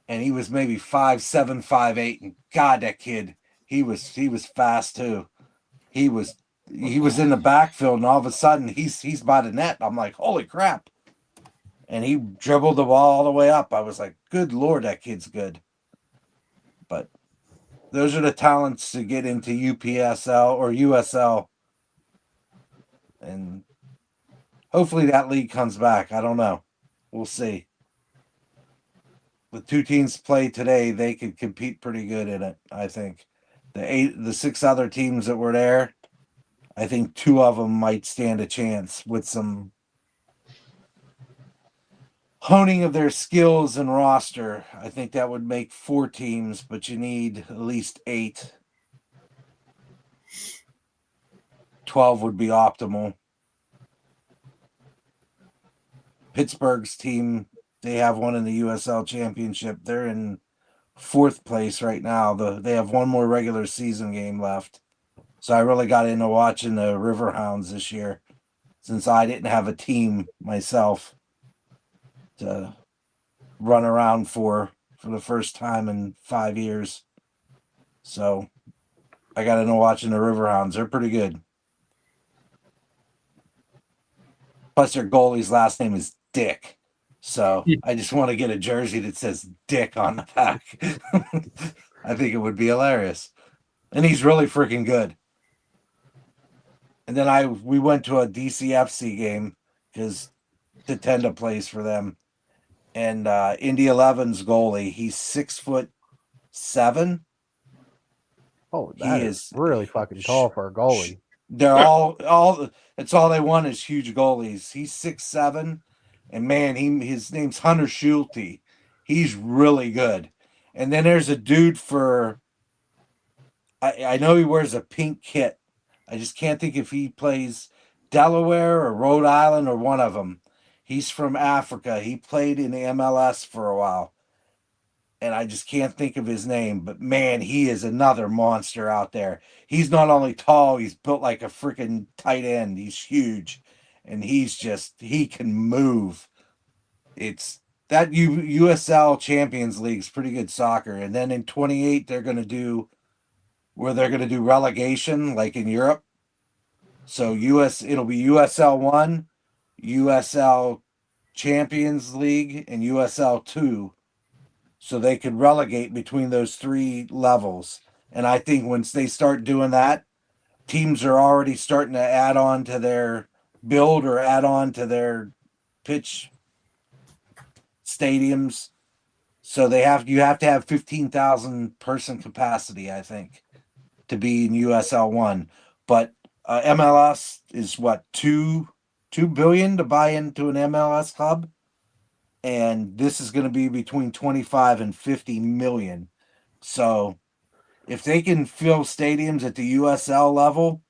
and he was maybe 5'7", 5'8", and God, that kid, he was fast too. He was in the backfield, and all of a sudden he's by the net. I'm like, holy crap! And he dribbled the ball all the way up. I was like, good Lord, that kid's good. But those are the talents to get into UPSL or USL. And hopefully that league comes back. I don't know. We'll see. The two teams play today, they could compete pretty good in it, I think. The 6 other teams that were there, I think 2 of them might stand a chance with some honing of their skills and roster. I think that would make 4 teams, but you need at least 8. 12 would be optimal. Pittsburgh's team, they have one in the USL Championship. They're in 4th place right now. They have one more regular season game left. So I really got into watching the Riverhounds this year, since I didn't have a team myself to run around for the first time in 5 years. So I got into watching the Riverhounds. They're pretty good. Plus their goalie's last name is Dick. So I just want to get a jersey that says Dick on the back. I think it would be hilarious. And he's really freaking good. And then we went to a DCFC game because Tatenda plays for them. And Indy 11's goalie, he's 6'7". Oh, that is really fucking tall for a goalie. They're all that's all they want is huge goalies. He's 6'7", and man, his name's Hunter Schulte. He's really good. And then there's a dude for, I know he wears a pink kit. I just can't think if he plays Delaware or Rhode Island or one of them. He's from Africa. He played in the MLS for a while. And I just can't think of his name, but man, he is another monster out there. He's not only tall, he's built like a freaking tight end. He's huge, and he can move. It's that USL Champions League is pretty good soccer. And then in 28, they're going to do relegation like in Europe. So it'll be USL 1, USL Champions League, and USL 2. So they could relegate between those 3 levels. And I think once they start doing that, teams are already starting to add on to their build or add on to their pitch stadiums. So you have to have 15,000 person capacity, I think, to be in USL 1. But MLS is what, 2 billion to buy into an MLS hub? And this is going to be between 25 and 50 million. So if they can fill stadiums at the USL level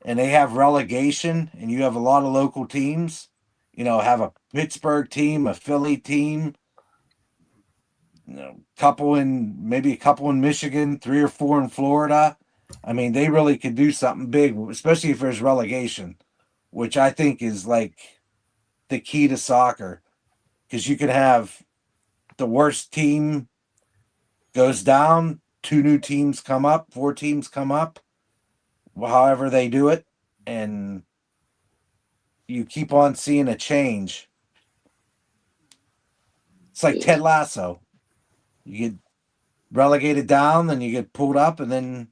and they have relegation and you have a lot of local teams, have a Pittsburgh team, a Philly team, maybe a couple in Michigan, 3 or 4 in Florida. I mean, they really could do something big, especially if there's relegation, which I think is like the key to soccer. Because you can have the worst team goes down, 2 new teams come up, 4 teams come up. however they do it, and you keep on seeing a change. It's like Ted Lasso. You get relegated down, then you get pulled up, and then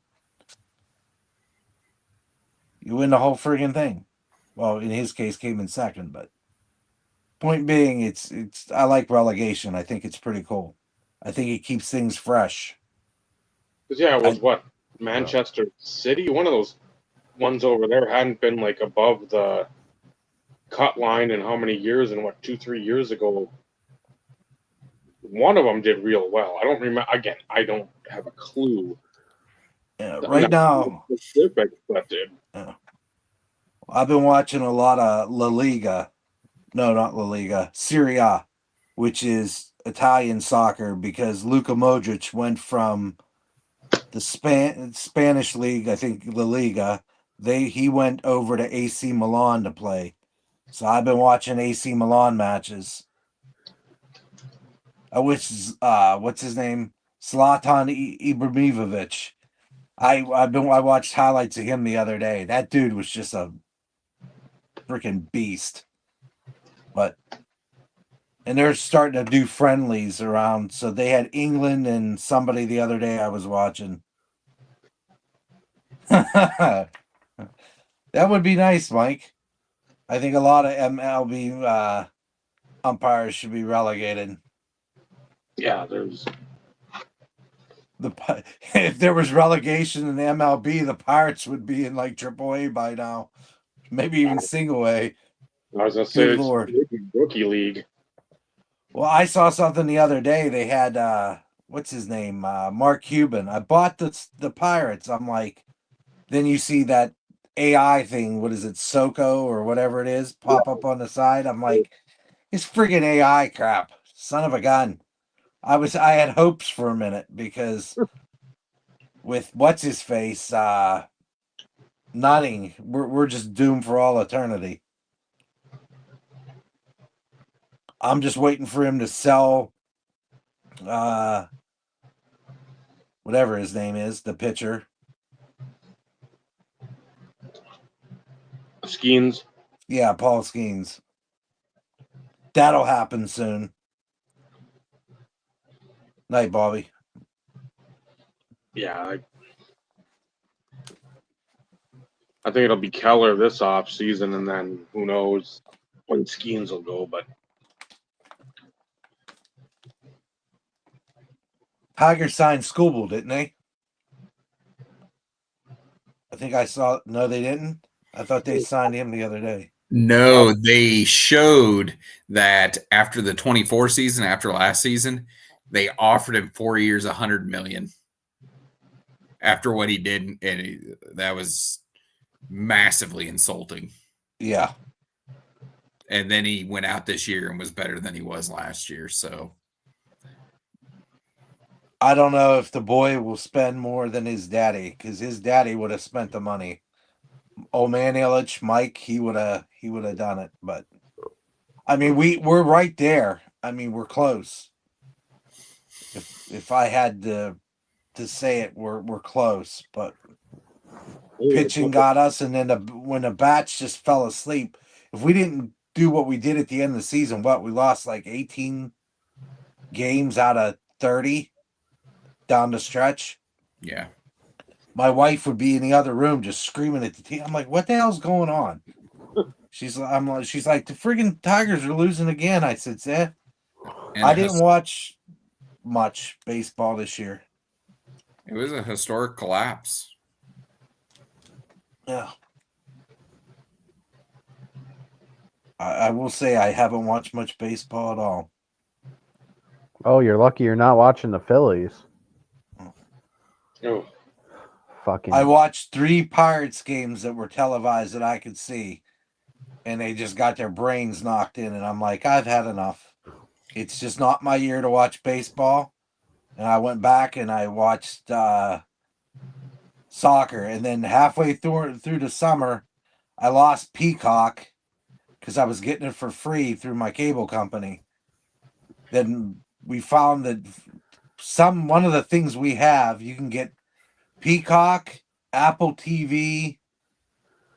you win the whole friggin' thing. Well, in his case, came in second, but point being, it's I like relegation. I think it's pretty cool. I think it keeps things fresh. Because it was Manchester City, one of those ones over there hadn't been like above the cut line in how many years, and 2-3 years ago one of them did real well. I don't remember, again, I don't have a clue. Right now specific, but I've been watching a lot of La Liga. No, not La Liga, Serie A, which is Italian soccer, because Luka Modric went from the Spanish league, I think La Liga. He went over to AC Milan to play. So I've been watching AC Milan matches. I wish what's his name? Zlatan Ibrahimovic. I watched highlights of him the other day. That dude was just a freaking beast. And they're starting to do friendlies around. So they had England and somebody the other day I was watching. That would be nice, Mike. I think a lot of MLB umpires should be relegated. Yeah, there's if there was relegation in the MLB, the Pirates would be in like AAA by now, maybe even single A. I was gonna say, Good Lord. Rookie league. Well, I saw something the other day. They had what's his name, Mark Cuban. I bought the Pirates. I'm like, then you see that AI thing. What is it, Soko or whatever it is, pop up on the side. I'm like, it's friggin' AI crap. Son of a gun. I had hopes for a minute, because with what's his face nutting, we're just doomed for all eternity. I'm just waiting for him to sell whatever his name is, the pitcher. Skeens. Yeah, Paul Skeens. That'll happen soon. Night, Bobby. Yeah, I think it'll be Keller this off season, and then who knows when Skeens will go. But Tigers signed Skubal, didn't they? I think I saw. No, they didn't. I thought they signed him the other day. No, they showed that after the 24 season, after last season, they offered him 4 years, $100 million. After what he did, and that was massively insulting. Yeah. And then he went out this year and was better than he was last year. So I don't know if the boy will spend more than his daddy, because his daddy would have spent the money. Old man Illich, Mike, he would have done it. But I mean, we're right there. I mean, we're close. If I had to say it, we're close. But pitching got us, and then when the bats just fell asleep, if we didn't do what we did at the end of the season, we lost like 18 games out of 30 down the stretch. Yeah. My wife would be in the other room just screaming at the team. I'm like, what the hell's going on? She's like, the friggin' Tigers are losing again. I said, Seth, I didn't watch much baseball this year. It was a historic collapse. Yeah. I will say I haven't watched much baseball at all. Oh, you're lucky you're not watching the Phillies. oh, Fucking. I watched 3 Pirates games that were televised that I could see, and they just got their brains knocked in, and I'm like, I've had enough. It's just not my year to watch baseball. And I went back and I watched soccer, and then halfway through the summer, I lost Peacock because I was getting it for free through my cable company. Then we found that one of the things we have, you can get Peacock, Apple TV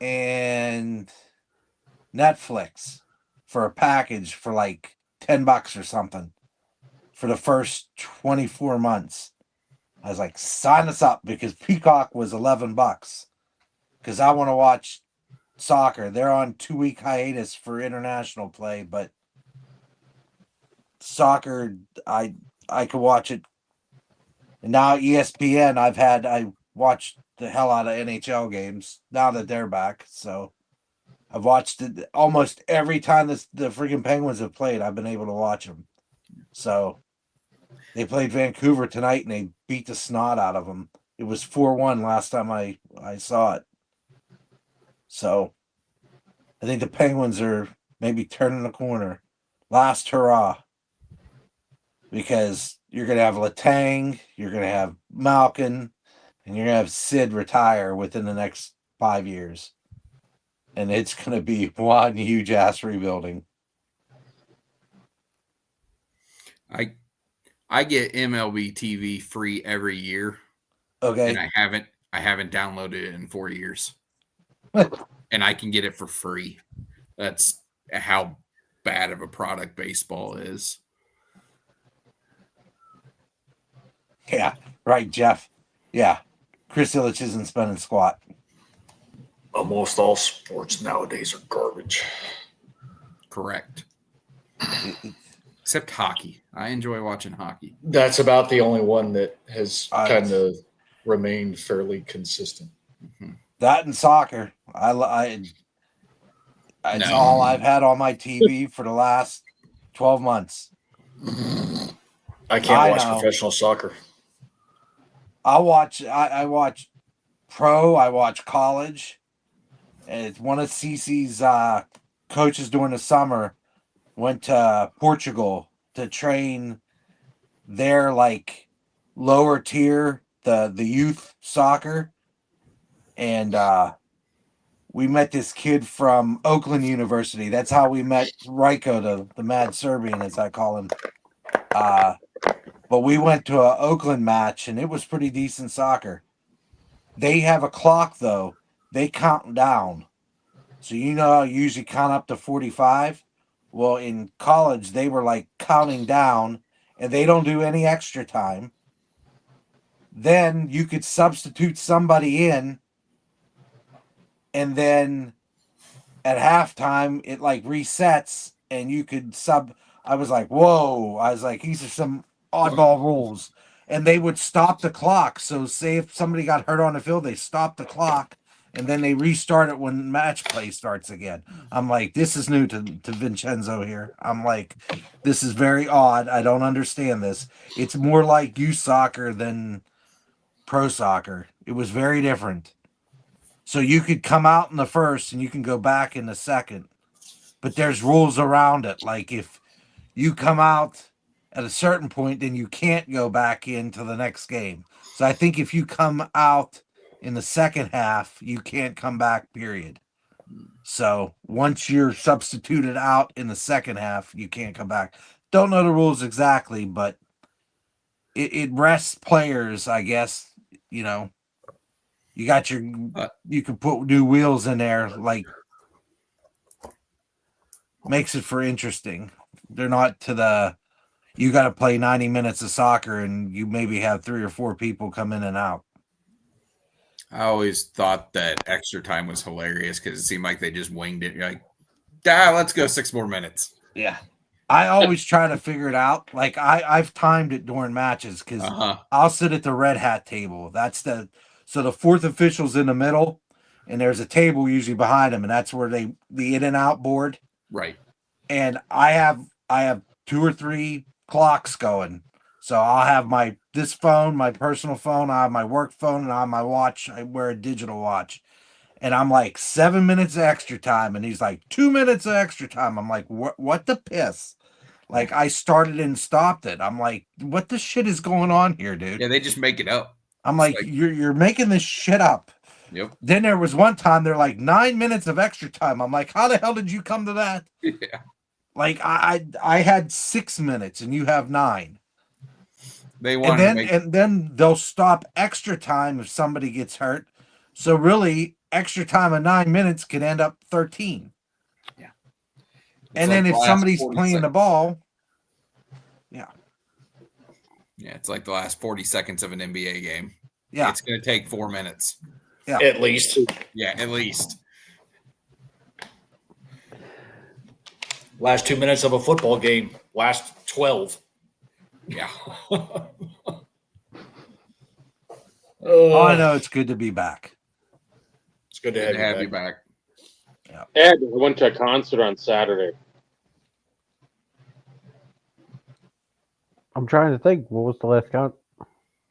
and Netflix for a package for like $10 or something for the first 24 months. I was like, sign us up, because Peacock was $11 because I want to watch soccer. They're on 2-week hiatus for international play, but soccer, I could watch it. And now ESPN, I watched the hell out of NHL games now that they're back. So I've watched it almost every time the freaking Penguins have played. I've been able to watch them. So they played Vancouver tonight and they beat the snot out of them. It was 4-1 last time I saw it. So I think the Penguins are maybe turning the corner. Last hurrah. Because you're going to have Letang, you're going to have Malkin, and you're going to have Sid retire within the next 5 years. And it's going to be one huge ass rebuilding. I get MLB TV free every year. Okay. And I haven't downloaded it in 4 years. And I can get it for free. That's how bad of a product baseball is. Yeah, right, Jeff. Yeah. Chris Illich isn't spending squat. Almost all sports nowadays are garbage. Correct. Except hockey. I enjoy watching hockey. That's about the only one that has kind of remained fairly consistent. Mm-hmm. That and soccer. It's all I've had on my TV for the last 12 months. I can't watch professional soccer. I watch pro, I watch college. And it's one of Cece's coaches during the summer went to Portugal to train their like lower tier, the youth soccer. And we met this kid from Oakland University. That's how we met Ryko, the mad Serbian, as I call him. But we went to an Oakland match, and it was pretty decent soccer. They have a clock, though. They count down. So you know how you usually count up to 45? Well, in college, they were like counting down, and they don't do any extra time. Then you could substitute somebody in, and then at halftime, it like resets, and you could sub. I was like, whoa. I was like, these are some oddball rules. And they would stop the clock. So say if somebody got hurt on the field, they stop the clock, and then they restart it when match play starts again. I'm like, this is new to Vincenzo here. I'm like, this is very odd. I don't understand this. It's more like youth soccer than pro soccer. It was very different. So you could come out in the first and you can go back in the second. But there's rules around it. Like if you come out at a certain point, then you can't go back into the next game. So I think if you come out in the second half, you can't come back, period. So once you're substituted out in the second half, you can't come back. Don't know the rules exactly, but it rests players, I guess. You know, you got your, you can put new wheels in there, like makes it for interesting. They're not to the, you got to play 90 minutes of soccer and you maybe have 3 or 4 people come in and out. I always thought that extra time was hilarious because it seemed like they just winged it. You're like, let's go 6 more minutes. Yeah. I always try to figure it out. Like I've timed it during matches because I'll sit at the red hat table. So the fourth official's in the middle and there's a table usually behind him, and that's where the in and out board. Right. And I have 2 or 3 clocks going. So I'll have this phone, my personal phone, I have my work phone, and I have my watch. I wear a digital watch. And I'm like, 7 minutes of extra time. And he's like, 2 minutes of extra time. I'm like, what the piss? Like, I started and stopped it. I'm like, what the shit is going on here, dude? Yeah, they just make it up. I'm like, you're making this shit up. Yep. Then there was one time they're like 9 minutes of extra time. I'm like, how the hell did you come to that? Yeah. Like I had 6 minutes and you have 9. They want and then they'll stop extra time if somebody gets hurt. So really, extra time of 9 minutes could end up 13. Yeah. And then if somebody's playing the ball, yeah, it's like the last 40 seconds of an NBA game. Yeah. It's going to take 4 minutes. Yeah. At least. Yeah, at least. Last 2 minutes of a football game. Last 12. Yeah. All I know, it's good to be back. It's good to have you back. Yeah. Ed, I went to a concert on Saturday. I'm trying to think. What was the last count?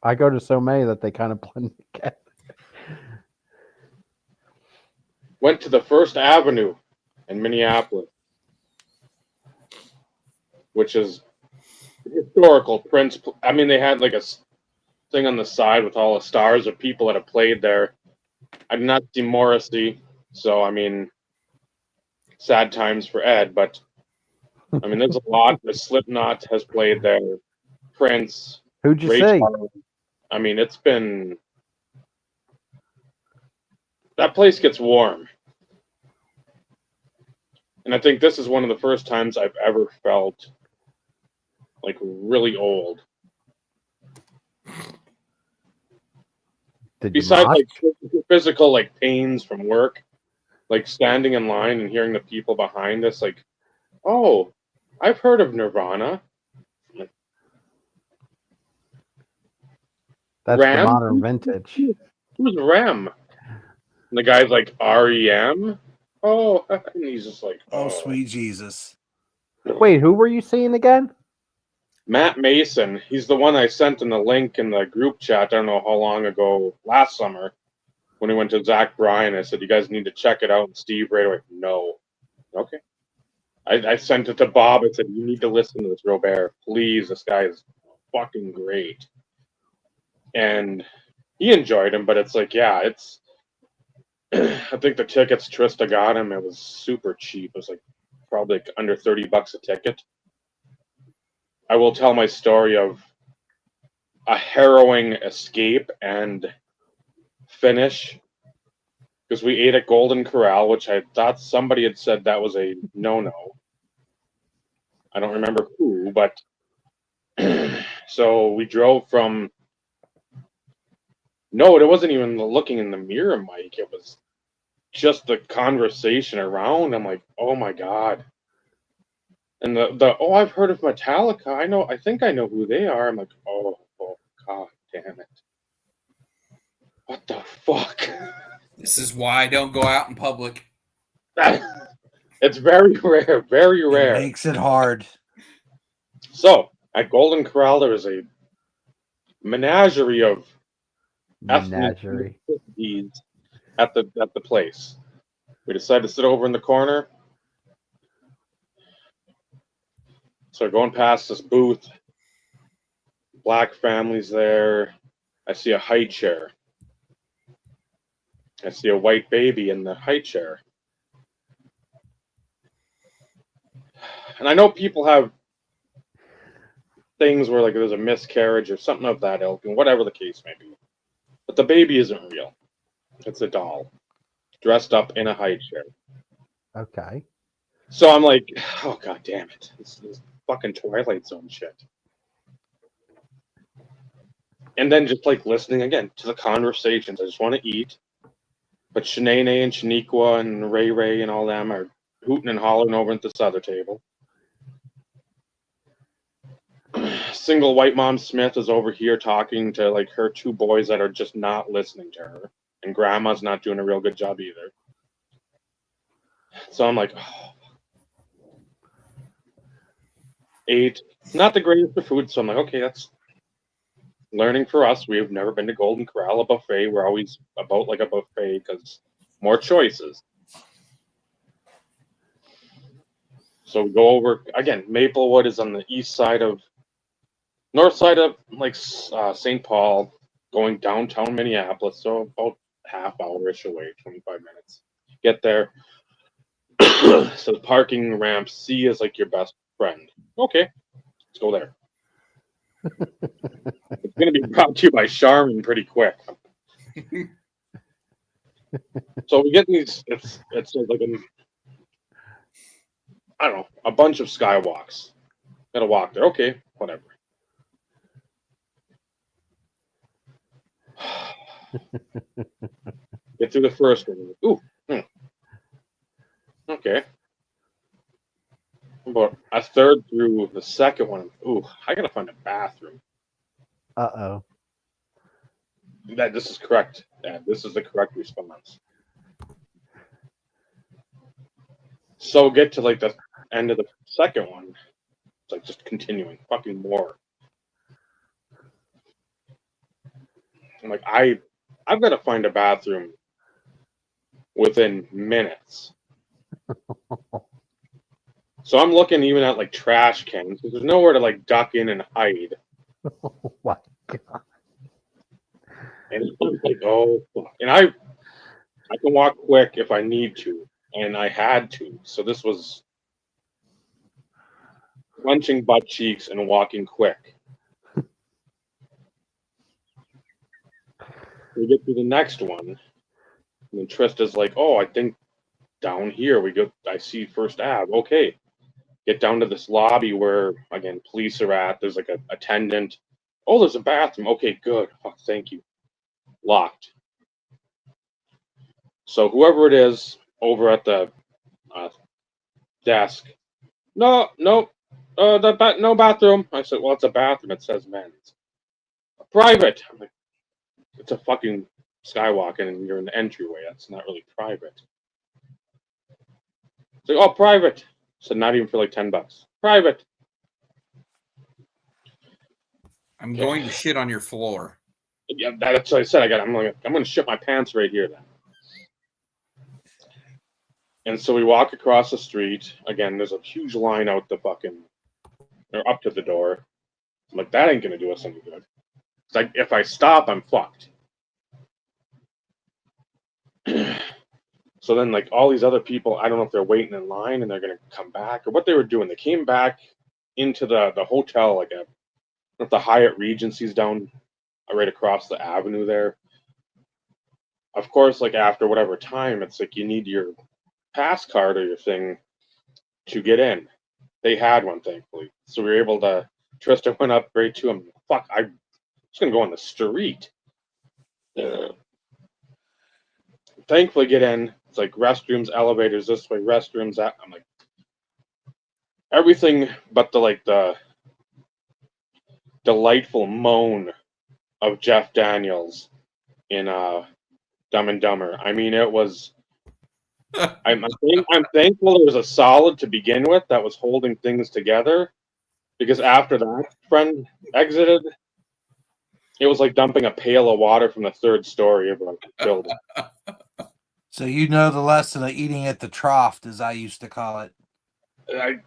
I go to so many that they kind of blend together. Went to the First Avenue in Minneapolis, which is historical. Prince. I mean, they had like a thing on the side with all the stars of people that have played there. I did not see Morrissey, so I mean, sad times for Ed. But I mean, there's a lot. The Slipknot has played there. Prince. Who'd you Ray see? Charles. I mean, it's been. That place gets warm. And I think this is one of the first times I've ever felt like really old. Besides like physical like pains from work, like standing in line and hearing the people behind us like, oh, I've heard of Nirvana. Like, That's Ram? the modern vintage. Who's Ram? And the guy's like, REM? Oh, and he's just like, oh, sweet Jesus. Wait, who were you seeing again? Matt Mason. He's the one I sent in the link in the group chat. I don't know how long ago, last summer, when we went to Zach Bryan. I said, you guys need to check it out. And Steve right away, no. Okay. I sent it to Bob. I said, you need to listen to this, Robert. Please, this guy is fucking great. And he enjoyed him, but it's like, yeah, it's... I think the tickets Trista got him, it was super cheap. It was like probably like under $30 a ticket. I will tell my story of a harrowing escape and finish because we ate at Golden Corral, which I thought somebody had said that was a no-no. I don't remember who, but so we drove from. No, it wasn't even the looking in the mirror, Mike. It was just the conversation around. I'm like, oh my God. And the oh, I've heard of Metallica. I think I know who they are. I'm like, oh God damn it. What the fuck? This is why I don't go out in public. It's very rare, very rare. It makes it hard. So at Golden Corral, there was a menagerie of Menagerie. at the place. We decided to sit over in the corner. So going past this booth, black families there. I see a high chair. I see a white baby in the high chair. And I know people have things where like there's a miscarriage or something of that ilk, and whatever the case may be. But the baby isn't real. It's a doll dressed up in a high chair. Okay. So I'm like, oh God damn it. This is fucking Twilight Zone shit. And then just like listening again to the conversations. I just want to eat. But Shanae and Shaniqua and Ray and all them are hooting and hollering over at this other table. Single white mom Smith is over here talking to like her two boys that are just not listening to her. And grandma's not doing a real good job either. So I'm like, oh. Ate. Not the greatest of food, so I'm like, okay, that's learning for us. We've never been to Golden Corral, a buffet. We're always about like a buffet because more choices. So we go over again. Maplewood is on the north side of like St. Paul, going downtown Minneapolis. So about half hour-ish away, 25 minutes. Get there. So the parking ramp C is like your best friend. Okay, let's go there. It's going to be brought to you by Charmin pretty quick. So we get these. It's like I don't know, a bunch of skywalks. Gotta walk there. Okay, whatever. Get through the first one. Ooh, okay. About a third through the second one. Ooh, I gotta find a bathroom. Uh-oh. This is correct. Yeah, this is the correct response. So get to like the end of the second one. It's like just continuing, fucking more. I'm like, I've got to find a bathroom within minutes. So I'm looking even at like trash cans because there's nowhere to like duck in and hide. Oh my god. And I'm like, oh, fuck. And I can walk quick if I need to, and I had to. So this was clenching butt cheeks and walking quick. We get to the next one, and then Trista's like, oh, I think down here we go. I see First Ave. Okay, get down to this lobby where again police are at. There's like a attendant. Oh, there's a bathroom. Okay, good. Oh, thank you. Locked. So whoever it is over at the desk. No, no, no bathroom. I said, well, it's a bathroom. It says men's. Private. I'm like, it's a fucking skywalk and you're in the entryway. That's not really private. It's like, oh, private. So not even for like $10. Private. I'm going to shit on your floor. Yeah, that's what I said. I'm gonna shit my pants right here then. And so we walk across the street. Again, there's a huge line out the fucking or up to the door. I'm like, that ain't gonna do us any good. It's like if I stop, I'm fucked. So then like all these other people, I don't know if they're waiting in line and they're gonna come back or what they were doing. They came back into the hotel, like the Hyatt Regency's down right across the avenue there. Of course, like after whatever time, it's like you need your pass card or your thing to get in. They had one, thankfully. So we were able to, Trista went up right to him. Fuck, I'm just going to go on the street. Thankfully, get in. It's like restrooms, elevators this way, restrooms that. I'm like, everything but the delightful moan of Jeff Daniels in Dumb and Dumber. I mean, it was. I'm thankful there was a solid to begin with that was holding things together, because after that friend exited, it was like dumping a pail of water from the third story of a building. So you know the lesson of eating at the trough, as I used to call it. I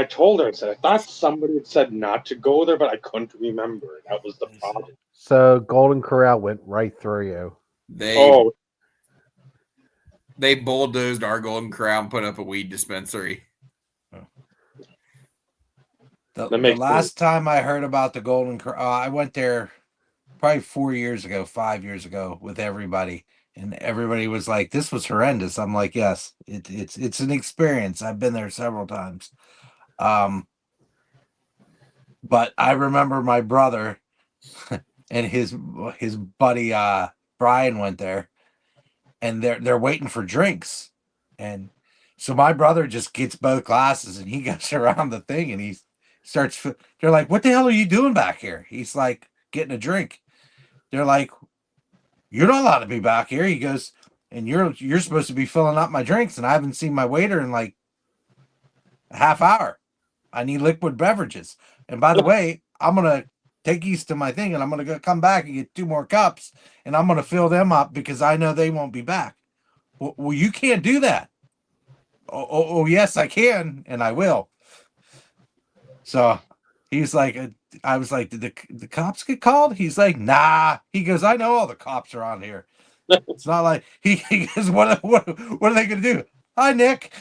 told her, I said, I thought somebody had said not to go there, but I couldn't remember. That was the problem. So Golden Corral went right through you. They bulldozed our Golden Corral and put up a weed dispensary. The last time I heard about the Golden Corral, I went there probably 4 years ago, 5 years ago with everybody. And everybody was like, this was horrendous. I'm like, yes, it's an experience. I've been there several times. But I remember my brother and his buddy Brian went there, and they're waiting for drinks. And so my brother just gets both glasses and he goes around the thing and he starts, they're like, what the hell are you doing back here? He's like, getting a drink. They're like, you're not allowed to be back here. He goes, and you're supposed to be filling up my drinks, and I haven't seen my waiter in like a half hour. I need liquid beverages. And by the way, I'm gonna take these to my thing, and I'm gonna go come back and get 2 more cups, and I'm gonna fill them up because I know they won't be back. Well, you can't do that. Oh, yes, I can, and I will. So he's like, I was like, did the cops get called? He's like, nah. He goes, I know all the cops are on here. It's not like he goes, what are they gonna do? Hi, Nick.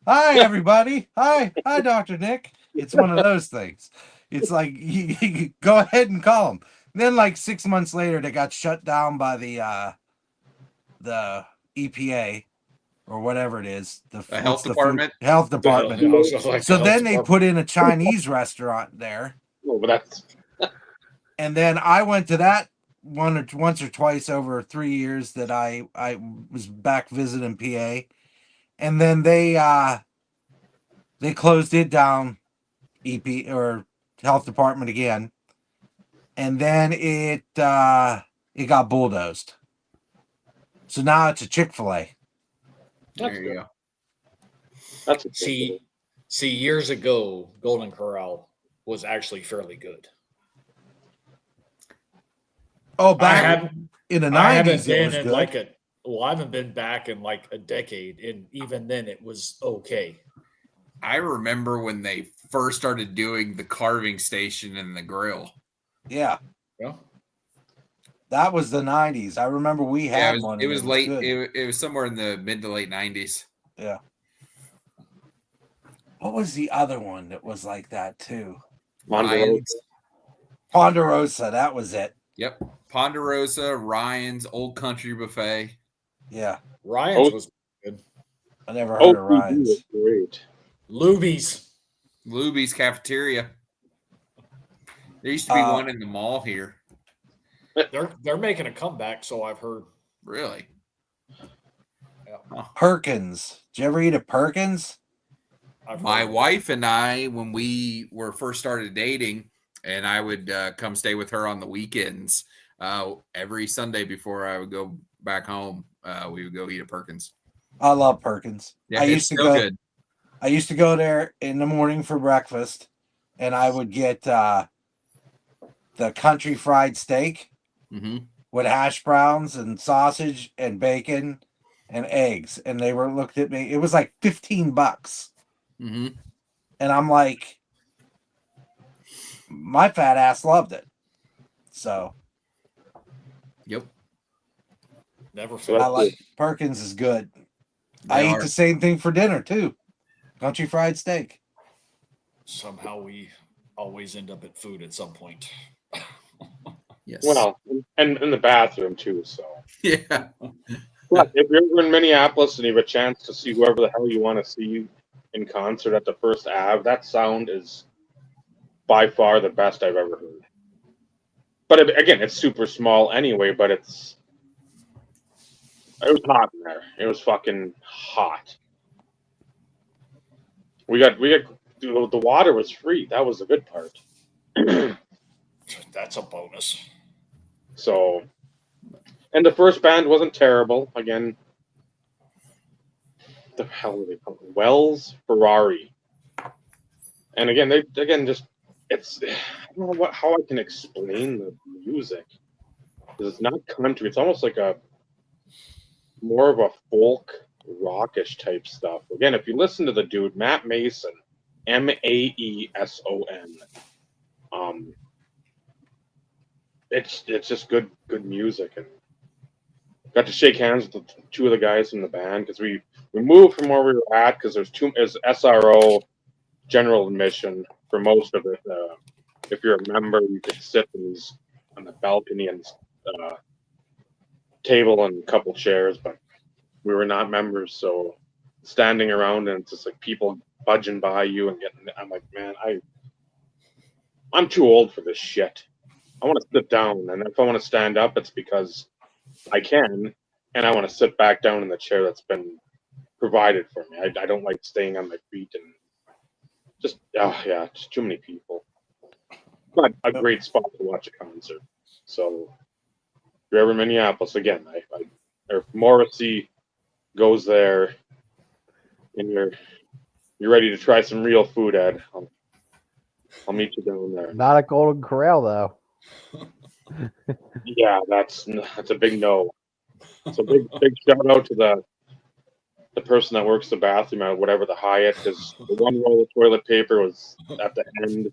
Hi, everybody. Hi, Dr. Nick. It's one of those things. It's like he go ahead and call him. And then like 6 months later, they got shut down by the the EPA or whatever it is, The health what's the food- department? health department. Yeah, I was like, So the then health they department. put in a Chinese restaurant there, Oh, but that's and then I went to that once or twice over 3 years that I was back visiting PA, and then they closed it down, EP or health department again, and then it got bulldozed. So now it's a Chick-fil-A. There you go. that's See, years ago, Golden Corral was actually fairly good. Oh, I back haven't, in the I haven't 90s, it been was in good. like I haven't been back in like a decade, and even then, it was okay. I remember when they first started doing the carving station and the grill. Yeah, Yeah. that was the 90s. I remember we had Yeah, one. it and was late. good. It was somewhere in the mid to late 90s. Yeah. What was the other one that was like that too? Ryan's. Ponderosa, that was it. Yep. Ponderosa, Ryan's, Old Country Buffet. Yeah. Ryan's was good. I never heard of OPB Ryan's. was great. Luby's. Luby's Cafeteria. There used to be one in the mall here. They're making a comeback, so I've heard. Really? Yeah. Huh. Perkins. Did you ever eat at Perkins? My wife and I, when we were first started dating, and I would come stay with her on the weekends, every Sunday before I would go back home, we would go eat at Perkins. I love Perkins. Yeah, I it's used to still go. good. I used to go there in the morning for breakfast, and I would get the country fried steak with hash browns and sausage and bacon and eggs, and they were looked at me. It was like $15, and I'm like, my fat ass loved it. So, Never So felt. I that's like good. Perkins is good. They I eat are. the same thing for dinner too. Country fried steak. Somehow we always end up at food at some point. Yes. Well, and in the bathroom too. So, Yeah. but if you're ever in Minneapolis and you have a chance to see whoever the hell you want to see in concert at the First Ave, that sound is by far the best I've ever heard. But again, it's super small anyway. But it was hot in there. It was fucking hot. We got the water was free. That was the good part. That's a bonus. So, and the first band wasn't terrible. Again, the hell were they called? Wells Ferrari. And again, it's I don't know how I can explain the music. Because it's not country. It's almost like more of a folk rockish type stuff. Again, if you listen to the dude, Matt Mason, Maeson, it's just good music, and got to shake hands with two of the guys in the band because we moved from where we were at because there's SRO general admission for most of it. If you're a member, you could sit on the balcony and table and a couple chairs, but we were not members, so standing around and it's just like people budging by you and I'm like, man, I'm too old for this shit. I want to sit down, and if I want to stand up, it's because I can, and I want to sit back down in the chair that's been provided for me. I don't like staying on my feet and just it's too many people. But a great spot to watch a concert. So if you're ever in Minneapolis, again, or if Morrissey goes there and you're ready to try some real food, Ed, I'll meet you down there. Not at Golden Corral though. Yeah, that's a big no. So big shout out to the person that works the bathroom at whatever the Hyatt, because the one roll of toilet paper was at the end.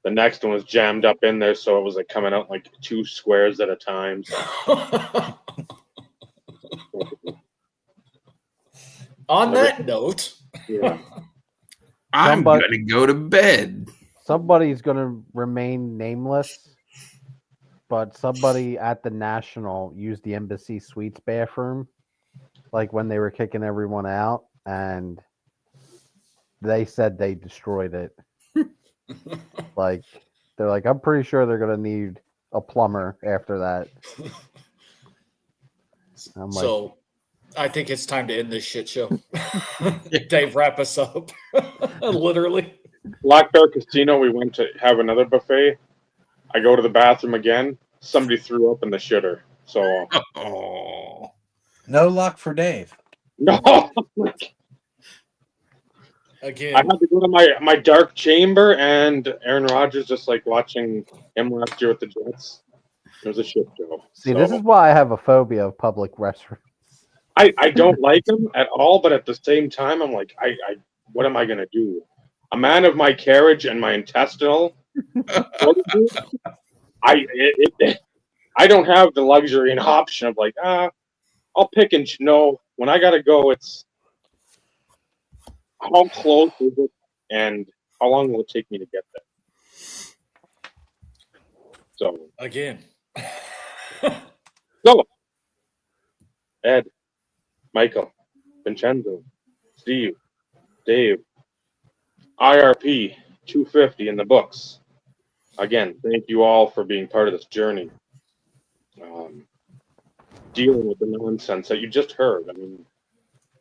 The next one was jammed up in there, so it was like coming out like 2 squares at a time. So. On that note, Yeah. I'm going to go to bed. Somebody's going to remain nameless, but somebody at the National used the Embassy Suites bathroom like when they were kicking everyone out, and they said they destroyed it. Like they're like, I'm pretty sure they're gonna need a plumber after that. I'm like, So I think it's time to end this shit show. Dave, wrap us up. Literally. Black Bear Casino, we went to have another buffet. I go to the bathroom again. Somebody threw up in the shitter. So Oh, No luck for Dave. no, Again, I had to go to my dark chamber, and Aaron Rodgers just like watching him last year with the Jets. It was a shit show. see, So, this is why I have a phobia of public restrooms. I don't like him at all, but at the same time, I'm like, I what am I gonna do? A man of my carriage and my intestinal fortitude, I don't have the luxury and option of like, I'll pick and no. When I gotta go, it's how close is it, and how long will it take me to get there? So again. go, Ed, Michael, Vincenzo, Steve, Dave, IRP 250 in the books. Again, thank you all for being part of this journey. Dealing with the nonsense that you just heard. I mean,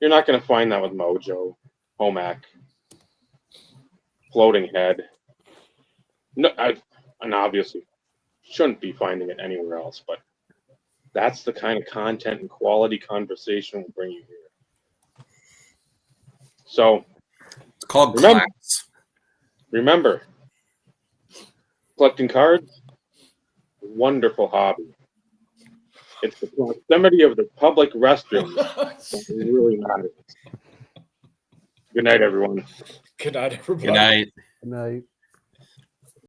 you're not going to find that with Mojo, Homac, Floating Head. No, and obviously shouldn't be finding it anywhere else, but that's the kind of content and quality conversation we'll bring you here. So, it's called Remember- class. remember, collecting cards, wonderful hobby. It's the proximity of the public restroom that really matters. Good night, everyone. Good night, everybody. Good night. Good night.